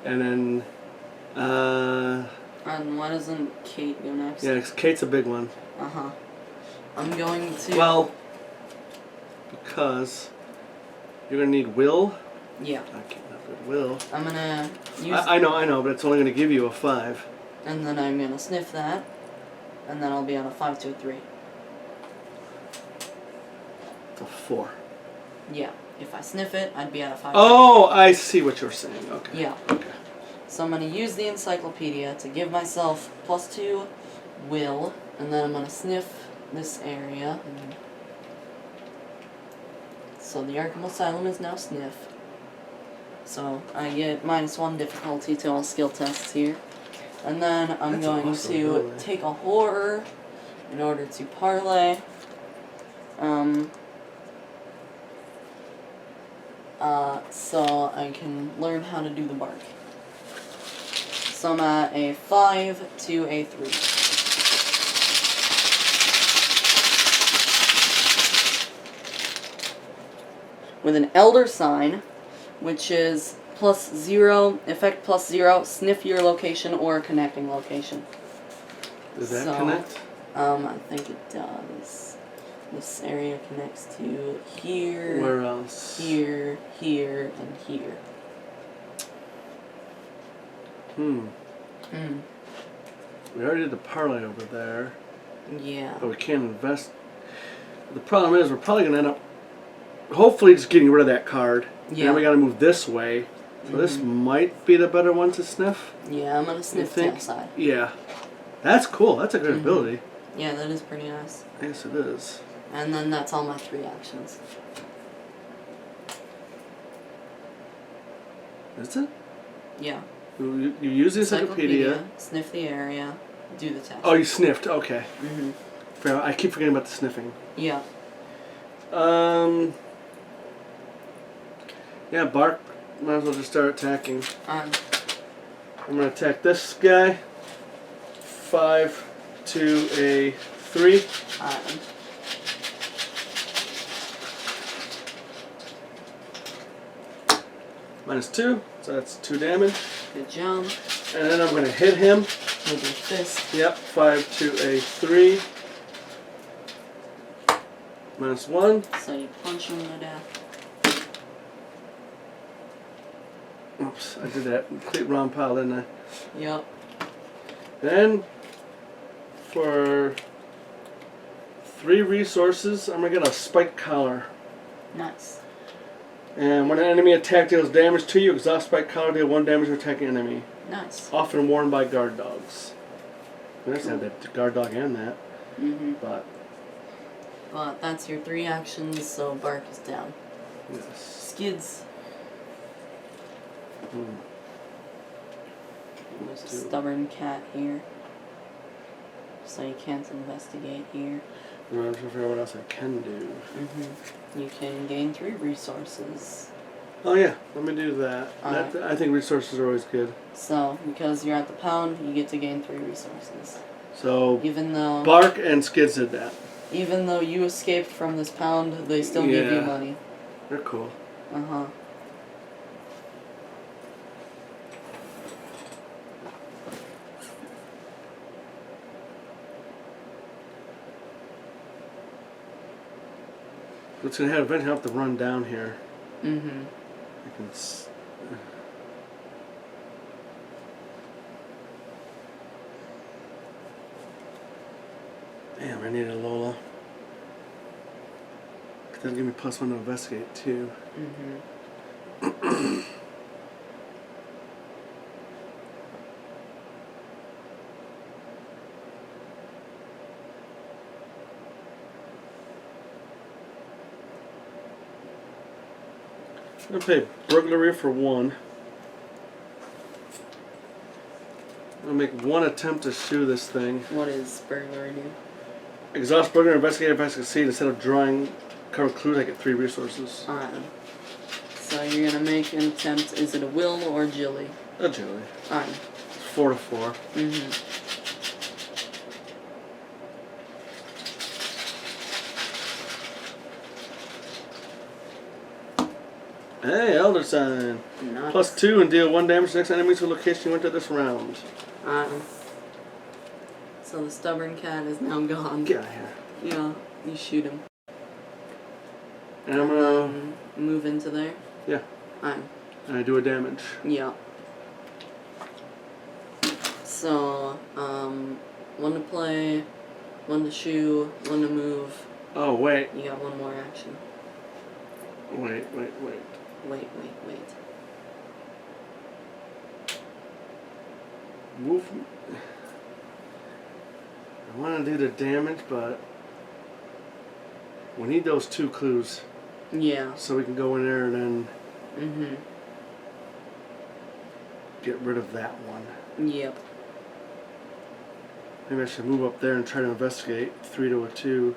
S1: And then,
S2: And why doesn't Kate go next?
S1: yeah, 'cause Kate's a big one.
S2: Uh-huh. I'm going to...
S1: Well, because you're going to need Will.
S2: Yeah.
S1: I can't have good Will.
S2: I'm gonna use...
S1: I know, but it's only going to give you a 5.
S2: And then I'm gonna sniff that. And then I'll be on a 5 to a 3.
S1: It's a 4.
S2: Yeah. If I sniff it, I'd be at a 5
S1: Oh, I see what you're saying. Okay.
S2: Yeah.
S1: Okay.
S2: So I'm gonna use the encyclopedia to give myself +2 will, and then I'm gonna sniff this area. So the Arkham Asylum is now sniff. So I get -1 difficulty to all skill tests here. And then I'm
S1: That's
S2: going
S1: awesome,
S2: to
S1: really.
S2: take a horror in order to parlay. So I can learn how to do the bark. So I'm at a 5 to a 3. With an elder sign, which is +0, effect +0, sniff your location or a connecting location.
S1: Does that connect?
S2: I think it does. This area connects to here.
S1: Where else?
S2: Here, here, and here.
S1: We already did the parlay over there.
S2: Yeah.
S1: But we can't invest. The problem is we're probably going to end up hopefully just getting rid of that card.
S2: Yeah.
S1: And we got to move this way. So this might be the better one to sniff.
S2: Yeah, I'm going to sniff tailside.
S1: Yeah. That's cool. That's a good ability.
S2: Yeah, that is pretty nice.
S1: Yes, it is.
S2: And then that's all my 3 actions.
S1: Is it?
S2: Yeah.
S1: You use the encyclopedia.
S2: Sniff the area. Do the test.
S1: Oh, you sniffed. Okay. I keep forgetting about the sniffing.
S2: Yeah.
S1: Yeah, Bark. Might as well just start attacking.
S2: On.
S1: I'm going to attack this guy. 5 to a 3. -2, so that's 2 damage.
S2: Good job.
S1: And then I'm going to hit him.
S2: With your fist.
S1: Yep, 5 to a 3. -1.
S2: So you punch him to death.
S1: Oops, I did that complete wrong pile, didn't I?
S2: Yep.
S1: Then, for 3 resources, I'm going to get a spike collar.
S2: Nice.
S1: And when an enemy attack deals damage to you, exhaust spike collar deal 1 damage to attacking enemy.
S2: Nice.
S1: Often worn by guard dogs. I just have that guard dog and that. But
S2: that's your 3 actions, so Bark is down.
S1: yes.
S2: Skids. There's a stubborn cat here. So you can't investigate here.
S1: I'm trying to figure out what else I can do.
S2: You can gain 3 resources.
S1: Oh yeah, let me do that. I think resources are always good.
S2: So, because you're at the pound, you get to gain 3 resources.
S1: So,
S2: even though
S1: Bark and Skids did that.
S2: Even though you escaped from this pound, they still give you money.
S1: They're cool. What's going to have eventually have to run down here. I can Damn, I need a Lola. That'll give me +1 to investigate too. I'm going to play burglary for 1. I'm going to make 1 attempt to shoot this thing.
S2: What is burglary do?
S1: Exhaust burglary, investigate if I succeed. Instead of drawing cover clues, I get 3 resources.
S2: Alright. So you're going to make an attempt. Is it a will or agility?
S1: Agility.
S2: Alright.
S1: 4 to 4. Hey, Elder Sign.
S2: Nice.
S1: +2 and deal 1 damage to the next enemy to a location you went to this round.
S2: So the stubborn cat is now gone.
S1: Get out of here.
S2: Yeah, you shoot him.
S1: And I'm gonna
S2: move into there?
S1: Yeah.
S2: Alright.
S1: And I do a damage.
S2: Yeah. So, 1 to play, 1 to shoot, 1 to move.
S1: Oh, wait.
S2: You got 1 more action.
S1: Wait.
S2: Wait.
S1: Move. I want to do the damage, but we need those 2 clues.
S2: Yeah.
S1: So we can go in there and then get rid of that one.
S2: Yep.
S1: Maybe I should move up there and try to investigate 3 to a 2.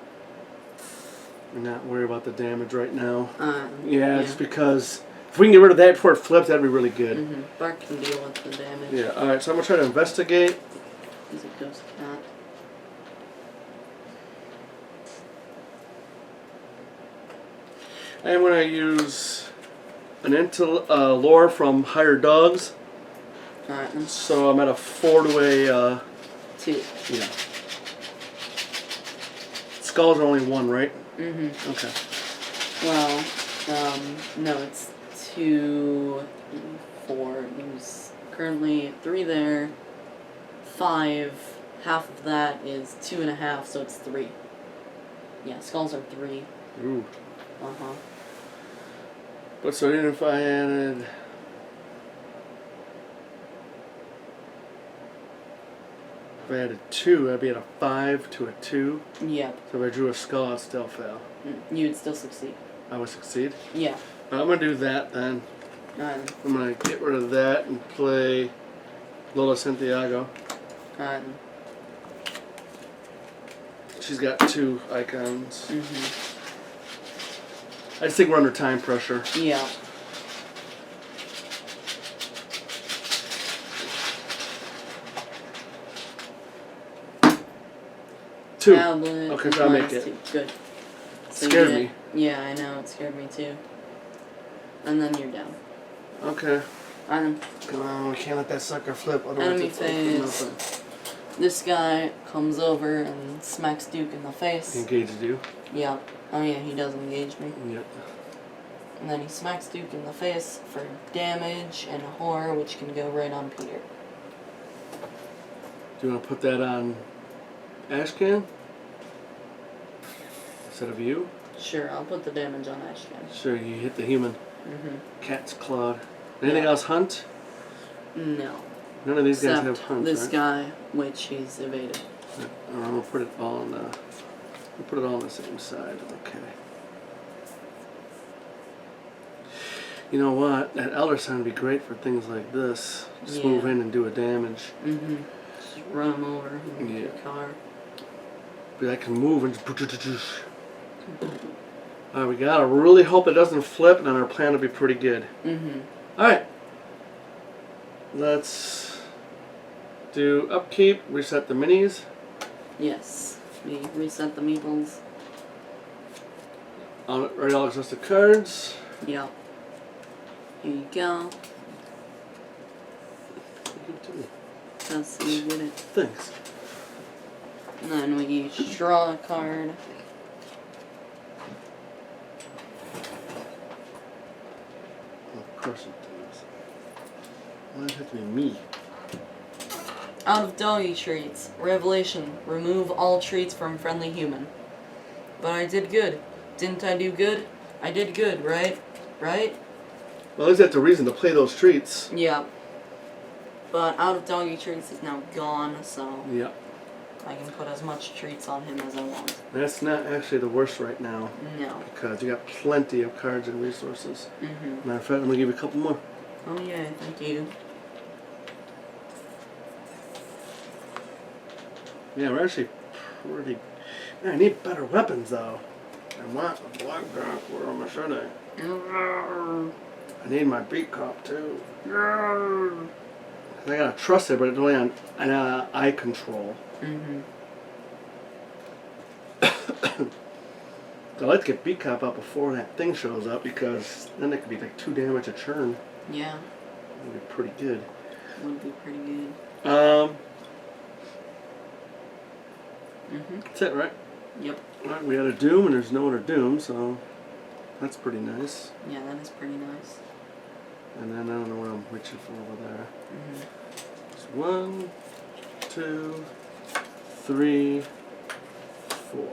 S1: And not worry about the damage right now. Yeah, just because if we can get rid of that before it flips, that'd be really good.
S2: Bark can deal with the damage.
S1: Yeah, alright, so I'm going to try to investigate.
S2: He's a ghost cat.
S1: I'm going to use an lore from Higher Dogs.
S2: Alright then.
S1: So I'm at a 4 to a
S2: 2.
S1: yeah. Skulls are only 1, right?
S2: Mm-hmm.
S1: Okay.
S2: Well, no, it's 2, 4. There's currently 3 there. 5. Half of that is 2.5, so it's 3. Yeah, skulls are 3.
S1: Ooh.
S2: Uh-huh.
S1: But so even if I added... If I added 2, I'd be at a 5 to a 2.
S2: Yep.
S1: So if I drew a skull, I'd still fail.
S2: You would still succeed.
S1: I would succeed?
S2: Yeah.
S1: I'm going to do that then. I'm going to get rid of that and play Lola Santiago. She's got 2 icons.
S2: Mm-hmm.
S1: I just think we're under time pressure.
S2: Yeah.
S1: Two.
S2: Tablet.
S1: Okay, so I'll make it.
S2: 2. Good. So
S1: Scared me.
S2: Yeah, I know. It scared me too. And then you're down.
S1: Okay.
S2: Come
S1: on, we can't let that sucker flip.
S2: Enemy phase. This guy comes over and smacks Duke in the face.
S1: He engages you.
S2: Yeah. Oh yeah, he does engage me.
S1: Yep.
S2: And then he smacks Duke in the face for damage and horror, which can go right on Peter.
S1: Do you want to put that on Ashcan? Instead of you?
S2: Sure, I'll put the damage on Ashcan.
S1: Sure, you hit the human.
S2: Mm-hmm.
S1: Cat's clawed. Anything else hunt?
S2: No.
S1: None of these guys
S2: Except
S1: have hunt,
S2: this
S1: right?
S2: guy, which he's evaded.
S1: I'm gonna put it all on the. We'll put it all on the same side. Okay. You know what? That Elder Sign would be great for things like this. Just move in and do a damage.
S2: Mm-hmm. Just run him over with your car.
S1: But I can move and just. Alright, we gotta really hope it doesn't flip, and then our plan will be pretty good.
S2: Mm-hmm.
S1: Alright. Let's do upkeep, reset the minis.
S2: Yes. We reset the meeples.
S1: Already all exhausted cards.
S2: Yep. Here you go. That's how you get it.
S1: Thanks.
S2: And then we each draw a card.
S1: Of course it does. Why does it have to be me?
S2: Out of doggy treats. Revelation. Remove all treats from friendly human. But I did good. Didn't I do good? I did good, right? Right?
S1: Well, at least that's a reason to play those treats.
S2: Yeah. But out of doggy treats is now gone, so
S1: Yeah.
S2: I can put as much treats on him as I want.
S1: That's not actually the worst right now.
S2: No.
S1: Because you got plenty of cards and resources.
S2: Mm-hmm.
S1: Matter of fact, I'm going to give you a couple more.
S2: Oh yeah, thank you.
S1: Yeah, we're actually pretty... Man, I need better weapons, though. I want a black rock or a machete. I need my beat cop, too. I got a trusted, but it's only on eye control.
S2: Mm-hmm.
S1: So I'd like to get beat cop out before that thing shows up, because then it could be like 2 damage a turn.
S2: Yeah.
S1: That would be pretty good.
S2: Would be pretty good.
S1: That's it, right?
S2: Yep.
S1: Alright, we had a Doom, and there's no other Doom, so that's pretty nice.
S2: Yeah, that is pretty nice.
S1: And then I don't know what I'm reaching for over there.
S2: Mm-hmm.
S1: It's 1, 2, 3, 4.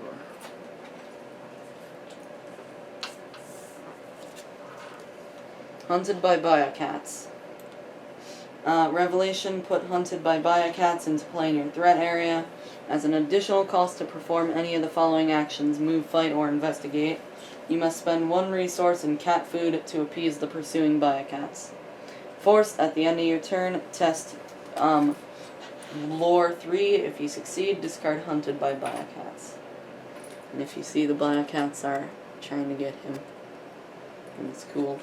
S2: Hunted by Biocats. Revelation, put Hunted by Biocats into play in your threat area. As an additional cost to perform any of the following actions: move, fight, or investigate. You must spend 1 resource in cat food to appease the pursuing Biocats. Forced, at the end of your turn, test Lore 3. If you succeed, discard Hunted by Biocats. And if you see the Biocats are trying to get him, and it's cool.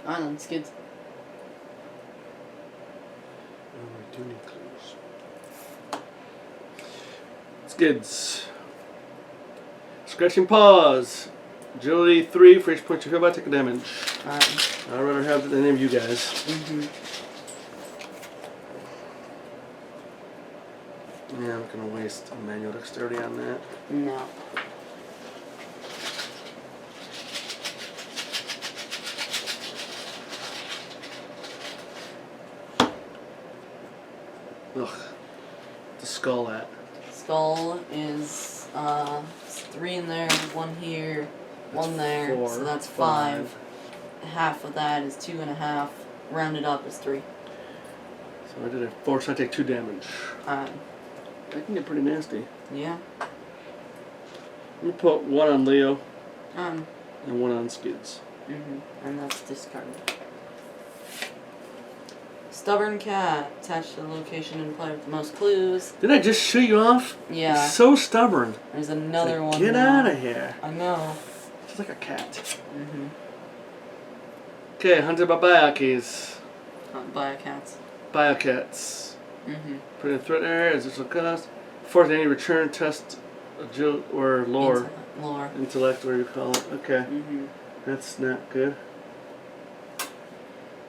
S2: Island skids.
S1: Oh, we do need clues. Skids. Scratching paws. Agility 3 for each point you feel by take a damage.
S2: Alright.
S1: I'd rather have the name of you guys.
S2: Mm-hmm.
S1: Yeah, I'm not gonna waste manual dexterity on that.
S2: No.
S1: Ugh. The skull at.
S2: Skull is 3 in there, 1 here, 1 there,
S1: 4,
S2: so that's 5. Half of that is 2.5. Rounded up is 3.
S1: So I did a 4, so I take 2 damage. That can get pretty nasty.
S2: Yeah.
S1: Let me put 1 on Leo
S2: Um.
S1: and 1 on Skids.
S2: And that's discarded. Stubborn cat attached to the location and play with the most clues.
S1: Did I just shoot you off?
S2: Yeah.
S1: He's so stubborn.
S2: There's another
S1: like,
S2: one.
S1: Get
S2: now.
S1: out of here.
S2: I know.
S1: Just like a cat.
S2: Mm-hmm.
S1: Okay, hunted by Biokis.
S2: Biocats.
S1: Biocats.
S2: Mm-hmm.
S1: Put in threat area, additional cost. Force any return test, agility, or lore.
S2: Lore.
S1: Intellect, whatever you call it. Okay.
S2: Mm-hmm.
S1: That's not good.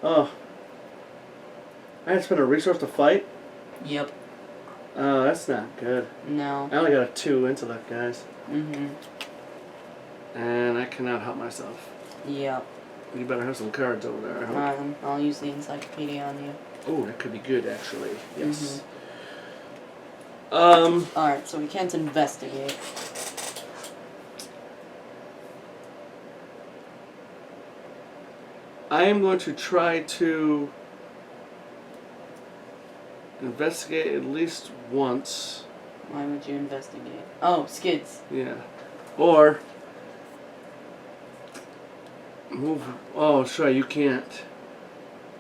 S1: Oh. I had to spend a resource to fight?
S2: Yep.
S1: Oh, that's not good.
S2: No.
S1: I only got a 2 intellect, guys.
S2: Mm-hmm.
S1: And I cannot help myself.
S2: Yep.
S1: You better have some cards over there, I hope.
S2: I'll use the encyclopedia on you.
S1: Oh, that could be good, actually. Yes.
S2: Alright, so we can't investigate.
S1: I am going to try to investigate at least once.
S2: Why would you investigate? Oh, Skids.
S1: Yeah. Or move. Oh, sorry, you can't.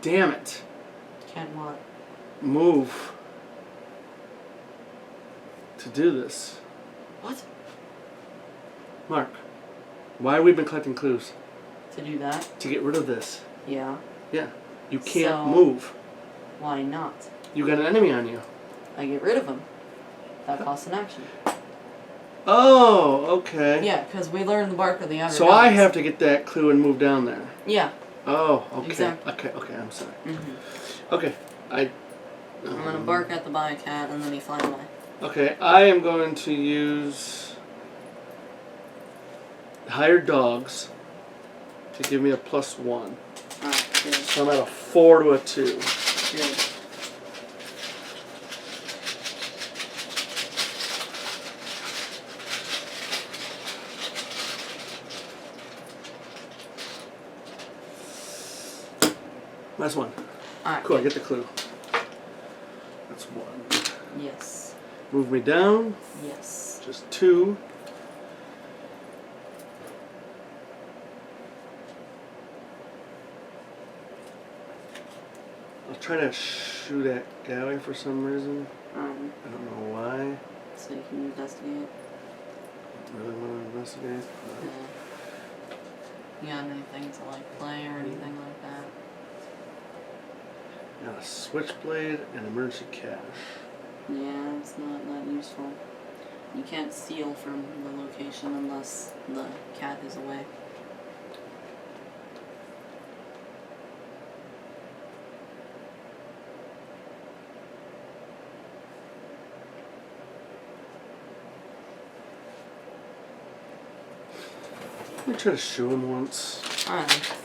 S1: Damn it.
S2: Can't what?
S1: Move to do this.
S2: What?
S1: Mark, why have we been collecting clues?
S2: To do that?
S1: To get rid of this.
S2: Yeah.
S1: Yeah. You can't
S2: So-
S1: move.
S2: Why not?
S1: You got an enemy on you.
S2: I get rid of him. That costs an action.
S1: Oh, okay.
S2: Yeah, because we learned the bark of the outer
S1: So I
S2: dogs.
S1: have to get that clue and move down there.
S2: Yeah.
S1: Oh, okay.
S2: Exactly.
S1: Okay, I'm sorry.
S2: Mm-hmm.
S1: Okay,
S2: I'm gonna bark at the Biocat and then he flies away.
S1: Okay, I am going to use hired dogs to give me a +1.
S2: Alright, good.
S1: So I'm at a 4 to a 2.
S2: Good.
S1: That's 1.
S2: Alright.
S1: Cool, I get the clue. That's 1.
S2: Yes.
S1: Move me down.
S2: Yes.
S1: Just 2. I'll try to shoot at Gowie for some reason. I don't know why.
S2: So you can investigate.
S1: Really want to investigate.
S2: Yeah. You got anything to like play or anything like that?
S1: Got a switchblade and emergency cache.
S2: Yeah, it's not that useful. You can't steal from the location unless the cat is away.
S1: Let me try to shoot him once.
S2: Alright.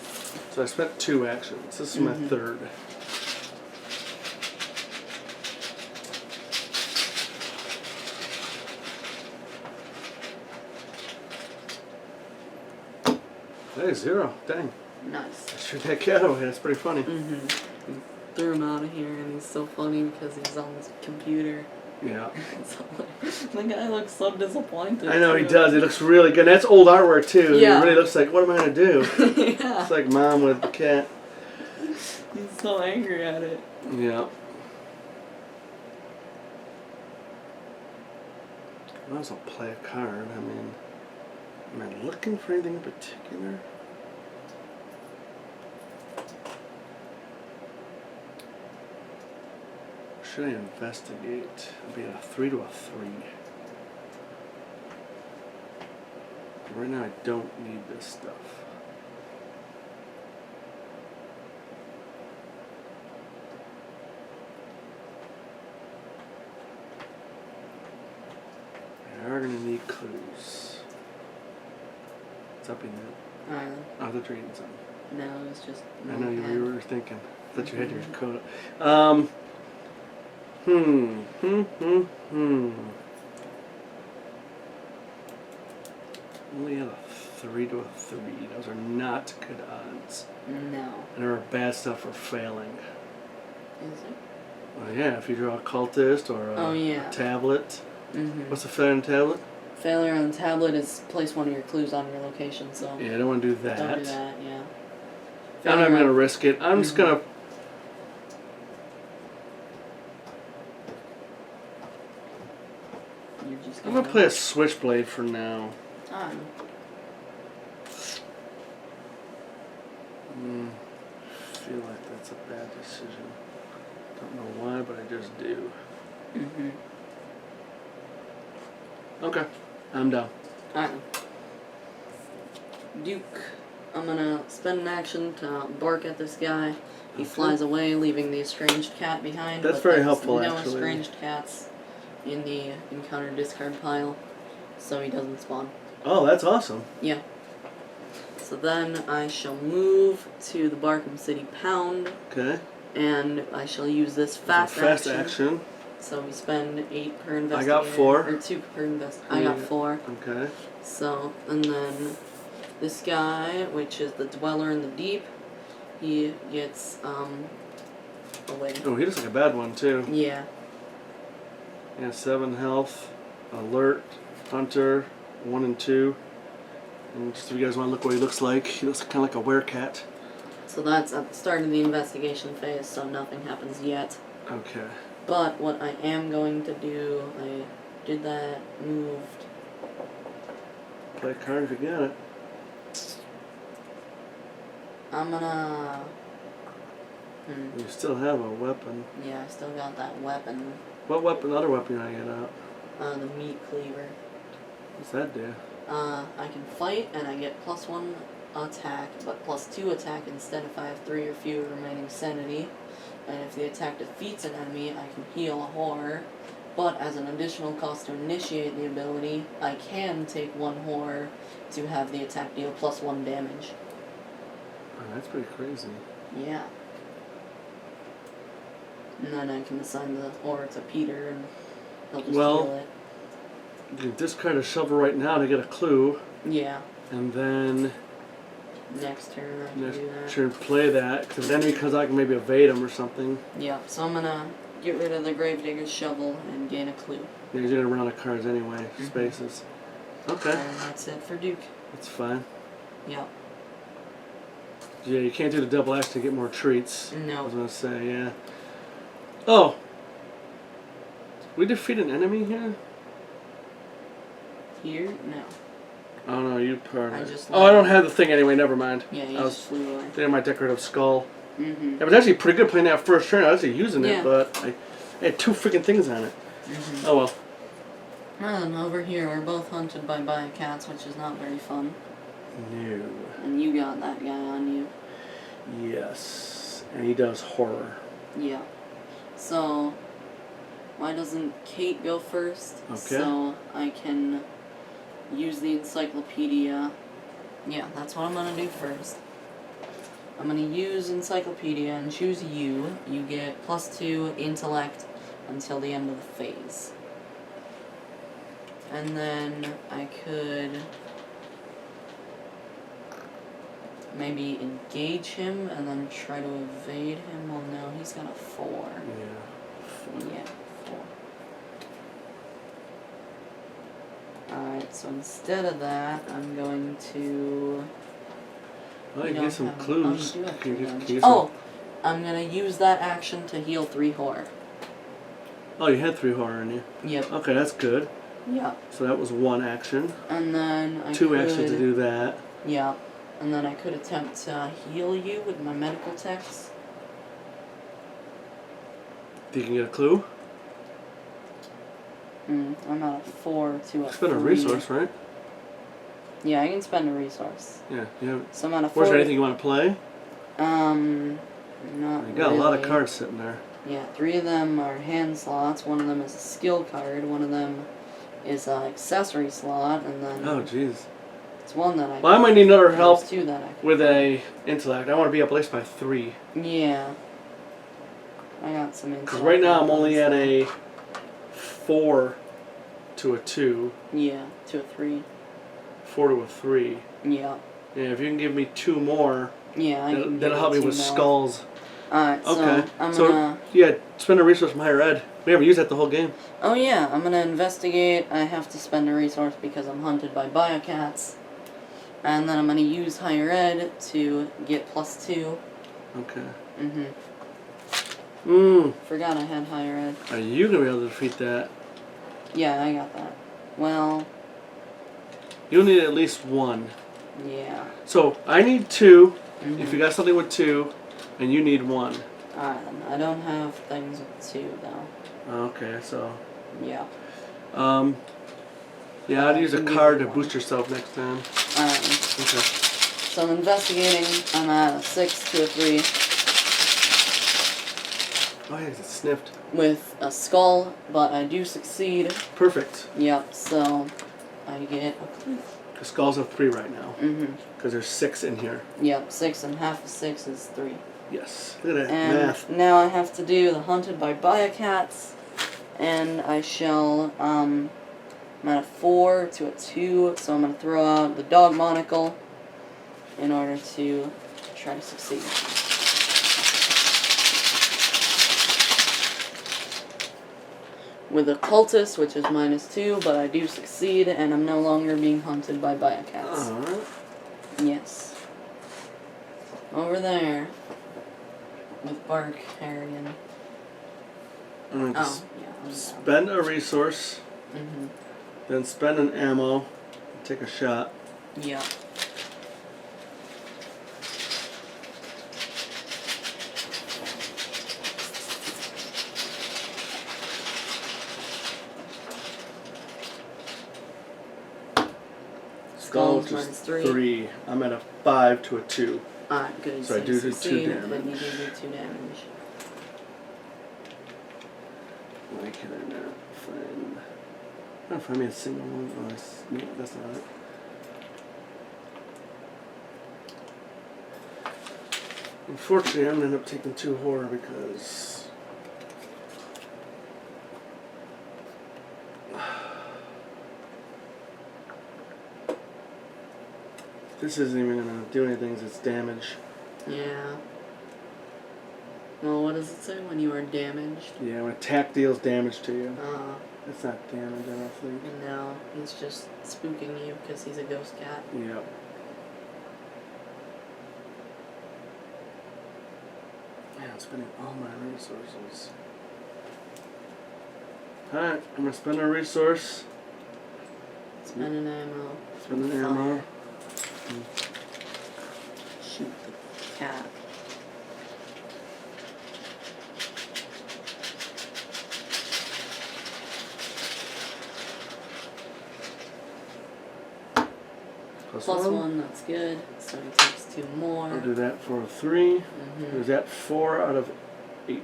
S1: So I spent 2 actions. This is my 3rd. Hey, 0. Dang.
S2: Nice.
S1: I shoot that cat away. That's pretty funny.
S2: Threw him out of here and he's so funny because he's on his computer.
S1: Yeah.
S2: So, the guy looks so disappointed.
S1: I know he
S2: too.
S1: does. He looks really good. And that's old artwork too.
S2: Yeah.
S1: It really looks like, what am I going to do?
S2: Yeah.
S1: It's like mom with the cat.
S2: He's so angry at it.
S1: Yeah. I might as well play a card. I mean, am I looking for anything in particular? Should I investigate? I'll be at a 3 to a 3. right now I don't need this stuff. We are going to need clues. What's up in there?
S2: Alright then.
S1: Oh, the reading something.
S2: No, it's just.
S1: I know you were thinking. I thought you had your coat. Only had a 3 to a 3. Those are not good odds.
S2: No.
S1: And there are bad stuff for failing.
S2: Is it?
S1: Well, yeah, if you draw a cultist or a tablet.
S2: Mm-hmm.
S1: What's the failure on tablet?
S2: Failure on the tablet is place one of your clues on your location, so.
S1: Yeah, I don't want to do that.
S2: Don't do that, yeah.
S1: I'm not going to risk it. I'm just going to...
S2: You're just
S1: I'm going to play a switchblade for now.
S2: I
S1: Feel like that's a bad decision. Don't know why, but I just do.
S2: Mm-hmm.
S1: Okay, I'm down.
S2: Alright. Duke. I'm gonna spend an action to bark at this guy. He flies away, leaving the estranged cat behind.
S1: That's
S2: but
S1: very
S2: there's
S1: helpful,
S2: no
S1: actually.
S2: estranged cats in the encounter discard pile, so he doesn't spawn.
S1: Oh, that's awesome.
S2: Yeah. So then I shall move to the Barkham City Pound,
S1: Okay.
S2: and I shall use this fast
S1: action.
S2: So we spend 8 per investigator.
S1: I got 4.
S2: Or 2 per investigator. I got 4.
S1: Okay.
S2: So, and then this guy, which is the Dweller in the Deep, he gets, away.
S1: Oh, he looks like a bad one, too.
S2: Yeah.
S1: Yeah, 7 health, alert, hunter, 1 and 2. And just if you guys want to look what he looks kind of like a werecat.
S2: So that's at the start of the investigation phase, so nothing happens yet.
S1: Okay.
S2: But what I am going to do, I did that, moved.
S1: Play a card if you got it.
S2: I'm gonna...
S1: You still have a weapon.
S2: Yeah, I still got that weapon.
S1: What weapon, other weapon you want to get out?
S2: The meat cleaver.
S1: What's that do?
S2: I can fight, and I get +1 attack, but +2 attack instead if I have 3 or fewer remaining sanity. And if the attack defeats an enemy, I can heal a horror. But as an additional cost to initiate the ability, I can take 1 horror to have the attack deal +1 damage.
S1: Oh, that's pretty crazy.
S2: Yeah. And then I can assign the horror to Peter, and he'll just heal it.
S1: You can discard a shovel right now to get a clue.
S2: Yeah.
S1: And then
S2: Next turn I can do that.
S1: turn play that, because then because I can maybe evade him or something.
S2: Yeah, so I'm gonna get rid of the Gravedigger's shovel and gain a clue.
S1: Yeah, you're gonna run out of cards anyway, spaces. Okay.
S2: And that's it for Duke.
S1: That's fine.
S2: Yeah.
S1: Yeah, you can't do the double action to get more treats. I
S2: No.
S1: was gonna say, yeah. Oh! We defeat an enemy here?
S2: Here? No.
S1: Oh no, you part
S2: I
S1: of it.
S2: just
S1: Oh, I don't have the thing anyway, never mind.
S2: Yeah, he
S1: I was
S2: just flew away.
S1: thinking of my decorative skull.
S2: Mm-hmm.
S1: It was actually pretty good playing that first turn. I was actually using
S2: Yeah.
S1: it, but I had 2 freaking things on it.
S2: Mm-hmm.
S1: Oh well.
S2: And over here, we're both hunted by cats, which is not very fun.
S1: No.
S2: And you got that guy on you.
S1: Yes. And he does horror.
S2: Yeah. So, why doesn't Kate go first?
S1: Okay.
S2: So I can use the encyclopedia. Yeah, that's what I'm gonna do first. I'm gonna use encyclopedia and choose you. You get +2 intellect until the end of the phase. And then I could maybe engage him and then try to evade him. Well, no, he's got a 4.
S1: Yeah.
S2: Yeah, 4. Alright, so instead of that, I'm going to...
S1: Well, you
S2: don't
S1: get some
S2: have-
S1: clues.
S2: oh, you do have
S1: Can you
S2: three
S1: get-
S2: damage.
S1: can you get some-
S2: Oh! I'm gonna use that action to heal 3 horror.
S1: Oh, you had 3 horror in you.
S2: Yep.
S1: Okay, that's good.
S2: Yep.
S1: So that was 1 action.
S2: And then I
S1: 2
S2: could...
S1: actions to do that.
S2: Yeah. And then I could attempt to heal you with my medical text.
S1: You can get a clue.
S2: I'm at a 4 to a
S1: Spend a
S2: 3.
S1: resource, right?
S2: Yeah, I can spend a resource.
S1: Yeah. Yeah.
S2: So I'm at a
S1: Was there anything you want to play?
S2: Not
S1: You got a lot of
S2: really.
S1: cards sitting there.
S2: Yeah, 3 of them are hand slots. 1 of them is a skill card. 1 of them is an accessory slot, and then
S1: Oh, jeez.
S2: it's 1 that I.
S1: Well, I might need another help
S2: There's 2 that I.
S1: with a intellect. I want to be up at least by 3.
S2: Yeah. I got some intellect.
S1: Because right now I'm only
S2: so.
S1: at a 4 to a 2.
S2: Yeah, to a 3.
S1: 4 to a 3.
S2: Yeah.
S1: Yeah, if you can give me 2 more,
S2: Yeah, I can
S1: that'll
S2: give
S1: help me
S2: you
S1: with
S2: 2 more.
S1: skulls.
S2: Alright, so
S1: Okay.
S2: I'm
S1: So,
S2: gonna.
S1: yeah, spend a resource from higher ed. We haven't used that the whole game.
S2: Oh yeah, I'm gonna investigate. I have to spend a resource because I'm hunted by biocats. And then I'm gonna use higher ed to get +2.
S1: Okay.
S2: Mm-hmm. Forgot I had higher ed.
S1: Are you going to be able to defeat that?
S2: Yeah, I got that. Well,
S1: You'll need at least 1.
S2: yeah.
S1: So, I need 2.
S2: Mm-hmm.
S1: If you got something with 2, and you need 1.
S2: Alright then. I don't have things with 2 though.
S1: Okay, so...
S2: Yeah.
S1: Yeah, I'd use a card to boost yourself next time.
S2: Alright.
S1: Okay.
S2: So I'm investigating. I'm at a 6 to a 3
S1: Oh, yeah, it sniffed.
S2: with a skull, but I do succeed.
S1: Perfect.
S2: Yep, so I get a clue.
S1: The skulls have 3 right now.
S2: Mm-hmm.
S1: Because there's 6 in here.
S2: Yep, 6 and half of 6 is 3.
S1: Yes. Look at that
S2: And
S1: math.
S2: now I have to do the hunted by biocats, and I shall, I'm at a 4 to a 2, so I'm going to throw out the dog monocle in order to try to succeed. With a cultist, which is -2, but I do succeed, and I'm no longer being hunted by biocats.
S1: Alright.
S2: Yes. Over there. With Bark Harrigan.
S1: I'm going to
S2: Oh, yeah. I'm down.
S1: spend a resource,
S2: Mm-hmm.
S1: then spend an ammo, and take a shot.
S2: Yeah. Skulls
S1: Which is
S2: -3.
S1: 3. I'm at a 5 to a 2.
S2: Alright, good.
S1: So I
S2: you
S1: do 2
S2: succeed,
S1: damage.
S2: And you do 2 damage.
S1: Why can I not find... I don't find me a single one. Oh, no, that's not it. Unfortunately, I'm going to end up taking 2 horror because... This isn't even going to do anything, it's damage.
S2: Yeah. Well, what does it say when you are damaged?
S1: Yeah, when attack deals damage to you.
S2: Uh,
S1: That's not damage, I don't think.
S2: no, he's just spooking you because he's a ghost cat.
S1: Yep. Man, I'm spending all my resources. Alright, I'm gonna spend a resource.
S2: Spend an ammo.
S1: Spend an
S2: Fire.
S1: ammo.
S2: Shoot the cat. Plus one, that's good. So he takes 2 more.
S1: I'll do that for a 3.
S2: Mm-hmm.
S1: Is that 4 out of 8?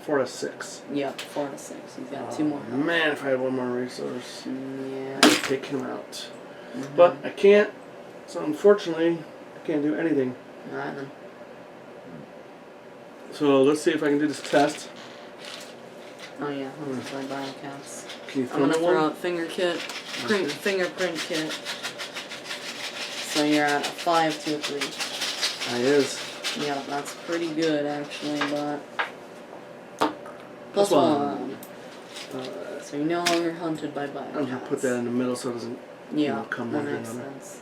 S1: 4 out of 6.
S2: Yep, 4 to 6. He's got 2 more.
S1: Man, if I had one more resource,
S2: Yeah.
S1: I could take him out.
S2: Mm-hmm.
S1: But I can't, so unfortunately, I can't do anything.
S2: Alright then.
S1: So let's see if I can do this test.
S2: Oh yeah, hunted by biocats.
S1: Can you
S2: I'm gonna
S1: me
S2: throw
S1: one?
S2: out fingerprint kit. So you're at a 5 to a 3.
S1: I is.
S2: Yeah, that's pretty good actually, but
S1: Plus
S2: plus
S1: one.
S2: 1. So you're no longer hunted by biocats.
S1: I'm gonna put that in the middle so it doesn't
S2: Yeah,
S1: come
S2: that
S1: right
S2: makes
S1: in.
S2: sense.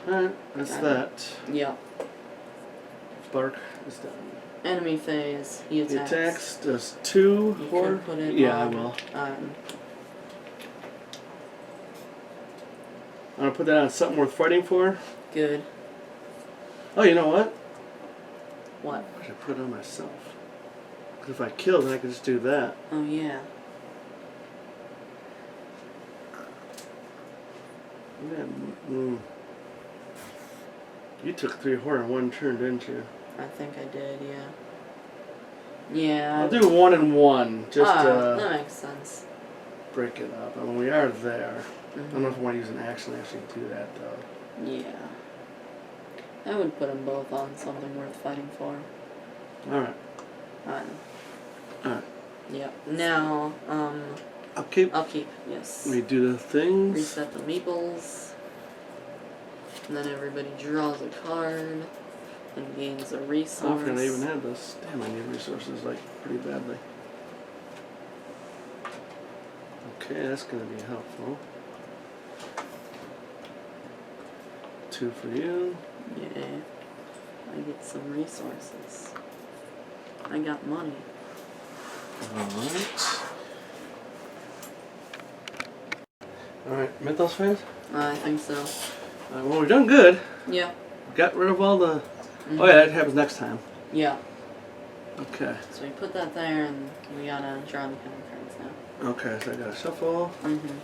S1: Alright, that's
S2: Got
S1: that.
S2: Yeah.
S1: Bark is done.
S2: Enemy phase. He
S1: He
S2: attacks.
S1: attacks, does 2
S2: You
S1: horror.
S2: could put it
S1: Yeah, I
S2: on,
S1: will.
S2: Um,
S1: I'm gonna put that on something worth fighting for.
S2: good.
S1: Oh, you know what?
S2: What?
S1: I should put it on myself. Because if I kill, then I can just do that.
S2: Oh yeah.
S1: Yeah. You took 3 horror in one turn, didn't you?
S2: I think I did, yeah. Yeah.
S1: I'll do 1 and 1, just
S2: that makes sense.
S1: break it up. I mean, we are there.
S2: Mm-hmm.
S1: I don't know if I want to use an action to actually do that, though.
S2: Yeah. I would put them both on something worth fighting for.
S1: Alright.
S2: Alright. Yep. Now,
S1: Upkeep?
S2: upkeep, yes.
S1: We do the things.
S2: Reset the meeples. And then everybody draws a card and gains a resource.
S1: I forgot I even had this. Damn, I need resources like pretty badly. Okay, that's going to be helpful. 2 for you.
S2: Yeah. I get some resources. I got money.
S1: Alright. Alright, Mythos fans?
S2: I think so.
S1: Well, we've done good.
S2: Yeah.
S1: Got rid of all the...
S2: Mm-hmm.
S1: Oh yeah, that happens next time.
S2: Yeah.
S1: Okay.
S2: So we put that there and we gotta draw the kind of cards now.
S1: Okay, so I gotta shuffle.
S2: Mm-hmm.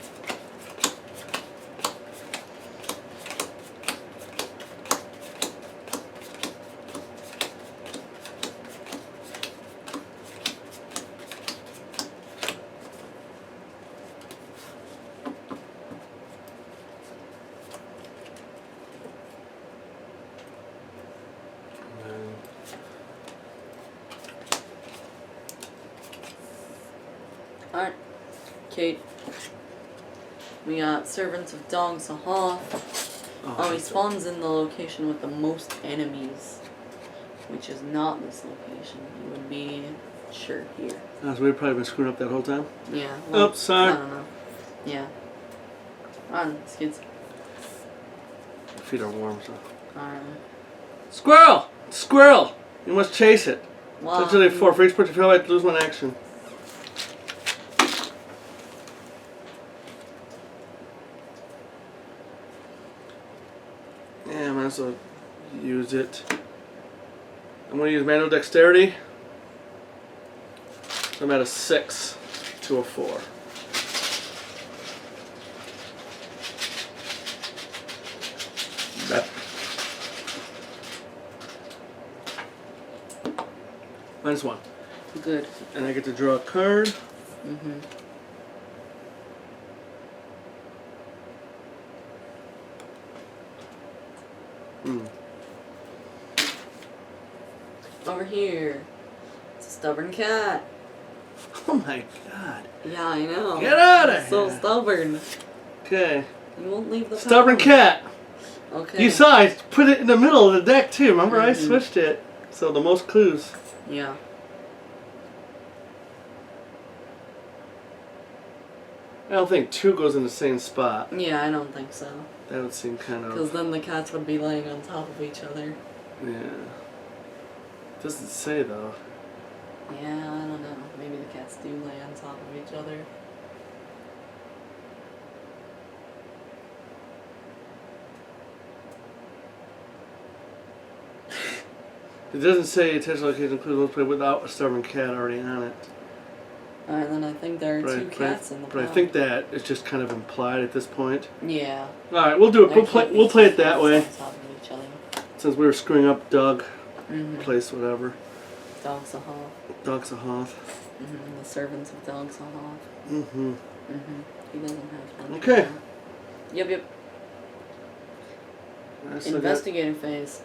S2: Alright, Kate. We got Servants of Dog Sahoth. Oh, he spawns in the location with the most enemies, which is not this location. It would be, sure, here.
S1: So we've probably been screwing up that whole time?
S2: Yeah. Well,
S1: Oops, sorry.
S2: I don't know. Yeah. On, skids.
S1: Feet are warm, so.
S2: Alright.
S1: Squirrel! Squirrel! You must chase it.
S2: Wow.
S1: Essentially 4 for each put you feel like lose 1 action. Yeah, I might as well use it. I'm going to use manual dexterity. So I'm at a 6 to a 4. That. -1.
S2: Good.
S1: And I get to draw a card.
S2: Mm-hmm. Over here. It's a stubborn cat.
S1: Oh my god.
S2: Yeah, I know.
S1: Get out of
S2: It's so
S1: here.
S2: stubborn.
S1: Okay.
S2: You won't leave the
S1: Stubborn
S2: pound.
S1: cat.
S2: Okay.
S1: You saw I put it in the middle of the deck too. Remember I
S2: Mhm.
S1: switched it. So the most clues.
S2: Yeah.
S1: I don't think 2 goes in the same spot.
S2: Yeah, I don't think so.
S1: That would seem kind
S2: Because
S1: of...
S2: then the cats would be laying on top of each other.
S1: Yeah. Doesn't say though.
S2: Yeah, I don't know. Maybe the cats do lay on top of each other.
S1: It doesn't say attention location includes those played without a stubborn cat already on it.
S2: Alright, then I think there are
S1: But
S2: 2 cats in the
S1: But I
S2: pound.
S1: think that is just kind of implied at this point.
S2: Yeah.
S1: Alright, we'll do it.
S2: There can't be
S1: We'll play it
S2: 2
S1: that
S2: cats
S1: way.
S2: on top of each other.
S1: Since we were screwing up Doug.
S2: Mm-hmm.
S1: Place, whatever.
S2: Dog Sahoth.
S1: Dog Sahoth.
S2: Mm-hmm. The servants of Dog Sahoth.
S1: Mm-hmm.
S2: Mm-hmm. He doesn't have one.
S1: Okay.
S2: Yep.
S1: I still got-
S2: Investigating phase.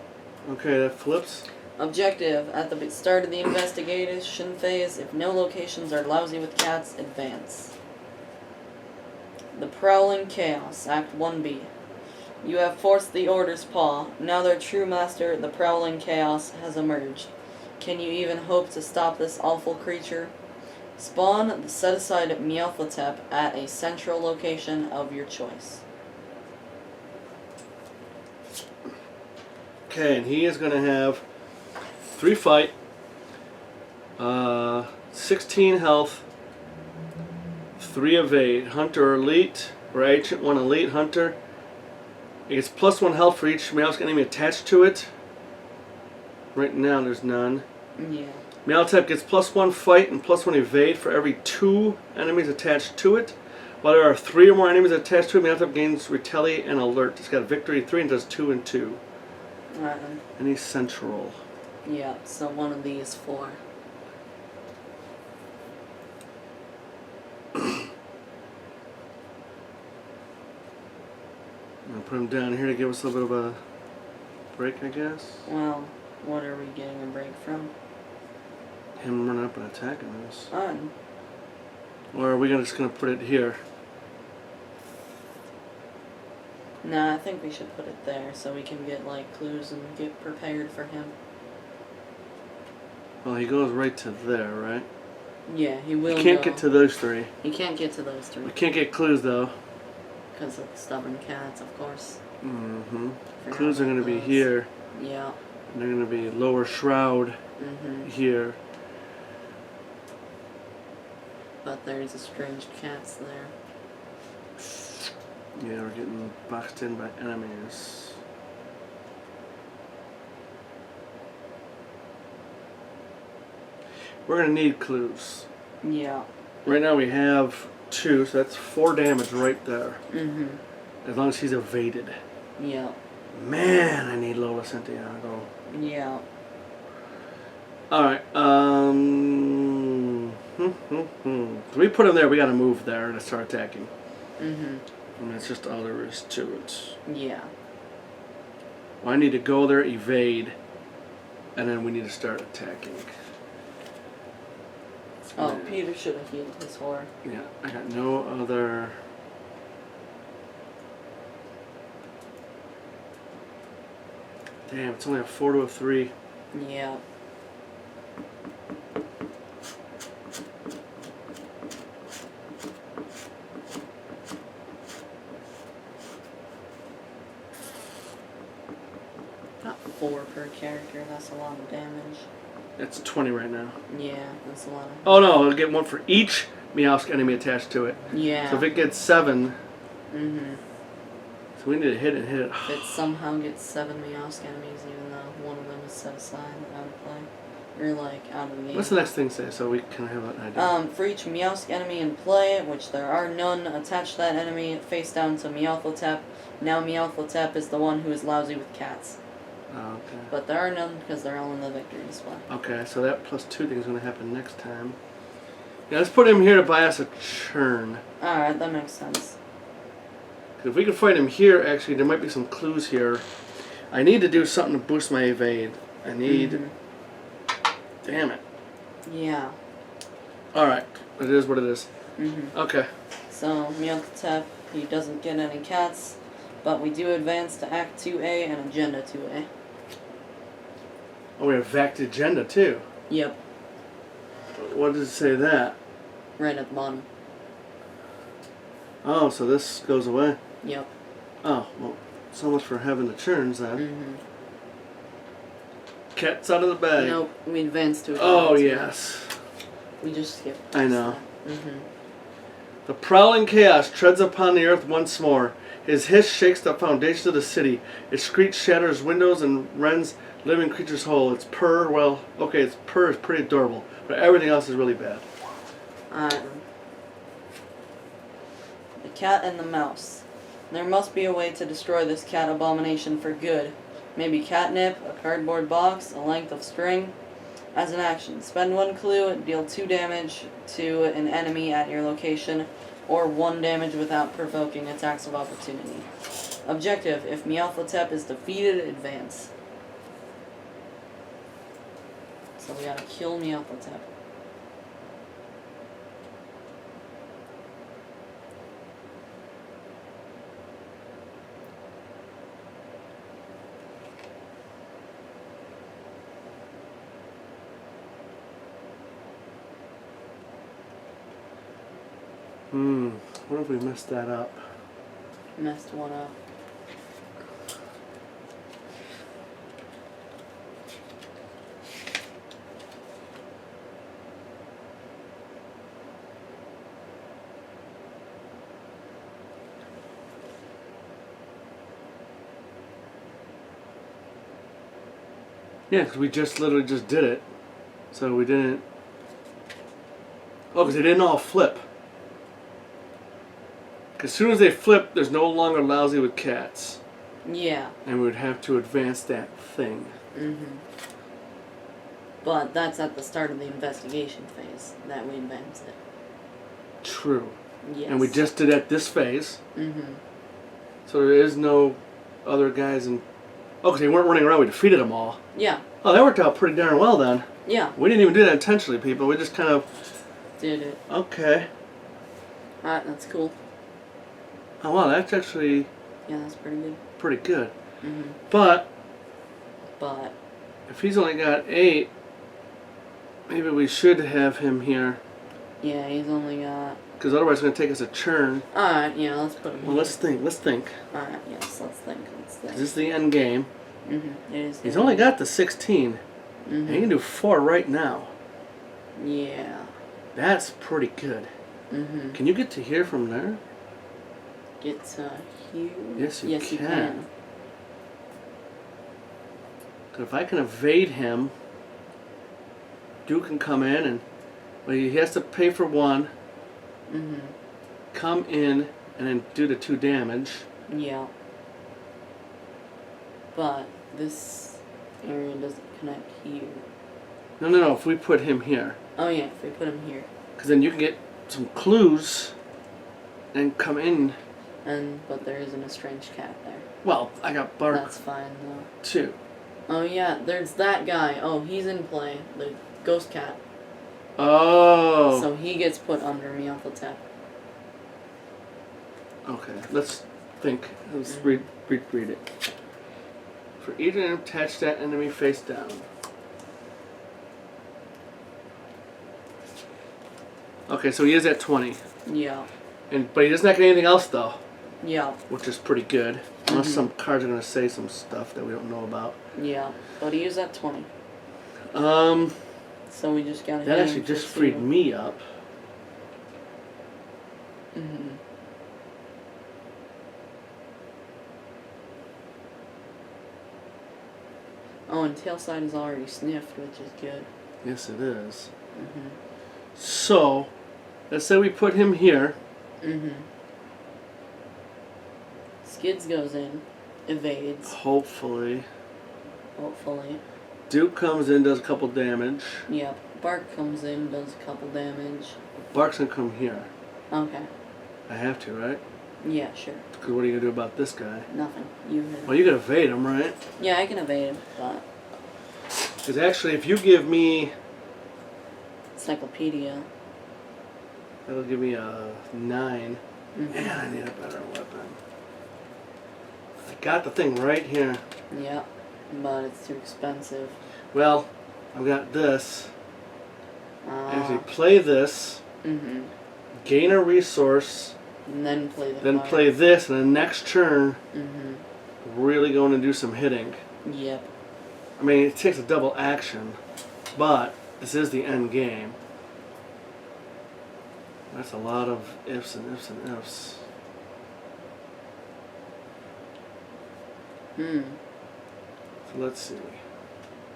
S1: Okay, that flips.
S2: Objective. At the start of the investigation phase, if no locations are lousy with cats, advance. The Prowling Chaos, Act 1B. You have forced the Order's paw. Now their true master, the Prowling Chaos, has emerged. Can you even hope to stop this awful creature? Spawn the set-aside Meowthotep at a central location of your choice.
S1: Okay, and he is going to have 3 fight, 16 health, 3 evade. Hunter elite, or ancient 1 elite hunter. It gets +1 health for each mouse enemy attached to it. Right now there's none.
S2: Yeah.
S1: Meowthotep gets +1 fight and +1 evade for every 2 enemies attached to it. While there are 3 or more enemies attached to it, Meowth gains Retaliate and Alert. It's got a Victory 3 and does 2 and 2.
S2: Alright then.
S1: Any Central.
S2: Yeah, so one of these 4.
S1: I'm gonna put him down here to give us a little bit of a break, I guess.
S2: Well, what are we getting a break from?
S1: Him running up and attacking us.
S2: On.
S1: Or are we just gonna put it here?
S2: Nah, I think we should put it there so we can get like clues and get prepared for him.
S1: Well, he goes right to there, right?
S2: Yeah, he will.
S1: We can't
S2: go.
S1: get to those 3.
S2: He can't get to those 3.
S1: We can't get clues though.
S2: Because of the stubborn cats, of course.
S1: Mm-hmm.
S2: Forgot
S1: Clues are
S2: about
S1: gonna be
S2: those.
S1: here.
S2: Yeah.
S1: And they're gonna be lower shroud here.
S2: But there's a strange cats there.
S1: Yeah, we're getting boxed in by enemies. We're gonna need clues.
S2: Yeah.
S1: Right now we have 2, so that's 4 damage right there. As long as he's evaded.
S2: Yeah.
S1: Man, I need Lola Santiago.
S2: Yeah.
S1: Alright, If we put him there, we gotta move there to start attacking. I mean, that's just all there is to it.
S2: Yeah.
S1: Well, I need to go there, evade, and then we need to start attacking.
S2: Oh,
S1: Yeah.
S2: Peter should have healed his horror.
S1: Yeah, I got no other... Damn, it's only a 4 to a 3.
S2: Yeah. Not 4 per character, that's a lot of damage.
S1: It's 20 right now.
S2: Yeah, that's a lot of...
S1: Oh no, it'll get 1 for each Meowsk enemy attached to it.
S2: Yeah.
S1: So if it gets 7,
S2: Mm-hmm.
S1: so we need to hit it and hit it.
S2: If it somehow gets 7 Meowsk enemies, even though one of them is set aside out of play. Or like out of the game.
S1: What's the next thing say so we can have an idea?
S2: For each Meowsk enemy in play, which there are none, attach that enemy face down to Meowthotep. Now Meowthotep is the one who is lousy with cats.
S1: Oh, okay.
S2: But there are none because they're all in the victory display.
S1: Okay, so that plus 2 thing is going to happen next time. Yeah, let's put him here to buy us a churn.
S2: Alright, that makes sense.
S1: 'Cause if we can fight him here, actually, there might be some clues here. I need to do something to boost my evade. I need... Damn it.
S2: Yeah.
S1: Alright, it is what it is. Okay.
S2: So, Meowthotep, he doesn't get any cats, but we do advance to Act 2A and Agenda 2A.
S1: Oh, we have Vact Agenda, too.
S2: Yep,
S1: What does it say that?
S2: right at the bottom.
S1: Oh, so this goes away.
S2: Yep.
S1: Oh, well, so much for having the churns, then. Cat's out of the bag.
S2: Nope, we advance to Agenda
S1: Oh,
S2: 2A.
S1: yes.
S2: We just skipped.
S1: I know.
S2: That.
S1: The prowling chaos treads upon the earth once more. His hiss shakes the foundation of the city. Its screech shatters windows and rends living creatures whole. Its purr, well, okay, its purr is pretty adorable, but everything else is really bad.
S2: The cat and the mouse. There must be a way to destroy this cat abomination for good. Maybe catnip, a cardboard box, a length of string. As an action, spend 1 clue and deal 2 damage to an enemy at your location, or 1 damage without provoking attacks of opportunity. Objective, if Meowthotep is defeated, advance. So we gotta kill Meowthotep.
S1: What if we messed that up?
S2: Messed one up.
S1: Yeah, because we just literally just did it. So we didn't... Oh, because they didn't all flip. as soon as they flip, there's no longer lousy with cats.
S2: Yeah.
S1: And we would have to advance that thing.
S2: Mm-hmm. But that's at the start of the investigation phase that we advance it.
S1: True.
S2: Yes.
S1: And we just did at this phase.
S2: Mm-hmm.
S1: So there is no other guys in... Oh, because they weren't running around. We defeated them all.
S2: Yeah.
S1: Oh, that worked out pretty darn well then.
S2: Yeah.
S1: We didn't even do that intentionally, people. We just kind of...
S2: Did it.
S1: Okay.
S2: Alright, that's cool.
S1: Oh, wow, that's actually
S2: Yeah, that's pretty good.
S1: pretty good.
S2: Mm-hmm.
S1: But
S2: But...
S1: if he's only got 8, maybe we should have him here.
S2: Yeah, he's only got...
S1: Because otherwise it's going to take us a churn.
S2: Alright, yeah, let's put him
S1: Well,
S2: here.
S1: let's think.
S2: Alright, yes, let's think.
S1: This is the end game.
S2: Mm-hmm. It is.
S1: He's only got the 16.
S2: Mm-hmm.
S1: And he can do 4 right now.
S2: Yeah.
S1: That's pretty good.
S2: Mm-hmm.
S1: Can you get to here from there?
S2: Get to here?
S1: Yes, you
S2: yes,
S1: can.
S2: you can.
S1: 'Cause if I can evade him, Duke can come in and... Well, he has to pay for 1.
S2: Mm-hmm.
S1: Come in and then do the 2 damage.
S2: Yeah. But this area doesn't connect here.
S1: No. If we put him here.
S2: Oh yeah, if we put him here.
S1: Because then you can get some clues and come in.
S2: But there isn't a strange cat there.
S1: Well, I got Bark
S2: That's fine though.
S1: too.
S2: Oh yeah, there's that guy. Oh, he's in play. The ghost cat.
S1: Oh.
S2: So he gets put under me off the tip.
S1: Okay, let's think. Let's read it. For each enemy, attach that enemy face down. Okay, so he is at 20.
S2: Yeah.
S1: But he doesn't get anything else though,
S2: Yeah.
S1: which is pretty good. Unless
S2: Mhm.
S1: some cards are going to say some stuff that we don't know about.
S2: Yeah. But he is at 20.
S1: Um,
S2: So we just gotta
S1: that
S2: hit
S1: actually
S2: him
S1: just
S2: for
S1: freed
S2: 2.
S1: me up.
S2: Mm-hmm. Oh, and Tailside is already sniffed, which is good.
S1: Yes, it is.
S2: Mm-hmm.
S1: So, let's say we put him here.
S2: Mm-hmm. Skids goes in, evades,
S1: Hopefully.
S2: hopefully.
S1: Duke comes in, does a couple damage.
S2: Yep. Bark comes in, does a couple damage.
S1: Bark's gonna come here.
S2: Okay.
S1: I have to, right?
S2: Yeah, sure.
S1: Because what are you gonna do about this guy?
S2: Nothing. You hit him.
S1: Well, you can evade him, right?
S2: Yeah, I can evade him, but...
S1: Because actually, if you give me...
S2: Encyclopedia.
S1: That'll give me a 9.
S2: Mm-hmm.
S1: Man, I need a better weapon. I got the thing right here.
S2: Yep. But it's too expensive.
S1: Well, I've got this. If you
S2: Ah.
S1: play this,
S2: Mm-hmm.
S1: gain a resource,
S2: And then play the
S1: then
S2: card.
S1: play this, and the next turn,
S2: Mm-hmm.
S1: really going to do some hitting.
S2: Yep.
S1: I mean, it takes a double action, but this is the end game. That's a lot of ifs and ifs and ifs.
S2: Hmm.
S1: So let's see.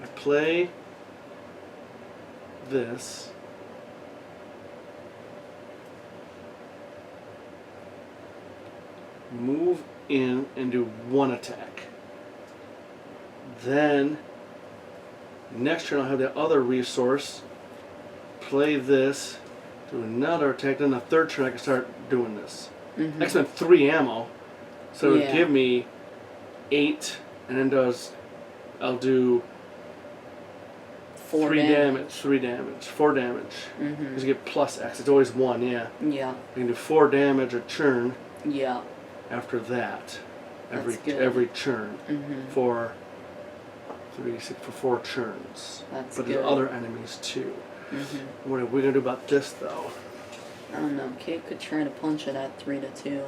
S1: I play this. Move in and do 1 attack. Then, next turn I'll have the other resource. Play this, do another attack, then the third turn I can start doing this.
S2: Mm-hmm.
S1: I spent 3 ammo, so it would
S2: Yeah.
S1: give me 8, and then I'll do
S2: 4
S1: 3 damage, 4 damage.
S2: Mm-hmm.
S1: Because you get plus X, it's always 1, yeah.
S2: Yeah.
S1: You can do 4 damage a churn
S2: Yeah.
S1: after that.
S2: That's good.
S1: Every churn
S2: Mm-hmm.
S1: for 3, 6, for 4 churns.
S2: That's
S1: But
S2: good.
S1: there's other enemies too.
S2: Mm-hmm.
S1: What are we gonna do about this though?
S2: I don't know. Kate could try to punch it at 3-2.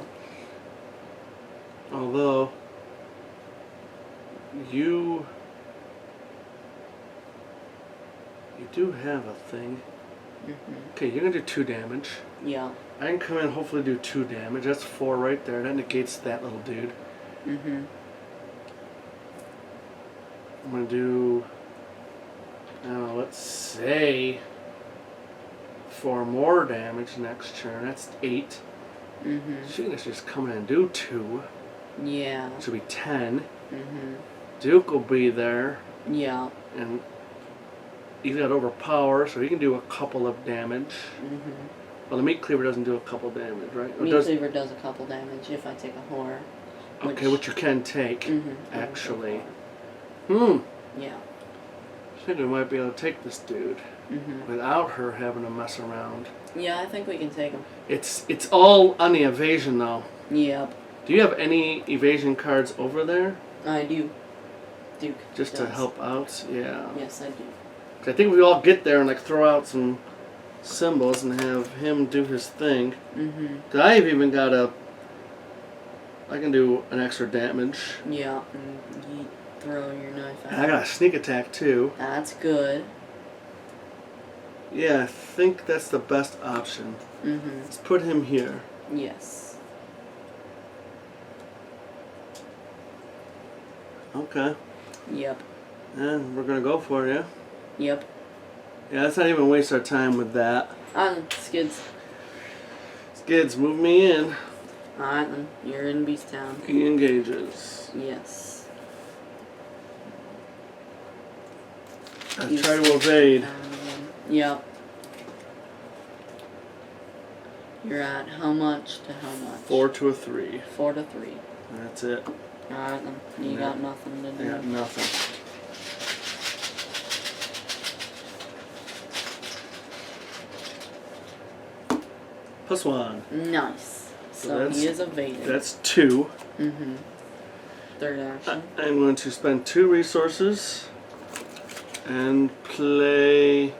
S1: Although you do have a thing.
S2: Mm-hmm.
S1: Okay, you're gonna do 2 damage.
S2: Yeah.
S1: I can come in, hopefully do 2 damage. That's 4 right there. That negates that little dude.
S2: Mm-hmm.
S1: I'm gonna do, let's say 4 more damage next turn. That's 8. She can just come in and do 2.
S2: Yeah.
S1: Should be 10.
S2: Mhm.
S1: Duke will be there,
S2: Yeah.
S1: and he's got overpower, so he can do a couple of damage.
S2: Mhm.
S1: Well, the meat cleaver doesn't do a couple damage, right? Or
S2: Meat cleaver does a couple damage if I take a horror.
S1: Okay, which you can take,
S2: Mhm.
S1: actually.
S2: Yeah.
S1: I think we might be able to take this dude without her having to mess around.
S2: Yeah, I think we can take him.
S1: It's all on the evasion, though.
S2: Yep.
S1: Do you have any evasion cards over there?
S2: I do. Duke.
S1: Just to help out? Yeah.
S2: Yes, I do.
S1: 'Cause I think we all get there and like throw out some symbols and have him do his thing. 'Cause I've even got I can do an extra damage.
S2: Yeah. And you throw your knife out.
S1: And I got a sneak attack too.
S2: That's good.
S1: Yeah, I think that's the best option. Let's put him here.
S2: Yes.
S1: Okay.
S2: Yep.
S1: And we're gonna go for it, yeah?
S2: Yep.
S1: Yeah, let's not even waste our time with that.
S2: Skids.
S1: Skids, move me in.
S2: Alright then. You're in Beast Town.
S1: He engages.
S2: Yes.
S1: I try to evade.
S2: Yep. You're at how much to how much?
S1: 4 to a 3.
S2: 4 to 3.
S1: That's it.
S2: Alright then. You got nothing to
S1: I
S2: do.
S1: got nothing. +1.
S2: Nice. So he is evading.
S1: That's 2.
S2: Third action.
S1: I'm going to spend 2 resources and play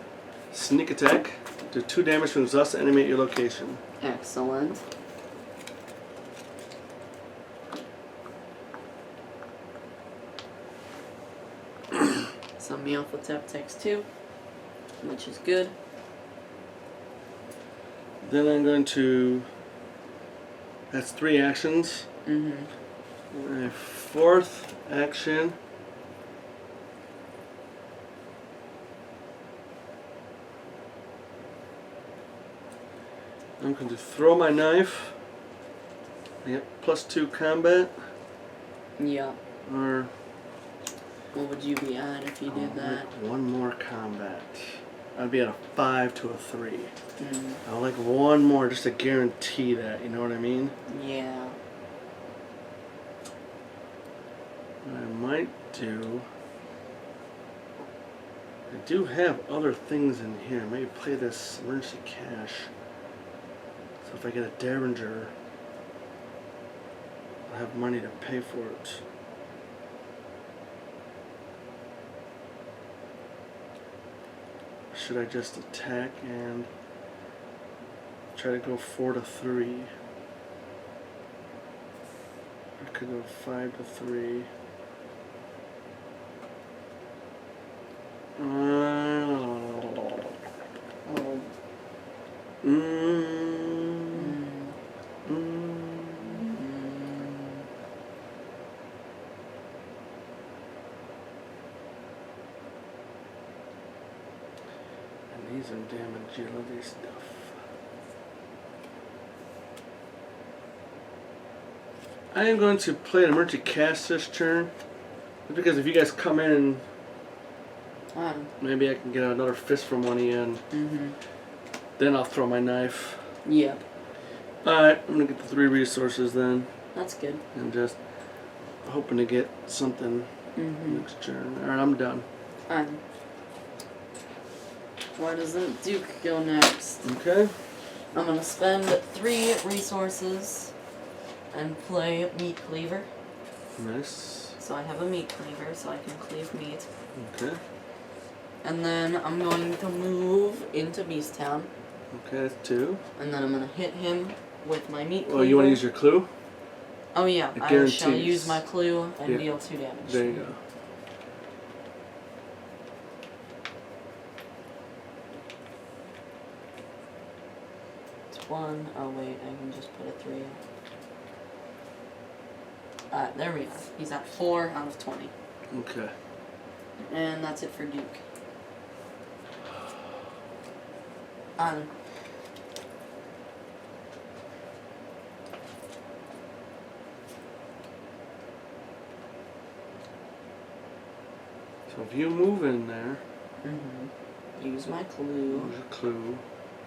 S1: Sneak Attack. Do 2 damage to exhaust the enemy at your location.
S2: Excellent. So Meowthotep takes 2, which is good.
S1: Then I'm going to... That's 3 actions. My 4th action... I'm going to throw my knife. I get +2 combat.
S2: Yeah.
S1: Or...
S2: What would you be at if you did that?
S1: One more combat. I'd be at a 5 to a 3. I would like one more just to guarantee that, you know what I mean?
S2: Yeah.
S1: What I might do... I do have other things in here. Maybe play this emergency cash. So if I get a Derringer, I'll have money to pay for it. Should I just attack and try to go 4 to 3? I could go 5 to 3. These are damn agility stuff. I am going to play an emergency cast this turn. Just because if you guys come in and maybe I can get another fist from one of you and then I'll throw my knife.
S2: Yep.
S1: Alright, I'm going to get the 3 resources then.
S2: That's good.
S1: And just hoping to get something next turn. Alright, I'm done.
S2: Why doesn't Duke go next?
S1: Okay.
S2: I'm gonna spend 3 resources and play Meat Cleaver.
S1: Nice.
S2: So I have a Meat Cleaver, so I can cleave meat.
S1: Okay.
S2: And then I'm going to move into Beast Town.
S1: Okay, that's 2.
S2: And then I'm gonna hit him with my Meat Cleaver.
S1: Oh, you want to use your clue?
S2: Oh yeah,
S1: It
S2: I shall
S1: guarantees.
S2: use my clue and deal 2 damage.
S1: There you go.
S2: It's 1. Oh wait, I can just put a 3 in. There we go. He's at 4 out of 20.
S1: Okay.
S2: And that's it for Duke.
S1: So if you move in there,
S2: use my clue.
S1: there's a clue.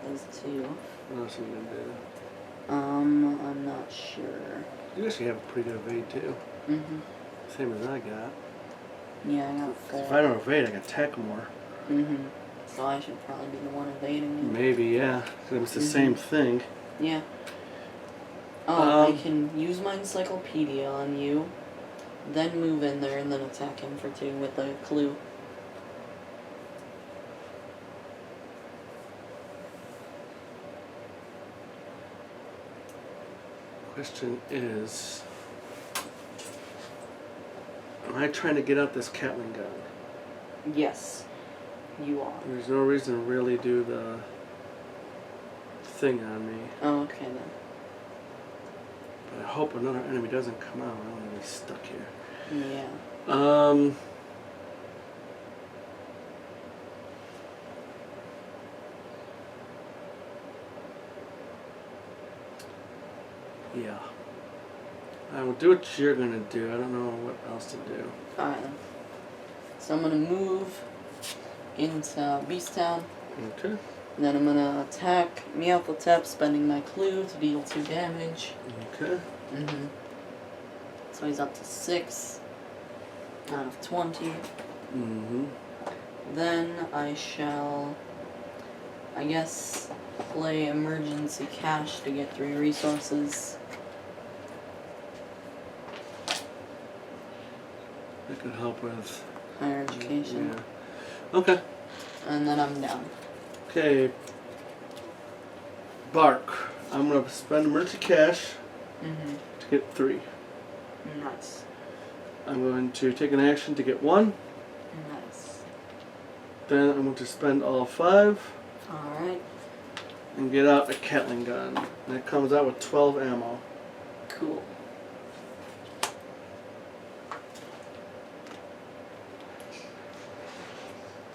S2: Those two.
S1: What else are you gonna do?
S2: I'm not sure.
S1: You actually have a pretty good evade too. Same as I got.
S2: Yeah, I got 4.
S1: If I don't evade, I can attack more.
S2: So I should probably be the one evading it.
S1: Maybe, yeah. Because it's the same thing.
S2: Yeah. Oh, I can use my encyclopedia on you, then move in there, and then attack him for 2 with a clue.
S1: Question is, am I trying to get out this Catling gun?
S2: Yes, you are.
S1: There's no reason to really do the thing on me.
S2: Oh, okay then.
S1: But I hope another enemy doesn't come out. I don't want to be stuck here.
S2: Yeah.
S1: Yeah. I will do what you're gonna do. I don't know what else to do.
S2: Alright then. So I'm gonna move into Beast Town.
S1: Okay.
S2: And then I'm gonna attack Meowthotep, spending my clue to deal 2 damage.
S1: Okay.
S2: So he's up to 6 out of 20. Then I shall, I guess, play Emergency Cash to get 3 resources.
S1: That could help with
S2: Higher education.
S1: Yeah. Okay.
S2: And then I'm down.
S1: Okay. Bark. I'm gonna spend emergency cash to get 3.
S2: Nice.
S1: I'm going to take an action to get 1.
S2: Nice.
S1: Then I'm going to spend all 5
S2: Alright.
S1: and get out a Catling gun. And it comes out with 12 ammo.
S2: Cool.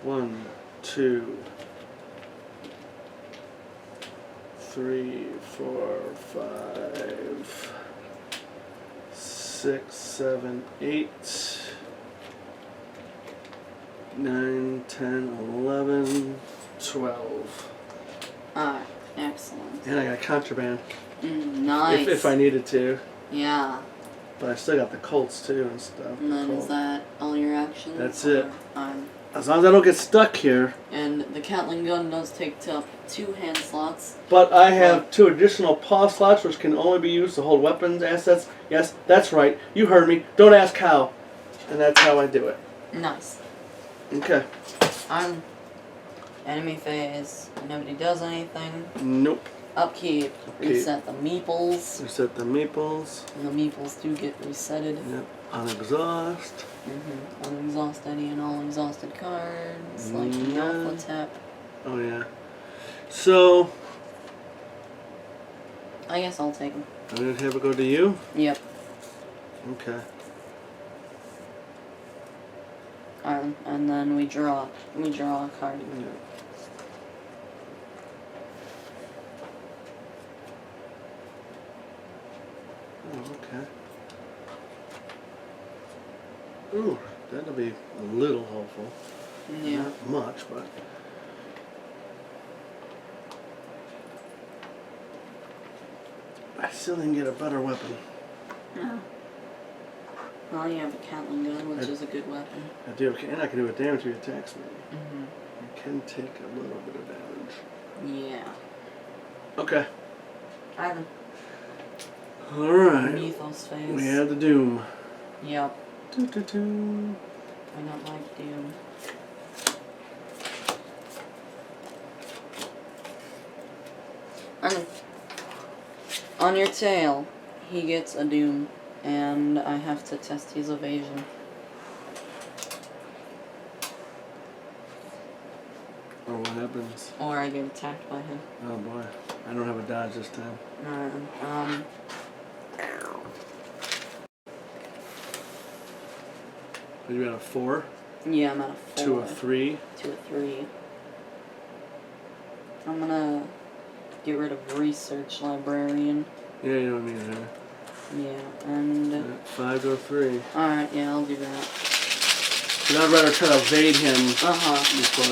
S1: One, 2, 3, 4, 5, 6, 7, 8, 9, 10, 11, 12.
S2: Alright, excellent.
S1: And I got contraband.
S2: Nice.
S1: If I needed to.
S2: Yeah.
S1: But I still got the Colts too and stuff.
S2: And then is that all your actions?
S1: That's it.
S2: Alright.
S1: As long as I don't get stuck here.
S2: And the Catling gun does take up 2 hand slots.
S1: But I have 2 additional paw slots which can only be used to hold weapons, assets. Yes, that's right. You heard me. Don't ask how. And that's how I do it.
S2: Nice.
S1: Okay.
S2: Enemy phase. Nobody does anything.
S1: Nope.
S2: Upkeep. Reset the meeples.
S1: Reset the meeples.
S2: And the meeples do get resetted.
S1: Yep. Unexhaust.
S2: Unexhaust any and all exhausted cards. Like Meowthotep.
S1: Oh yeah. So
S2: I guess I'll take them.
S1: I'm gonna have it go to you?
S2: Yep.
S1: Okay.
S2: And then we draw a card.
S1: Yeah. Oh, okay. Ooh, that'll be a little helpful.
S2: Yeah.
S1: Not much, but. I still didn't get a better weapon.
S2: No. Well, you have a Catling gun, which is a good weapon.
S1: I do, and I can do a damage if he attacks me. I can take a little bit of damage.
S2: Yeah.
S1: Okay.
S2: Ivan.
S1: Alright.
S2: Mythos phase.
S1: We had the Doom.
S2: Yep.
S1: Doo -doo -doo.
S2: I don't like Doom. On your tail, he gets a Doom, and I have to test his evasion.
S1: Oh, what happens?
S2: Or I get attacked by him.
S1: Oh boy. I don't have a dodge this time. Are you at a 4?
S2: Yeah, I'm at a 4.
S1: 2 of 3.
S2: 2 of 3. I'm gonna get rid of Research Librarian.
S1: Yeah, you don't need her.
S2: Yeah, and...
S1: 5 to 3.
S2: Alright, yeah, I'll do that.
S1: But I'd rather try to evade him
S2: Uh-huh.
S1: before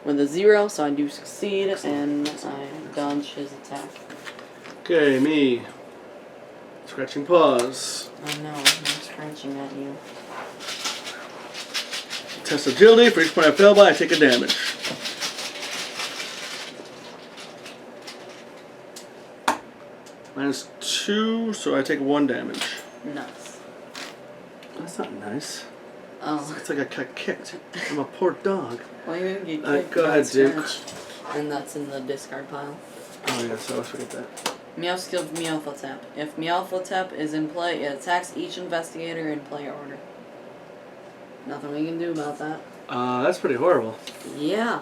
S2: With a 0, so I do succeed, and I dodge his attack.
S1: Okay, me. Scratching paws.
S2: I know, I'm scratching at you.
S1: Test agility. For each point I fail by, I take a damage. -2, so I take 1 damage.
S2: Nice.
S1: That's not nice.
S2: Oh.
S1: It's like I got kicked. I'm a poor dog.
S2: Well, you didn't get
S1: Alright,
S2: kicked,
S1: go
S2: you got
S1: ahead, Duke.
S2: scratched. And that's in the discard pile.
S1: Oh yes, I always forget that.
S2: Meow skill Meowthotep. If Meowthotep is in play, it attacks each investigator in player order. Nothing we can do about that.
S1: That's pretty horrible.
S2: Yeah,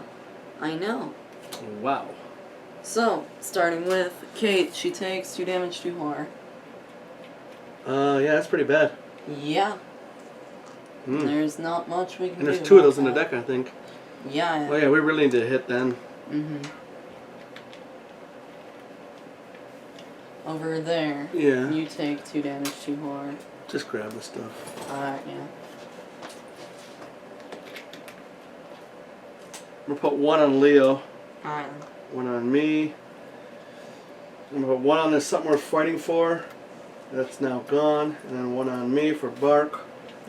S2: I know.
S1: Wow.
S2: So, starting with Kate, she takes 2 damage to horror.
S1: Yeah, that's pretty bad.
S2: Yeah.
S1: Hmm.
S2: There's not much we can
S1: And
S2: do.
S1: there's 2 of
S2: about
S1: those in the
S2: that.
S1: deck, I think.
S2: Yeah.
S1: Oh yeah, we really need to hit then.
S2: Over there,
S1: Yeah.
S2: you take 2 damage to horror.
S1: Just grab the stuff.
S2: Alright, yeah.
S1: I'm gonna put 1 on Leo,
S2: Alright.
S1: 1 on me. I'm gonna put 1 on this something we're fighting for. That's now gone. And then 1 on me for Bark.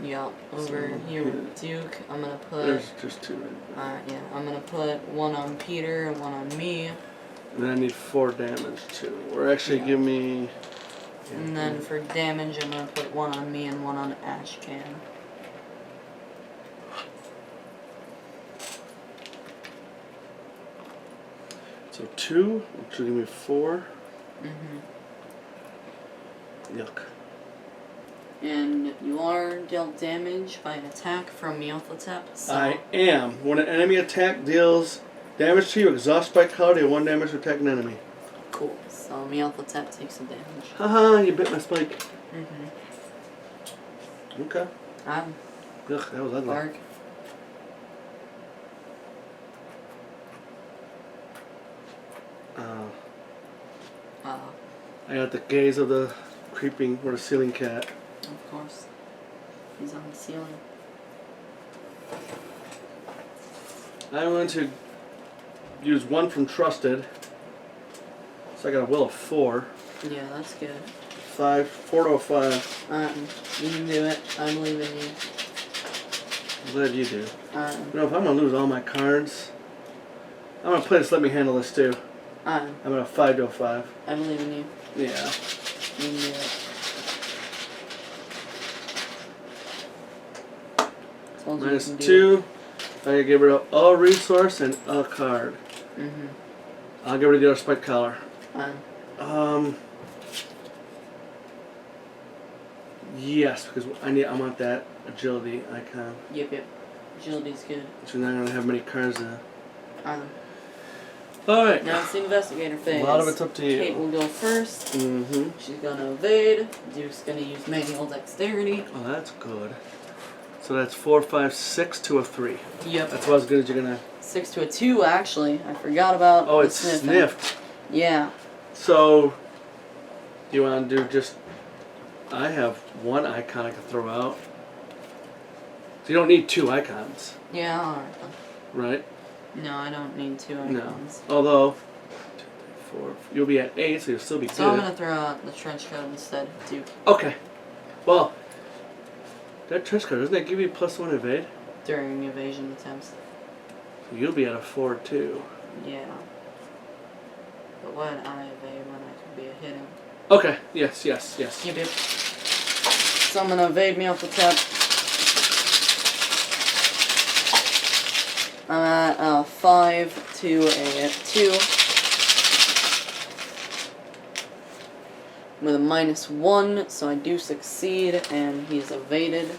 S2: Yup. Over here with Duke, I'm gonna put...
S1: There's just 2 right there.
S2: Alright, yeah. I'm gonna put 1 on Peter and 1 on me.
S1: And then I need 4 damage too. Or actually give me...
S2: And then for damage, I'm gonna put 1 on me and 1 on Ashcan.
S1: So 2, which will give me 4. Yuck.
S2: And you are dealt damage by an attack from Meowthotep. So
S1: I am. When an enemy attack deals damage to you, exhaust by color, deal 1 damage to attack an enemy.
S2: cool. So Meowthotep takes some damage.
S1: Haha, you bit my spike. Okay.
S2: I'm
S1: Ugh, that was ugly.
S2: Bark.
S1: I got the gaze of the creeping or the ceiling cat.
S2: Of course. He's on the ceiling.
S1: I'm going to use 1 from Trusted. So I got a will of 4.
S2: Yeah, that's good.
S1: 4 to a 5.
S2: You can do it. I believe in you.
S1: I'm glad you do.
S2: Um,
S1: You know, if I'm going to lose all my cards, I'm going to play this Let Me Handle This too. I'm going to 5 to a 5.
S2: I believe in you.
S1: Yeah.
S2: You can do it. Told you you can do
S1: -2. I get rid of a resource and a card.
S2: it.
S1: I'll get rid of the other spike collar.
S2: Fine.
S1: Yes, because I want that agility icon.
S2: Yep. Agility's good.
S1: So now I'm gonna have many cards now.
S2: All
S1: Alright.
S2: now it's the investigator phase.
S1: A lot of it's up to you.
S2: Kate will go first.
S1: Mm-hmm.
S2: She's gonna evade. Duke's gonna use manual dexterity.
S1: Oh, that's good. So that's 4, 5, 6 to a 3.
S2: Yep.
S1: That's about as good as you're gonna.
S2: 6 to a 2, actually. I forgot about
S1: Oh,
S2: the
S1: it's
S2: sniffing.
S1: sniffed.
S2: Yeah.
S1: So, do you want to do just? I have 1 icon I can throw out. So you don't need 2 icons,
S2: Yeah, alright then.
S1: right?
S2: No, I don't need 2
S1: No.
S2: icons.
S1: Although, 2, 3, 4. You'll be at 8, so you'll still be
S2: So I'm
S1: good.
S2: gonna throw out the trench coat instead, Duke.
S1: Okay. Well, that trench coat, doesn't that give you +1 evade?
S2: During evasion attempts.
S1: So you'll be at a 4 too.
S2: Yeah. But what I evade when I could be a hitting.
S1: Okay. Yes.
S2: Yep. So I'm gonna evade me off the top. I'm at 5 to a 2. With a -1, so I do succeed, and he's evaded.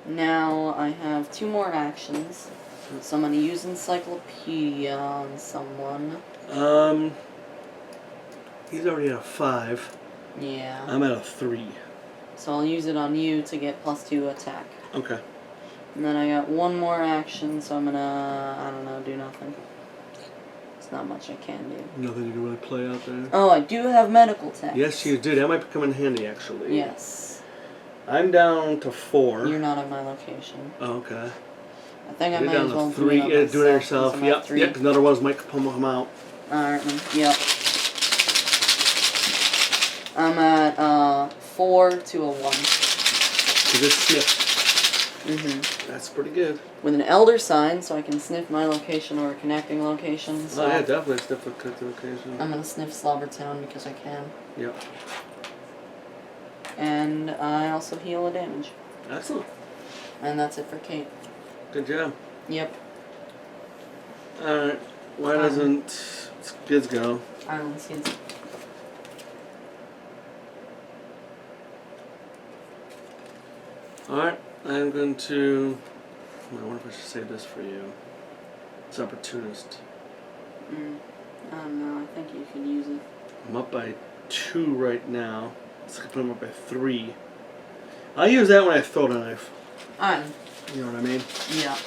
S2: Now I have 2 more actions. So I'm gonna use Encyclopedia on someone.
S1: He's already at a 5.
S2: Yeah.
S1: I'm at a 3.
S2: So I'll use it on you to get +2 attack.
S1: Okay.
S2: And then I got one more action, so I'm gonna, I don't know, do nothing. There's not much I can do.
S1: Nothing you can really play out there.
S2: Oh, I do have medical tech.
S1: Yes, you do. That might come in handy, actually.
S2: Yes.
S1: I'm down to 4.
S2: You're not at my location.
S1: Oh, okay.
S2: I think I
S1: You're
S2: might
S1: down
S2: as well
S1: to 3.
S2: do it,
S1: Yeah, do it yourself.
S2: since I'm at
S1: Yep.
S2: 3.
S1: Yep. Because another ones might come out.
S2: Alright, then. Yep. I'm at 4 to a 1.
S1: So this sniff. That's pretty good.
S2: With an elder sign, so I can sniff my location or a connecting location. So
S1: Oh yeah, definitely sniff a connecting location.
S2: I'm gonna sniff Slobbertown because I can.
S1: Yep.
S2: And I also heal a damage.
S1: Excellent.
S2: And that's it for Kate.
S1: Good job.
S2: Yep.
S1: Alright. Why doesn't Skids go?
S2: Island Skids.
S1: Alright. I'm going to... I wonder if I should save this for you. It's Opportunist.
S2: I don't know. I think you could use it.
S1: I'm up by 2 right now. Let's put him up by 3. I'll use that when I throw the knife.
S2: Alright.
S1: You know what I mean?
S2: Yeah.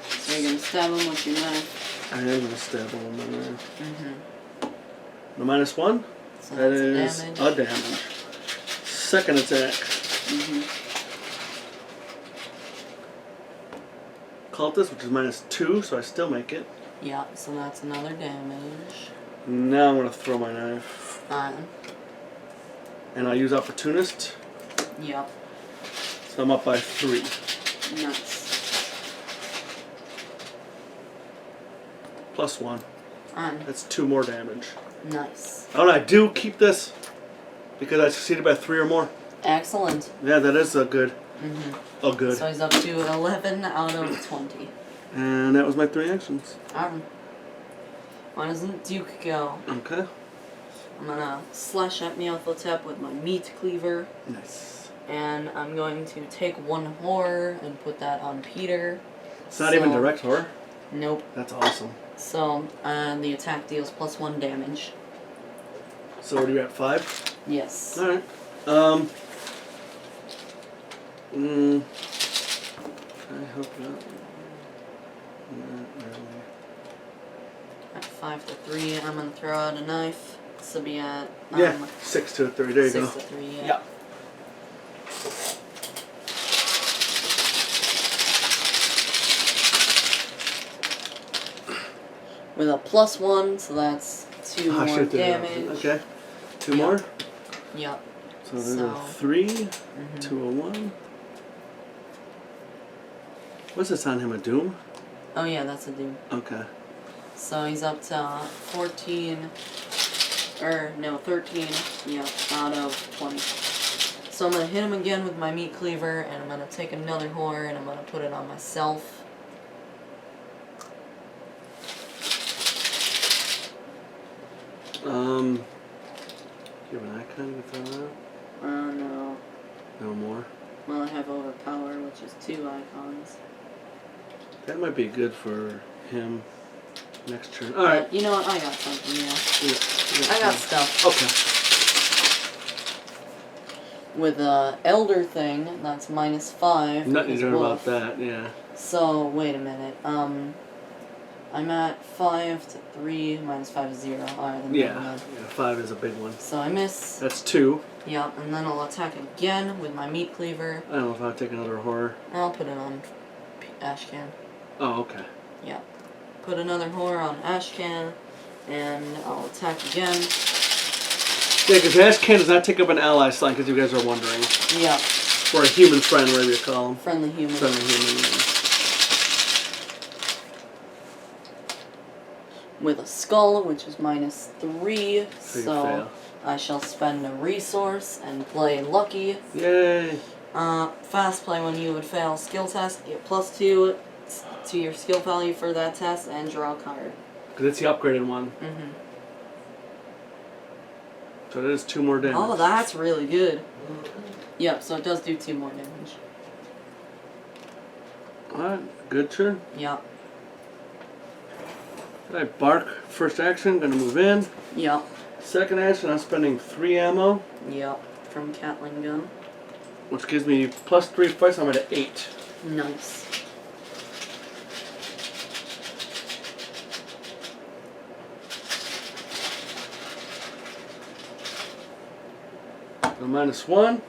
S2: So you're gonna stab him with your knife.
S1: I am going to stab him with my knife. The -1?
S2: So
S1: That
S2: that's
S1: is
S2: damage.
S1: a damage. Second attack. Cultist, which is -2, so I still make it.
S2: Yeah, so that's another damage.
S1: Now I'm going to throw my knife.
S2: Alright.
S1: And I'll use Opportunist.
S2: Yep.
S1: So I'm up by 3.
S2: Nice.
S1: +1.
S2: Alright.
S1: That's 2 more damage.
S2: Nice.
S1: Oh, and I do keep this because I succeeded by 3 or more.
S2: Excellent.
S1: Yeah, that is a good. Oh, good.
S2: So he's up to 11 out of 20.
S1: And that was my 3 actions.
S2: Alright. Why doesn't Duke go?
S1: Okay.
S2: I'm gonna slash at Meowthotep with my meat cleaver.
S1: Nice.
S2: And I'm going to take 1 horror and put that on Peter.
S1: It's not even direct horror.
S2: Nope.
S1: That's awesome.
S2: So, the attack deals +1 damage.
S1: So what are you at, 5?
S2: Yes.
S1: Alright. Can I help you out? Not really.
S2: At 5 to 3, I'm gonna throw out a knife. This will be at
S1: Yeah, 6 to 3. There you
S2: 6
S1: go.
S2: to 3. Yeah.
S1: Yeah.
S2: With a +1, so that's 2
S1: Oh,
S2: more
S1: shoot, there.
S2: damage.
S1: Okay. 2 more?
S2: Yep.
S1: So there's
S2: So-
S1: a 3, 2, a 1. What's this on him, a Doom?
S2: Oh yeah, that's a dude.
S1: Okay.
S2: So he's up to 14, or no, 13, yep, out of 20. So I'm going to hit him again with my meat cleaver, and I'm going to take another horror, and I'm going to put it on myself.
S1: Do you have an icon you can throw out?
S2: No.
S1: No more?
S2: Well, I have overpower, which is 2 icons.
S1: That might be good for him next turn. Alright.
S2: You know what? I got something, yeah.
S1: Yeah,
S2: I got stuff.
S1: Okay.
S2: With a elder thing, that's -5.
S1: Nothing
S2: because
S1: to do about
S2: wolf.
S1: that, yeah.
S2: So, wait a minute. I'm at 5 to 3, -5 is 0. Alright, then never
S1: Yeah.
S2: mind.
S1: 5 is a big one.
S2: So I miss.
S1: That's 2.
S2: Yep, and then I'll attack again with my meat cleaver.
S1: I don't know if I'll take another horror.
S2: I'll put it on Ashcan.
S1: Oh, okay.
S2: Yep. Put another horror on Ashcan, and I'll attack again.
S1: Yeah, because Ashcan does not take up an ally sign, because you guys are wondering.
S2: Yep.
S1: Or a human friend, whatever you call them.
S2: Friendly human.
S1: Friendly human. Yeah.
S2: With a skull, which is -3,
S1: So you
S2: so
S1: fail.
S2: I shall spend a resource and play lucky.
S1: Yay!
S2: Fast play when you would fail skill test, get +2 to your skill value for that test, and draw a card.
S1: Because it's the upgraded one. So that is 2 more damage.
S2: Oh, that's really good. Yep, so it does do 2 more damage.
S1: Alright, good turn.
S2: Yep.
S1: Did I bark? First action, gonna move in.
S2: Yep.
S1: Second action, I'm spending 3 ammo,
S2: Yep. From Catling Gun.
S1: which gives me +3 fights, I'm at 8.
S2: Nice.
S1: A -1.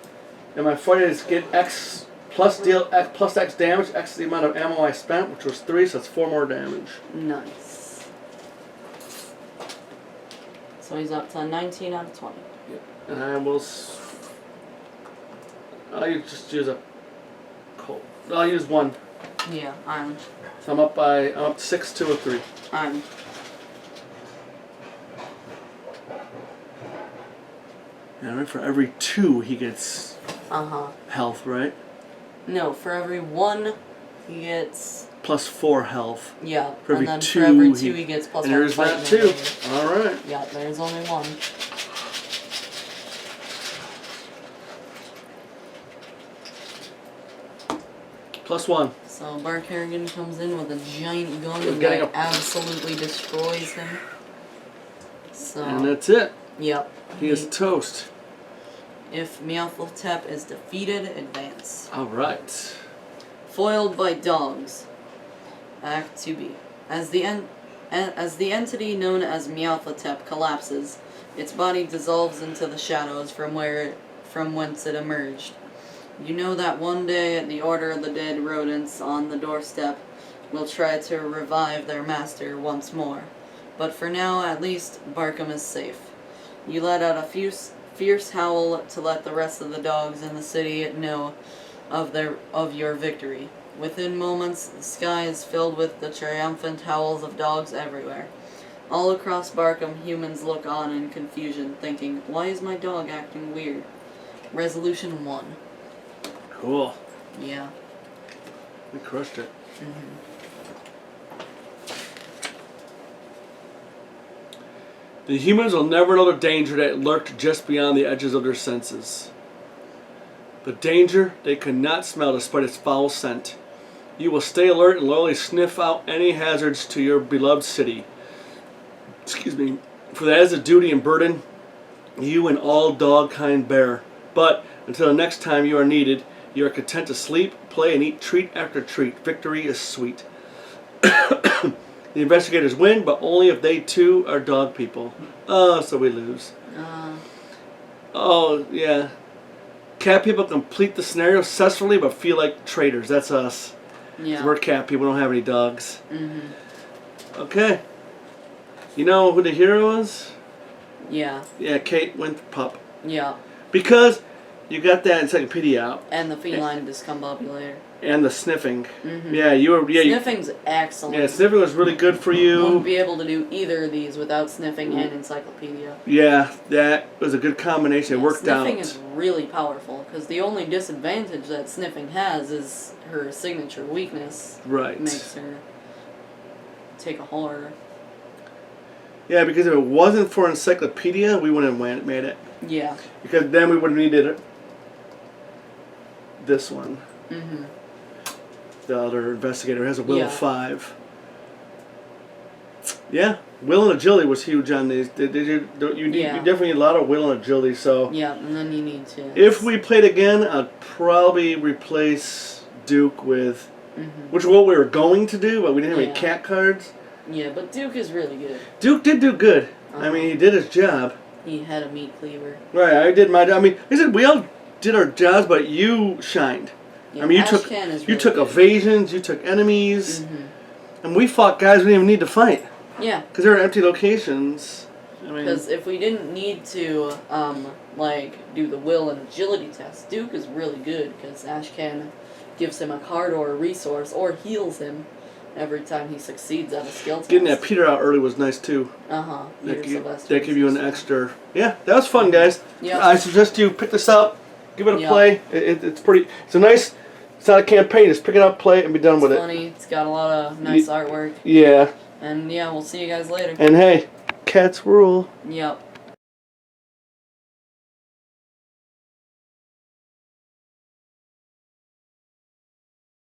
S1: And my fight is get X plus deal X plus X damage. X is the amount of ammo I spent, which was 3, so that's 4 more damage.
S2: Nice. So he's up to 19 out of 20.
S1: Yep. And I will. I'll just use a cold. I'll use 1.
S2: Yeah, I'm
S1: So I'm up 6, 2, or 3. And right for every 2 he gets health, right?
S2: No, for every 1 he gets
S1: +4 health.
S2: Yeah,
S1: for every
S2: and then
S1: 2
S2: for every 2 he gets +1.
S1: And there's that too. All right.
S2: Yeah, there's only 1.
S1: +1.
S2: So Bark Harrigan comes in with a giant gun
S1: We're
S2: and
S1: getting
S2: like, absolutely destroys him. So
S1: And that's it.
S2: Yep.
S1: He is toast.
S2: If Meowthotep is defeated, advance.
S1: All right.
S2: Foiled by dogs. Act 2B. As the entity known as Meowthotep collapses, its body dissolves into the shadows from whence it emerged. You know that one day the Order of the Dead rodents on the doorstep will try to revive their master once more. But for now, at least, Barkham is safe. You let out a fierce howl to let the rest of the dogs in the city know of your victory. Within moments, the sky is filled with the triumphant howls of dogs everywhere. All across Barkham, humans look on in confusion, thinking, why is my dog acting weird? Resolution 1.
S1: Cool.
S2: Yeah.
S1: We crushed it. The humans will never know the danger that lurked just beyond the edges of their senses. The danger they could not smell despite its foul scent. You will stay alert and loyally sniff out any hazards to your beloved city. Excuse me. For that is a duty and burden you and all dog-kind bear. But until the next time you are needed, you are content to sleep, play, and eat treat after treat. Victory is sweet. The investigators win, but only if they too are dog people. Oh, so we lose. Oh, yeah. Cat people complete the scenario successfully, but feel like traitors. That's us.
S2: Yeah.
S1: We're cat people, we don't have any dogs. Okay. You know who the hero is?
S2: Yeah.
S1: Yeah, Kate Winthrop.
S2: Yeah.
S1: Because you got that encyclopedia out.
S2: And the feline discombobulator.
S1: And the sniffing. Yeah, you were. Yeah,
S2: Sniffing's excellent.
S1: Yeah, sniffing was really good for you.
S2: Wouldn't be able to do either of these without sniffing and encyclopedia.
S1: Yeah, that was a good combination. It worked out.
S2: Sniffing is really powerful because the only disadvantage that sniffing has is her signature weakness.
S1: Right.
S2: Makes her take a horror.
S1: Yeah, because if it wasn't for encyclopedia, we wouldn't have made it.
S2: Yeah.
S1: Because then we would have needed this one. The other investigator has a will of 5. Yeah, will and agility was huge on these. You definitely need a lot of will and agility. So
S2: yeah, and then you need to.
S1: If we played again, I'd probably replace Duke with, which is what we were going to do, but we didn't have any cat cards.
S2: Yeah, but Duke is really good.
S1: Duke did do good. I mean, he did his job.
S2: He had a meat cleaver.
S1: Right, I did my. I mean, I said we all did our jobs, but you shined.
S2: Yeah,
S1: I mean, you took evasions, you took enemies, and we fought guys we didn't even need to fight.
S2: Yeah.
S1: Because they were empty locations.
S2: Because if we didn't need to, do the will and agility test, Duke is really good because Ashcan gives him a card or a resource or heals him every time he succeeds at a skill test.
S1: Getting that Peter out early was nice too. That give you an extra. Yeah, that was fun, guys.
S2: Yep.
S1: I suggest you pick this up, give it a play. It's pretty. It's a nice. It's not a campaign. Just pick it up, play it, and be done with it.
S2: It's funny. It's got a lot of nice artwork.
S1: Yeah.
S2: And yeah, we'll see you guys later.
S1: And hey, cats rule.
S2: Yep.